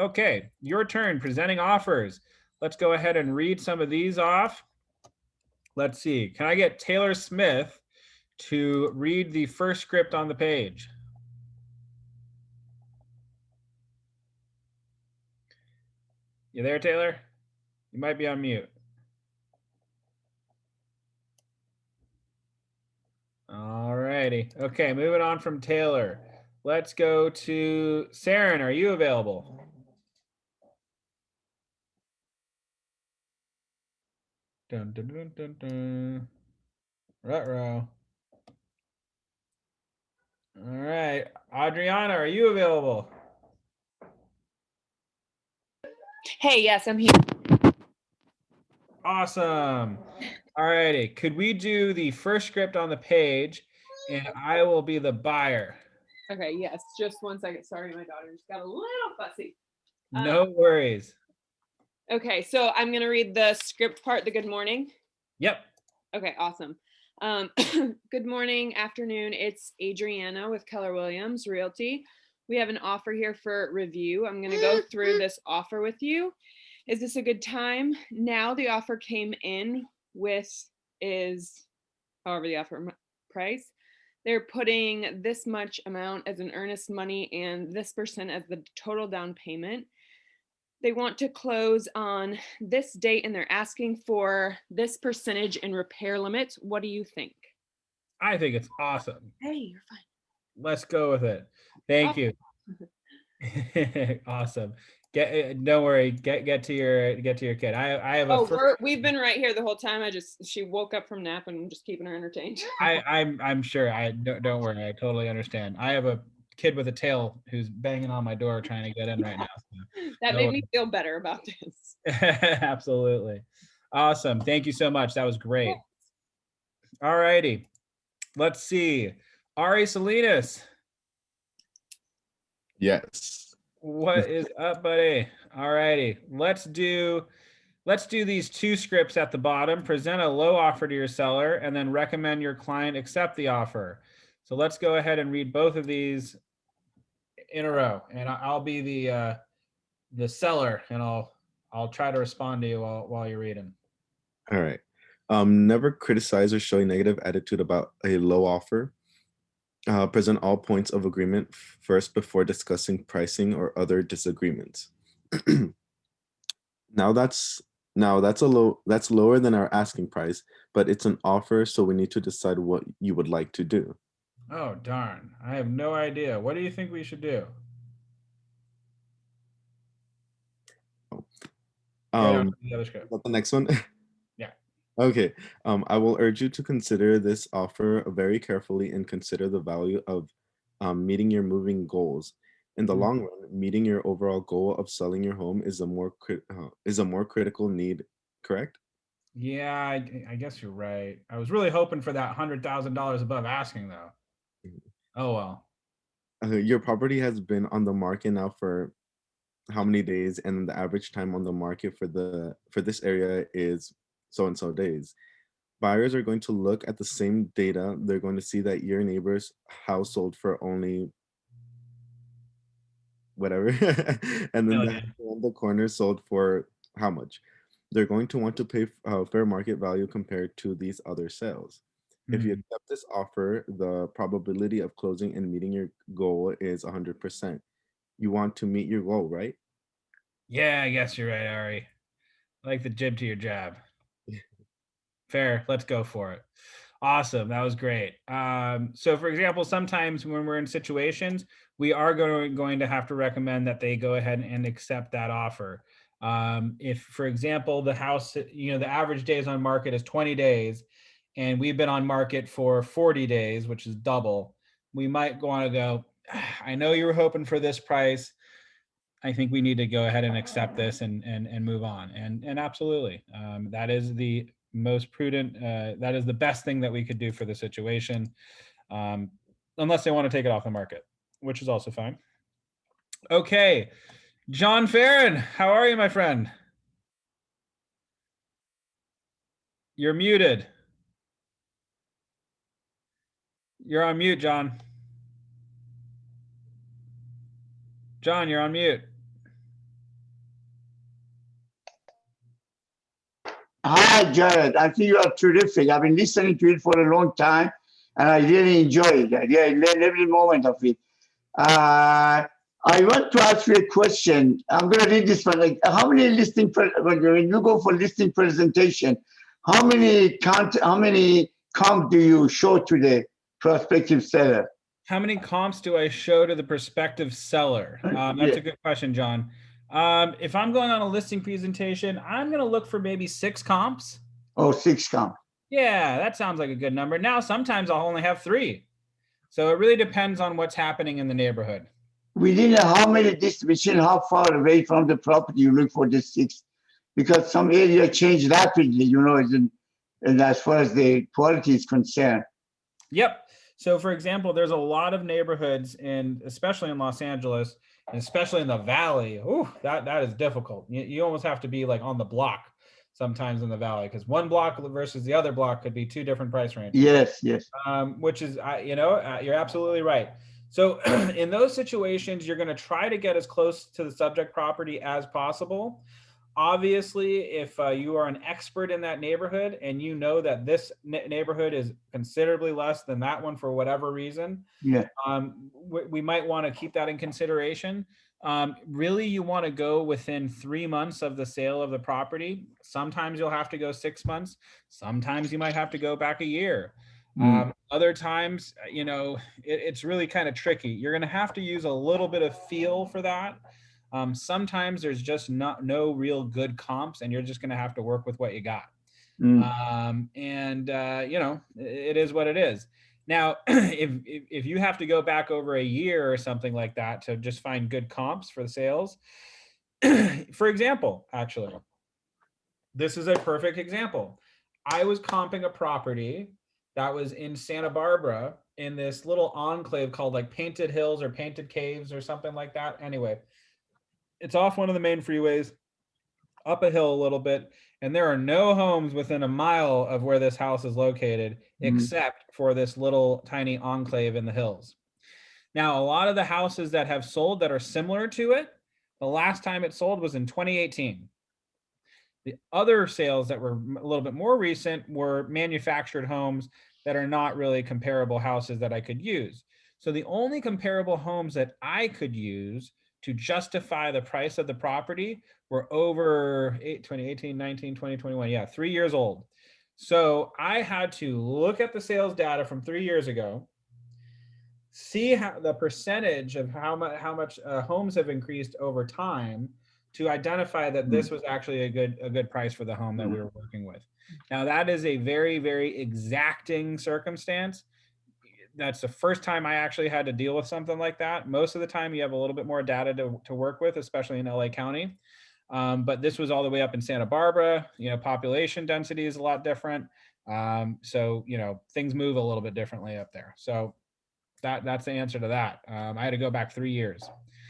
Okay, your turn presenting offers. Let's go ahead and read some of these off. Let's see. Can I get Taylor Smith to read the first script on the page. You there, Taylor? You might be on mute. All righty. Okay, moving on from Taylor. Let's go to Saren. Are you available? Dun, dun, dun, dun, dun. Ruh-roh. All right. Adriana, are you available? Hey, yes, I'm here. Awesome. All righty. Could we do the first script on the page and I will be the buyer? Okay, yes, just 1 second. Sorry, my daughter just got a little fussy. No worries. Okay, so I'm gonna read the script part, the good morning. Yep. Okay, awesome. Good morning, afternoon. It's Adriana with Keller Williams Realty. We have an offer here for review. I'm gonna go through this offer with you. Is this a good time? Now the offer came in with is however the offer price. They're putting this much amount as an earnest money and this percent as the total down payment. They want to close on this date and they're asking for this percentage in repair limits. What do you think? I think it's awesome. Hey, you're fine. Let's go with it. Thank you. Awesome. Don't worry. Get to your kid. I have a We've been right here the whole time. She woke up from nap and I'm just keeping her entertained. I'm sure. Don't worry. I totally understand. I have a kid with a tail who's banging on my door trying to get in right now. So That made me feel better about this. Absolutely. Awesome. Thank you so much. That was great. All righty. Let's see. Ari Salinas. Yes. What is up, buddy? All righty. Let's do these two scripts at the bottom. Present a low offer to your seller and then recommend your client accept the offer. So let's go ahead and read both of these in a row. And I'll be the seller and I'll try to respond to you while you read them. All right. Never criticize or show a negative attitude about a low offer. Present all points of agreement first before discussing pricing or other disagreements. Now that's lower than our asking price, but it's an offer, so we need to decide what you would like to do. Oh, darn. I have no idea. What do you think we should do? The other script. The next one? Yeah. Okay. I will urge you to consider this offer very carefully and consider the value of meeting your moving goals. In the long run, meeting your overall goal of selling your home is a more critical need, correct? Yeah, I guess you're right. I was really hoping for that $100,000 above asking, though. Oh well. Your property has been on the market now for how many days, and the average time on the market for this area is so and so days. Buyers are going to look at the same data. They're going to see that your neighbor's house sold for only whatever, and then the corner sold for how much. They're going to want to pay fair market value compared to these other sales. If you accept this offer, the probability of closing and meeting your goal is 100%. You want to meet your goal, right? Yeah, I guess you're right, Ari. I like the jib to your jab. Fair. Let's go for it. Awesome. That was great. So for example, sometimes when we're in situations, we are going to have to recommend that they go ahead and accept that offer. If, for example, the house, the average days on market is 20 days, and we've been on market for 40 days, which is double, we might want to go, I know you were hoping for this price. I think we need to go ahead and accept this and move on. And absolutely, that is the most prudent. That is the best thing that we could do for the situation, unless they want to take it off the market, which is also fine. Okay, John Farron, how are you, my friend? You're muted. You're on mute, John. John, you're on mute. Hi, Jared. I think you are terrific. I've been listening to it for a long time. and I really enjoy it. I really learn every moment of it. I want to ask you a question. I'm going to read this one. Like, how many when you go for listing presentation, how many comp do you show to the prospective seller? How many comps do I show to the prospective seller? That's Yeah. a good question, John. If I'm going on a listing presentation, I'm going to look for maybe 6 comps. Oh, 6 comp. Yeah, that sounds like a good number. Now, sometimes I'll only have 3. So it really depends on what's happening in the neighborhood. Within how many within how far away from the property you look for the 6? Because some area change rapidly, you know, and as far as the quality is concerned. Yep. So for example, there's a lot of neighborhoods especially in Los Angeles, and especially in the Valley. Ooh, that is difficult. You almost have to be like on the block sometimes in the Valley, because one block versus the other block could be 2 different price ranges. Yes. Which is, you're absolutely right. So in those situations, you're going to try to get as close to the subject property as possible. Obviously, if you are an expert in that neighborhood and you know that this neighborhood is considerably less than that one for whatever reason, yeah, we might want to keep that in consideration. Really, you want to go within 3 months of the sale of the property. Sometimes you'll have to go 6 months. Sometimes you might have to go back a year. Other times, it's really kind of tricky. You're going to have to use a little bit of feel for that. Sometimes there's just no real good comps, and you're just going to have to work with what you got. It is what it is. Now, if you have to go back over a year or something like that to just find good comps for the sales, for example, actually, this is a perfect example. I was comping a property that was in Santa Barbara in this little enclave called like Painted Hills or Painted Caves or something like that. Anyway, it's off one of the main freeways, up a hill a little bit, and there are no homes within a mile of where this house is located, except for this little tiny enclave in the hills. Now, a lot of the houses that have sold that are similar to it, the last time it sold was in 2018. The other sales that were a little bit more recent were manufactured homes that are not really comparable houses that I could use. So the only comparable homes that I could use to justify the price of the property were over 2018, 19, 20, 21. Yeah, 3 years old. So I had to look at the sales data from 3 years ago, see how the percentage of how much homes have increased over time to identify that this was actually a good price for the home that we were working with. Now that is a very, very exacting circumstance. That's the first time I actually had to deal with something like that. Most of the time you have a little bit more data to work with, especially in LA County. But this was all the way up in Santa Barbara. Population density is a lot different. So things move a little bit differently up there. So that's the answer to that. I had to go back 3 years.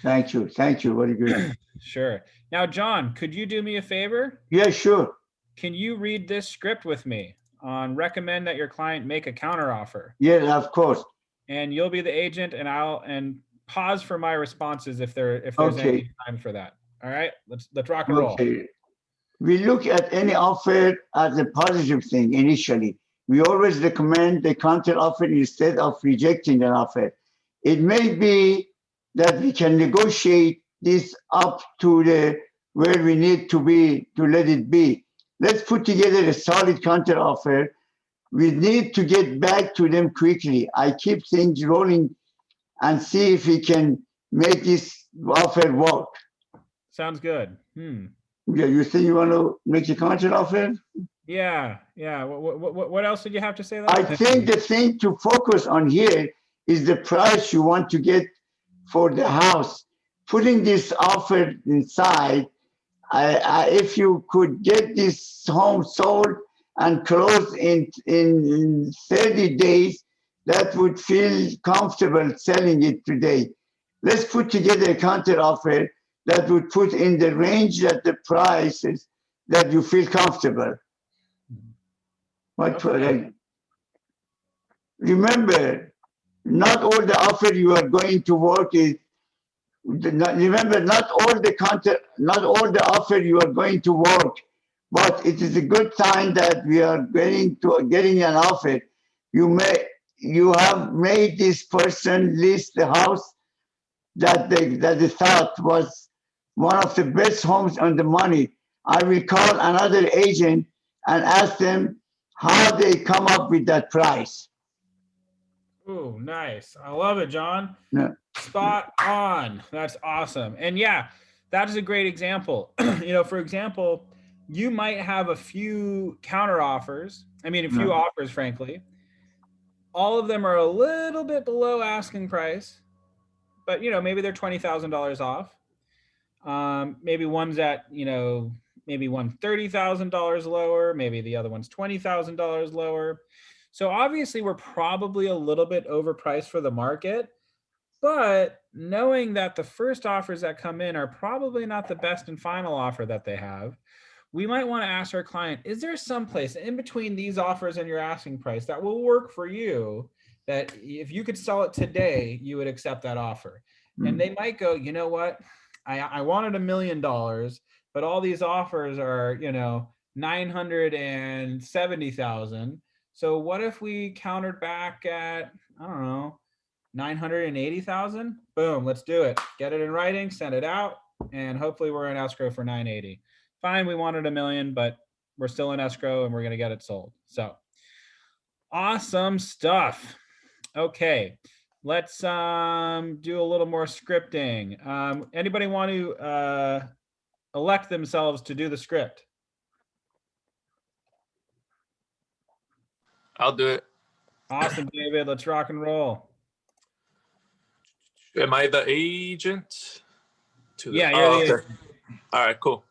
Thank you. Very good. Sure. Now, John, could you do me a favor? Yeah, sure. Can you read this script with me on recommend that your client make a counteroffer? Yeah, of course. And you'll be the agent, and I'll pause for my responses if there's any time for that. All right, let's rock and roll. Okay. We look at any offer as a positive thing initially. We always recommend the counter offer instead of rejecting an offer. It may be that we can negotiate this up to where we need to be to let it be. Let's put together a solid counter offer. We need to get back to them quickly. I keep things rolling and see if we can make this offer work. Sounds good. Yeah, you think you want to make a counter offer? Yeah. What else did you have to say? I think the thing to focus on here is the price you want to get for the house. Putting this offer inside, if you could get this home sold and closed in 30 days, that would feel comfortable selling it today. Let's put together a counter offer that would put in the range that the prices that you feel comfortable. Remember, not all the offer you are going to work is. Remember, not all the offer you are going to work, but it is a good sign that we are getting an offer. you have made this person list the house that they thought was one of the best homes on the money. I will call another agent and ask them how they come up with that price. Ooh, nice. I love it, John. No. Spot on. That's awesome. And yeah, that is a great example. For example, you might have a few counter offers. I mean, a few Yeah. offers, frankly. All of them are a little bit below asking price, but maybe they're $20,000 off. Maybe one's at, maybe one $30,000 lower, maybe the other one's $20,000 lower. So obviously we're probably a little bit overpriced for the market, but knowing that the first offers that come in are probably not the best and final offer that they have, we might want to ask our client, is there some place in between these offers and your asking price that will work for you, that if you could sell it today, you would accept that offer? And they might go, you know what? I wanted $1 million, but all these offers are, 970,000. So what if we countered back at, I don't know, 980,000? Boom, let's do it. Get it in writing, send it out, and hopefully we're in escrow for 980. Fine, we wanted $1 million, but we're still in escrow and we're going to get it sold. So awesome stuff. Okay, let's do a little more scripting. Anybody want to elect themselves to do the script? I'll do it. Awesome, David. Let's rock and roll. Am I the agent? Yeah, you're the agent. All right, cool.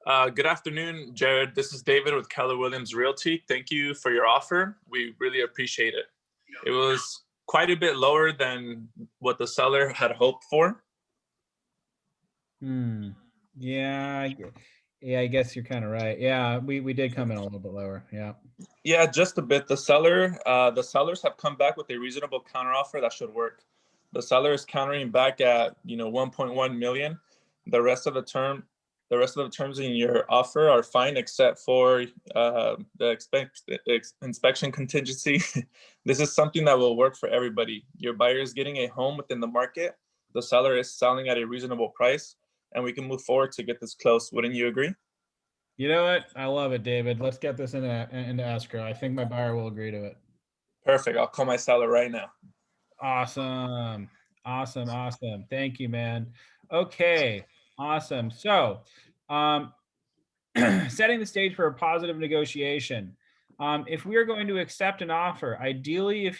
Good afternoon, Jared. This is David with Keller Williams Realty. Thank you for your offer. We really appreciate it. It was quite a bit lower than what the seller had hoped for. Yeah, I guess you're kind of right. Yeah, we did come in a little bit lower. Yeah. Yeah, just a bit. The sellers have come back with a reasonable counteroffer that should work. The seller is countering back at 1.1 million. The rest of the terms in your offer are fine, except for the inspection contingency. This is something that will work for everybody. Your buyer is getting a home within the market. The seller is selling at a reasonable price, and we can move forward to get this close. Wouldn't you agree? You know what? I love it, David. Let's get this into escrow. I think my buyer will agree to it. Perfect. I'll call my seller right now. Awesome. Thank you, man. Okay, awesome. So, setting the stage for a positive negotiation. If we are going to accept an offer, ideally, if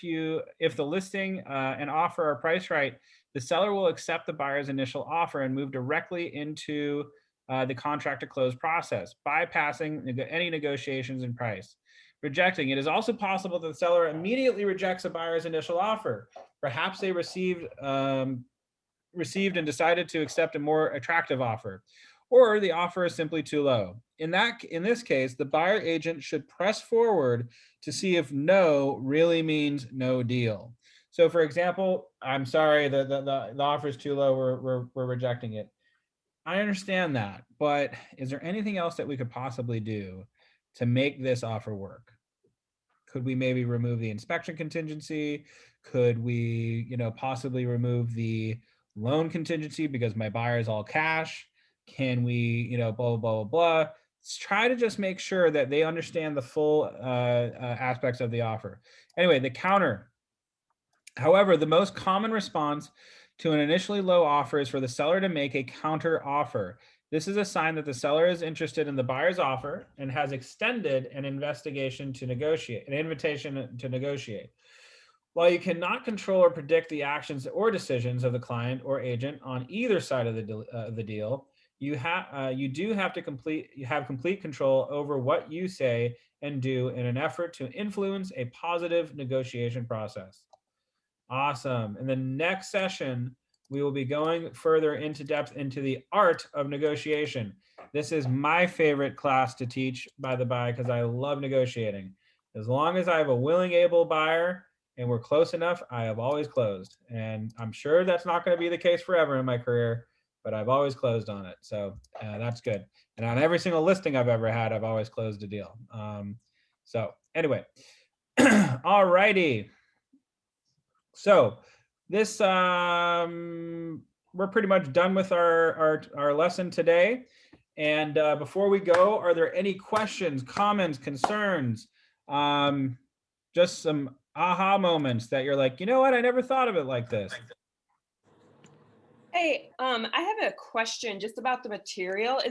the listing and offer are priced right, the seller will accept the buyer's initial offer and move directly into the contract to close process, bypassing any negotiations in price. Rejecting. It is also possible that the seller immediately rejects a buyer's initial offer. Perhaps they received and decided to accept a more attractive offer, or the offer is simply too low. In this case, the buyer agent should press forward to see if no really means no deal. So, for example, I'm sorry, the offer is too low. We're rejecting it. I understand that, but is there anything else that we could possibly do to make this offer work? Could we maybe remove the inspection contingency? Could we, possibly remove the loan contingency because my buyer is all cash? Can we, blah, blah, blah, blah. Let's try to just make sure that they understand the full aspects of the offer. Anyway, the counter. However, the most common response to an initially low offer is for the seller to make a counter offer. This is a sign that the seller is interested in the buyer's offer and has extended an invitation to negotiate. While you cannot control or predict the actions or decisions of the client or agent on either side of the deal, you do have complete control over what you say and do in an effort to influence a positive negotiation process. Awesome. In the next session, we will be going further into depth into the art of negotiation. This is my favorite class to teach, by the by, because I love negotiating. As long as I have a willing, able buyer and we're close enough, I have always closed. And I'm sure that's not going to be the case forever in my career, but I've always closed on it. So that's good. And on every single listing I've ever had, I've always closed a deal. So anyway, all righty. So this, we're pretty much done with our lesson today. And before we go, are there any questions, comments, concerns? Just some aha moments that you're like, you know what, I never thought of it like this. Hey, I have a question just about the material.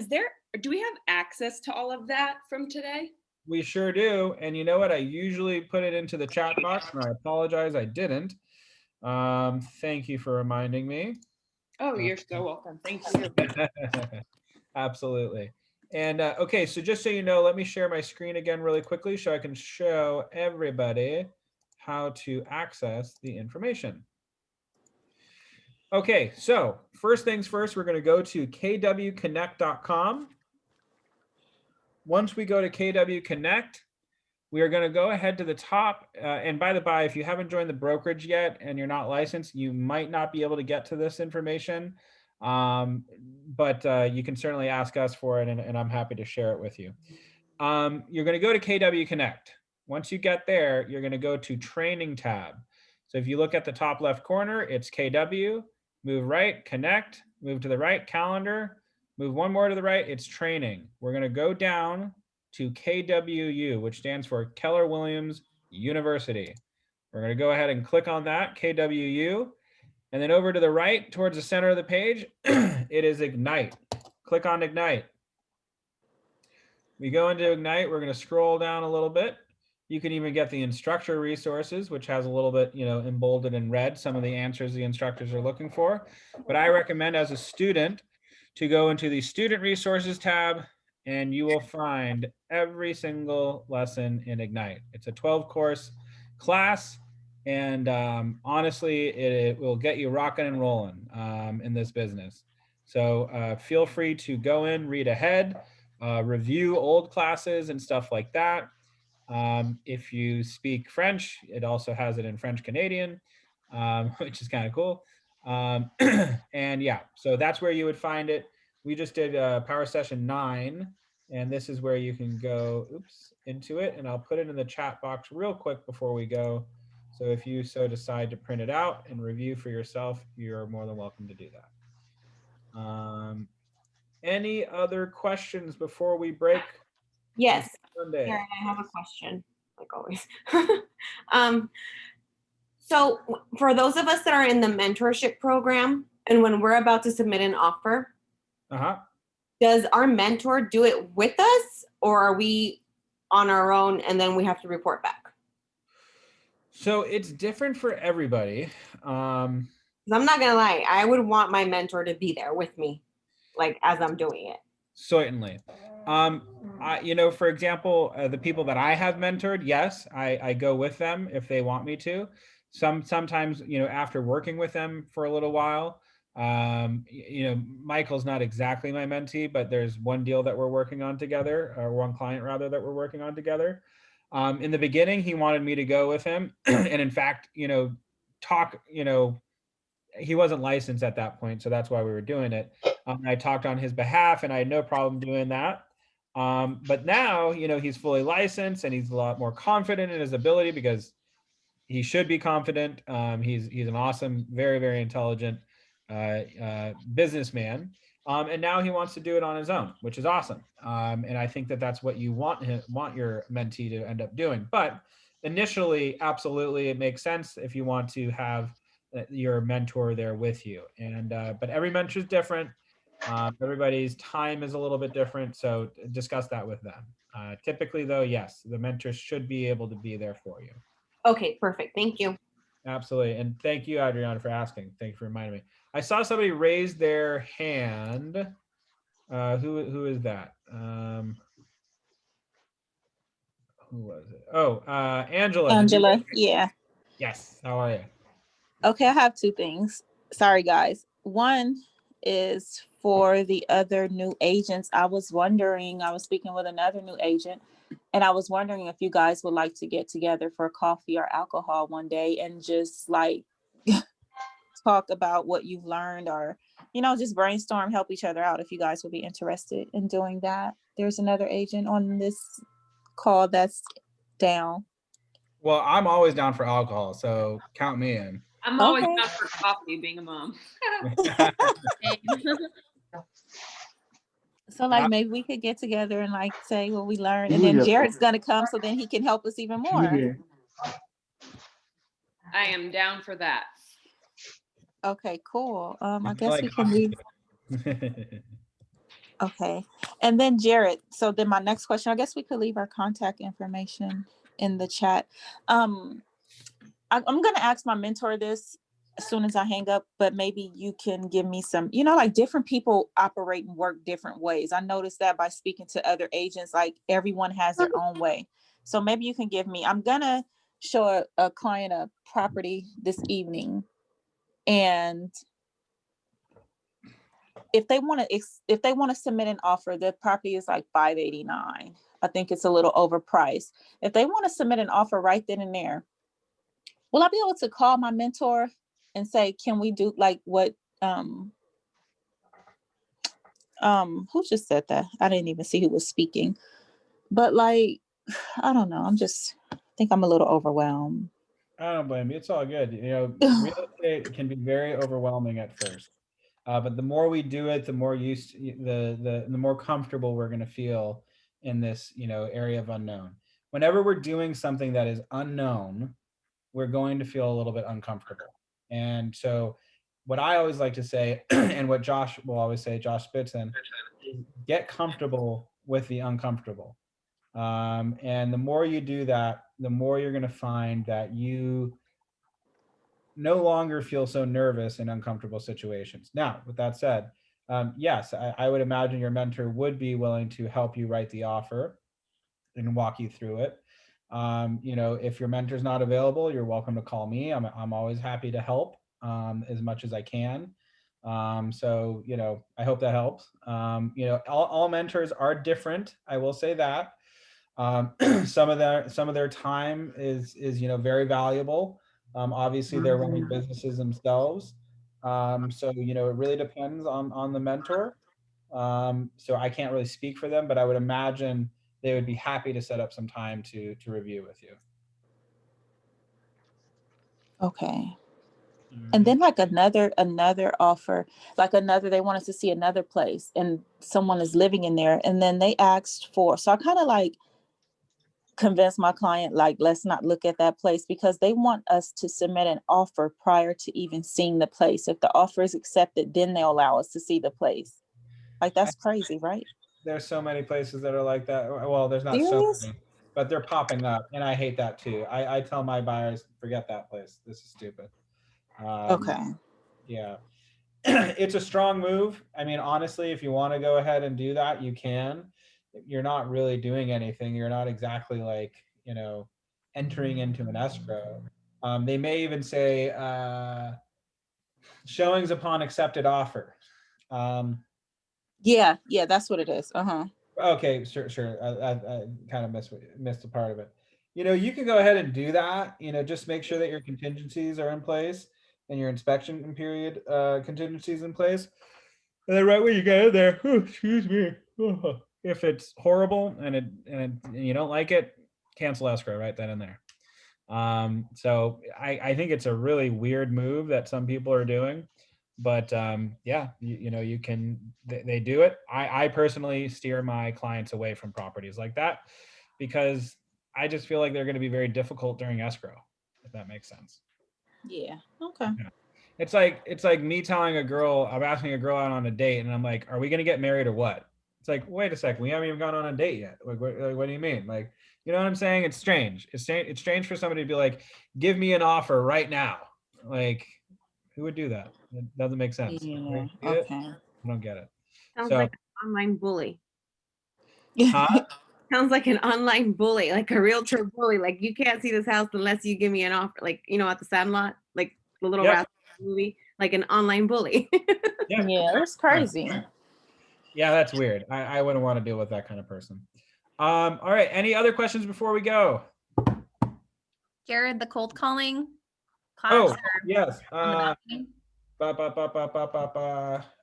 Do we have access to all of that from today? We sure do. And you know what? I usually put it into the chat box, and I apologize I didn't. Thank you for reminding me. Oh, you're so welcome. Thank you. Absolutely. And okay, so just so you know, let me share my screen again really quickly so I can show everybody how to access the information. Okay, so first things first, we're going to go to kwconnect.com. Once we go to KW Connect, we are going to go ahead to the top. And by the by, if you haven't joined the brokerage yet and you're not licensed, you might not be able to get to this information. But you can certainly ask us for it, and I'm happy to share it with you. You're going to go to KW Connect. Once you get there, you're going to go to Training tab. So if you look at the top left corner, it's KW, move right, Connect, move to the right, Calendar, move one more to the right, it's Training. We're going to go down to KWU, which stands for Keller Williams University. We're going to go ahead and click on that, KWU. And then over to the right, towards the center of the page, it is Ignite. Click on Ignite. We go into Ignite, we're going to scroll down a little bit. You can even get the instructor resources, which has a little bit, emboldened in red, some of the answers the instructors are looking for. But I recommend as a student to go into the student resources tab, and you will find every single lesson in Ignite. It's a 12-course class. And honestly, it will get you rocking and rolling in this business. So feel free to go in, read ahead, review old classes and stuff like that. If you speak French, it also has it in French Canadian, which is kind of cool. And yeah, so that's where you would find it. We just did Power Session 9, and this is where you can go into it. And I'll put it in the chat box real quick before we go. So if you so decide to print it out and review for yourself, you're more than welcome to do that. Any other questions before we break? Yes. Sunday. Karen, I have a question, like always. So for those of us that are in the mentorship program, and when we're about to submit an offer, does our mentor do it with us, or are we on our own and then we have to report back? So it's different for everybody. 'Cause I'm not gonna lie, I would want my mentor to be there with me, like as I'm doing it. Certainly. For example, the people that I have mentored, yes, I go with them if they want me to. Sometimes, after working with them for a little while, Michael's not exactly my mentee, but there's one deal that we're working on together, or one client rather that we're working on together. In the beginning, he wanted me to go with him. And in fact, he wasn't licensed at that point, so that's why we were doing it. I talked on his behalf, and I had no problem doing that. But now, he's fully licensed, and he's a lot more confident in his ability, because he should be confident. He's an awesome, very, very intelligent businessman. And now he wants to do it on his own, which is awesome. And I think that that's what you want your mentee to end up doing. But initially, absolutely, it makes sense if you want to have your mentor there with you. And but every mentor is different. Everybody's time is a little bit different, so discuss that with them. Typically, though, yes, the mentor should be able to be there for you. Okay, perfect. Thank you. Absolutely. And thank you, Adriana, for asking. Thank you for reminding me. I saw somebody raise their hand. Who is that? Who was it? Oh, Angela. Angela, yeah. Yes. How are you? Okay, I have two things. Sorry, guys. One is for the other new agents. I was speaking with another new agent, and I was wondering if you guys would like to get together for coffee or alcohol one day and just like talk about what you've learned, or, just brainstorm, help each other out, if you guys would be interested in doing that. There's another agent on this call that's down. Well, I'm always down for alcohol, so count me in. I'm always Okay. down for coffee, being a mom. So like maybe we could get together and like say what we learned, and then Jared's gonna come so then he can help us even more. I am down for that. Okay, cool. I guess like we can leave. Okay. And then Jared, so then my next question, I guess we could leave our contact information in the chat. I'm gonna ask my mentor this as soon as I hang up, but maybe you can give me some, like different people operate and work different ways. I noticed that by speaking to other agents, like everyone has their own way. So maybe you can give me, I'm gonna show a client a property this evening, and if they want to submit an offer, the property is like $589. I think it's a little overpriced. If they want to submit an offer right then and there, will I be able to call my mentor and say, can we do like what who just said that? I didn't even see who was speaking. But like, I don't know. I think I'm a little overwhelmed. I don't blame you. It's all good. Real estate can be very overwhelming at first. But the more we do it, the more the more comfortable we're going to feel in this, area of unknown. Whenever we're doing something that is unknown, we're going to feel a little bit uncomfortable. And so what I always like to say, and what Josh will always say, Josh Spitzen, is get comfortable with the uncomfortable. And the more you do that, the more you're going to find that you no longer feel so nervous in uncomfortable situations. Now, with that said, yes, I would imagine your mentor would be willing to help you write the offer and walk you through it. If your mentor's not available, you're welcome to call me. I'm always happy to help as much as I can. So, I hope that helps. All mentors are different. I will say that. Some of their time is very valuable. Obviously, they're running businesses themselves. So it really depends on the mentor. So I can't really speak for them, but I would imagine they would be happy to set up some time to review with you. Okay. And then like another offer, they wanted to see another place and someone is living in there, and then they asked for, so I kind of like convince my client, like, let's not look at that place because they want us to submit an offer prior to even seeing the place. If the offer is accepted, then they'll allow us to see the place. Like, that's crazy, right? There's so many places that are like that. Well, there's not so many, but they're popping up, and I hate that too. I tell my buyers, forget that place. This is stupid. Okay. Yeah. It's a strong move. I mean, honestly, if you want to go ahead and do that, you can. You're not really doing anything. You're not exactly like, entering into an escrow. They may even say showings upon accepted offer. Yeah, that's what it is. Okay, sure. I kind of missed a part of it. You can go ahead and do that. Just make sure that your contingencies are in place and your inspection period contingencies in place. And then right when you get in there, excuse me, if it's horrible and you don't like it, cancel escrow right then and there. So I think it's a really weird move that some people are doing, but yeah, you can, they do it. I personally steer my clients away from properties like that because I just feel like they're going to be very difficult during escrow, if that makes sense. Yeah. Okay. Yeah. It's like me telling a girl, I'm asking a girl out on a date, and I'm like, "Are we gonna get married or what?" It's like, wait a second, we haven't even gone on a date yet. Like, what do you mean? Like, you know what I'm saying? It's strange. It's strange for somebody to be like, "Give me an offer right now." Like, who would do that? It doesn't make sense. Yeah. Okay. Okay. I don't get it. Sounds So, like an online bully. huh? Sounds like an online bully, like a realtor bully. Like, you can't see this house unless you give me an offer. Like, at the Sandlot, like the little rascal movie, like an online bully. Yeah, it's crazy. Yeah, that's weird. I wouldn't want to deal with that kind of person. All right. Any other questions before we go? Jared, the cold calling class. Oh, yes.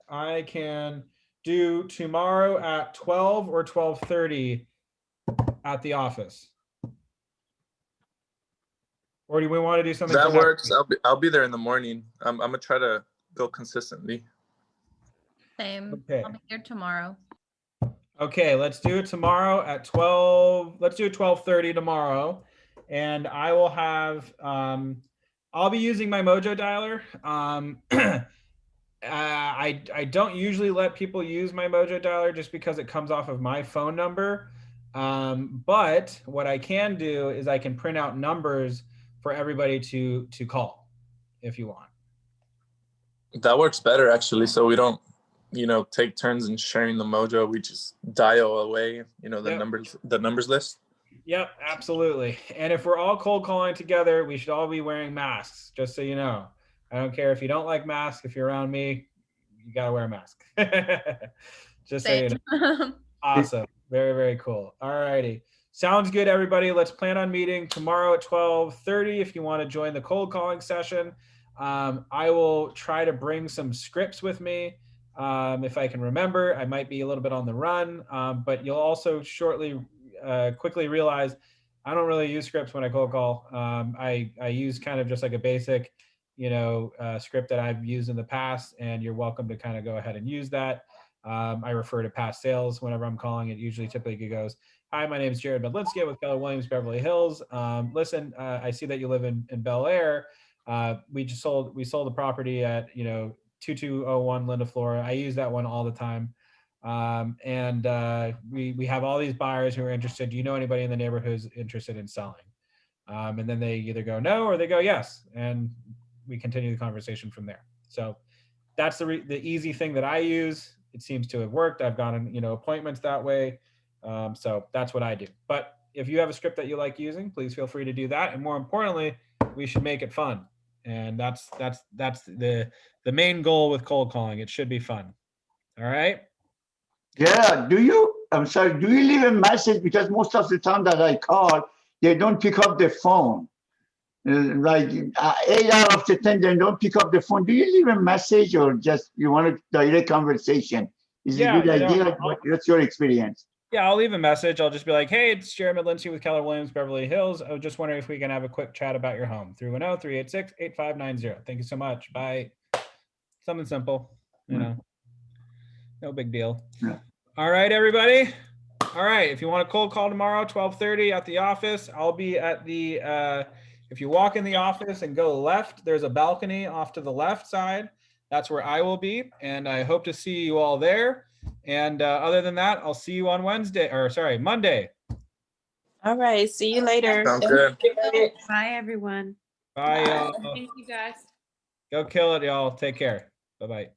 I can do tomorrow at 12 or 12:30 at the office. Or do we want to do something? That for next works. week? I'll be there in the morning. I'm gonna try to go consistently. Same. Okay. I'll be here tomorrow. Okay, let's do it tomorrow at 12. Let's do it 12:30 tomorrow. And I will have I'll be using my Mojo dialer. I don't usually let people use my Mojo dialer just because it comes off of my phone number. But what I can do is I can print out numbers for everybody to call if you want. That works better actually. So we don't, take turns in sharing the Mojo. We just dial away, the Yep. numbers list. Yep, absolutely. And if we're all cold calling together, we should all be wearing masks, just so you know. I don't care if you don't like masks. If you're around me, you got to wear a mask. Just so you know. Awesome. Very, very cool. All righty. Sounds good, everybody. Let's plan on meeting tomorrow at 12:30 if you want to join the cold calling session. I will try to bring some scripts with me if I can remember. I might be a little bit on the run, but you'll also quickly realize I don't really use scripts when I cold call. I use kind of just like a basic, script that I've used in the past, and you're welcome to kind of go ahead and use that. I refer to past sales whenever I'm calling. It usually typically goes, "Hi, my name is Jared Medlinski with Keller Williams, Beverly Hills. Listen, I see that you live in Bel Air. We sold the property at 2201 Linda Flora. I use that one all the time. We have all these buyers who are interested. Do you know anybody in the neighborhood who's interested in selling?" And then they either go no or they go yes, and we continue the conversation from there. So that's the easy thing that I use. It seems to have worked. I've gotten appointments that way. So that's what I do. But if you have a script that you like using, please feel free to do that. And more importantly, we should make it fun. And that's the main goal with cold calling. It should be fun. All right. Yeah, I'm sorry, do you leave a message? Because most of the time that I call, they don't pick up the phone. Like 8 out of the 10, they don't pick up the phone. Do you leave a message or just you want a direct conversation? Is it a good idea? What's your experience? Yeah, I'll leave a message. I'll just be like, "Hey, it's Jared Medlinski with Keller Williams, Beverly Hills. I was just wondering if we can have a quick chat about your home. 310-386-8590. Thank you so much. Bye." Something simple, no big deal. Yeah. All right, everybody. All right, if you want a cold call tomorrow, 12:30 at the office, I'll be at the, if you walk in the office and go left, there's a balcony off to the left side. That's where I will be, and I hope to see you all there. And other than that, I'll see you on Monday. All right. See you later. Sounds good. Bye, everyone. Bye, y'all. Thank you guys. Go kill it, y'all. Take care. Bye-bye.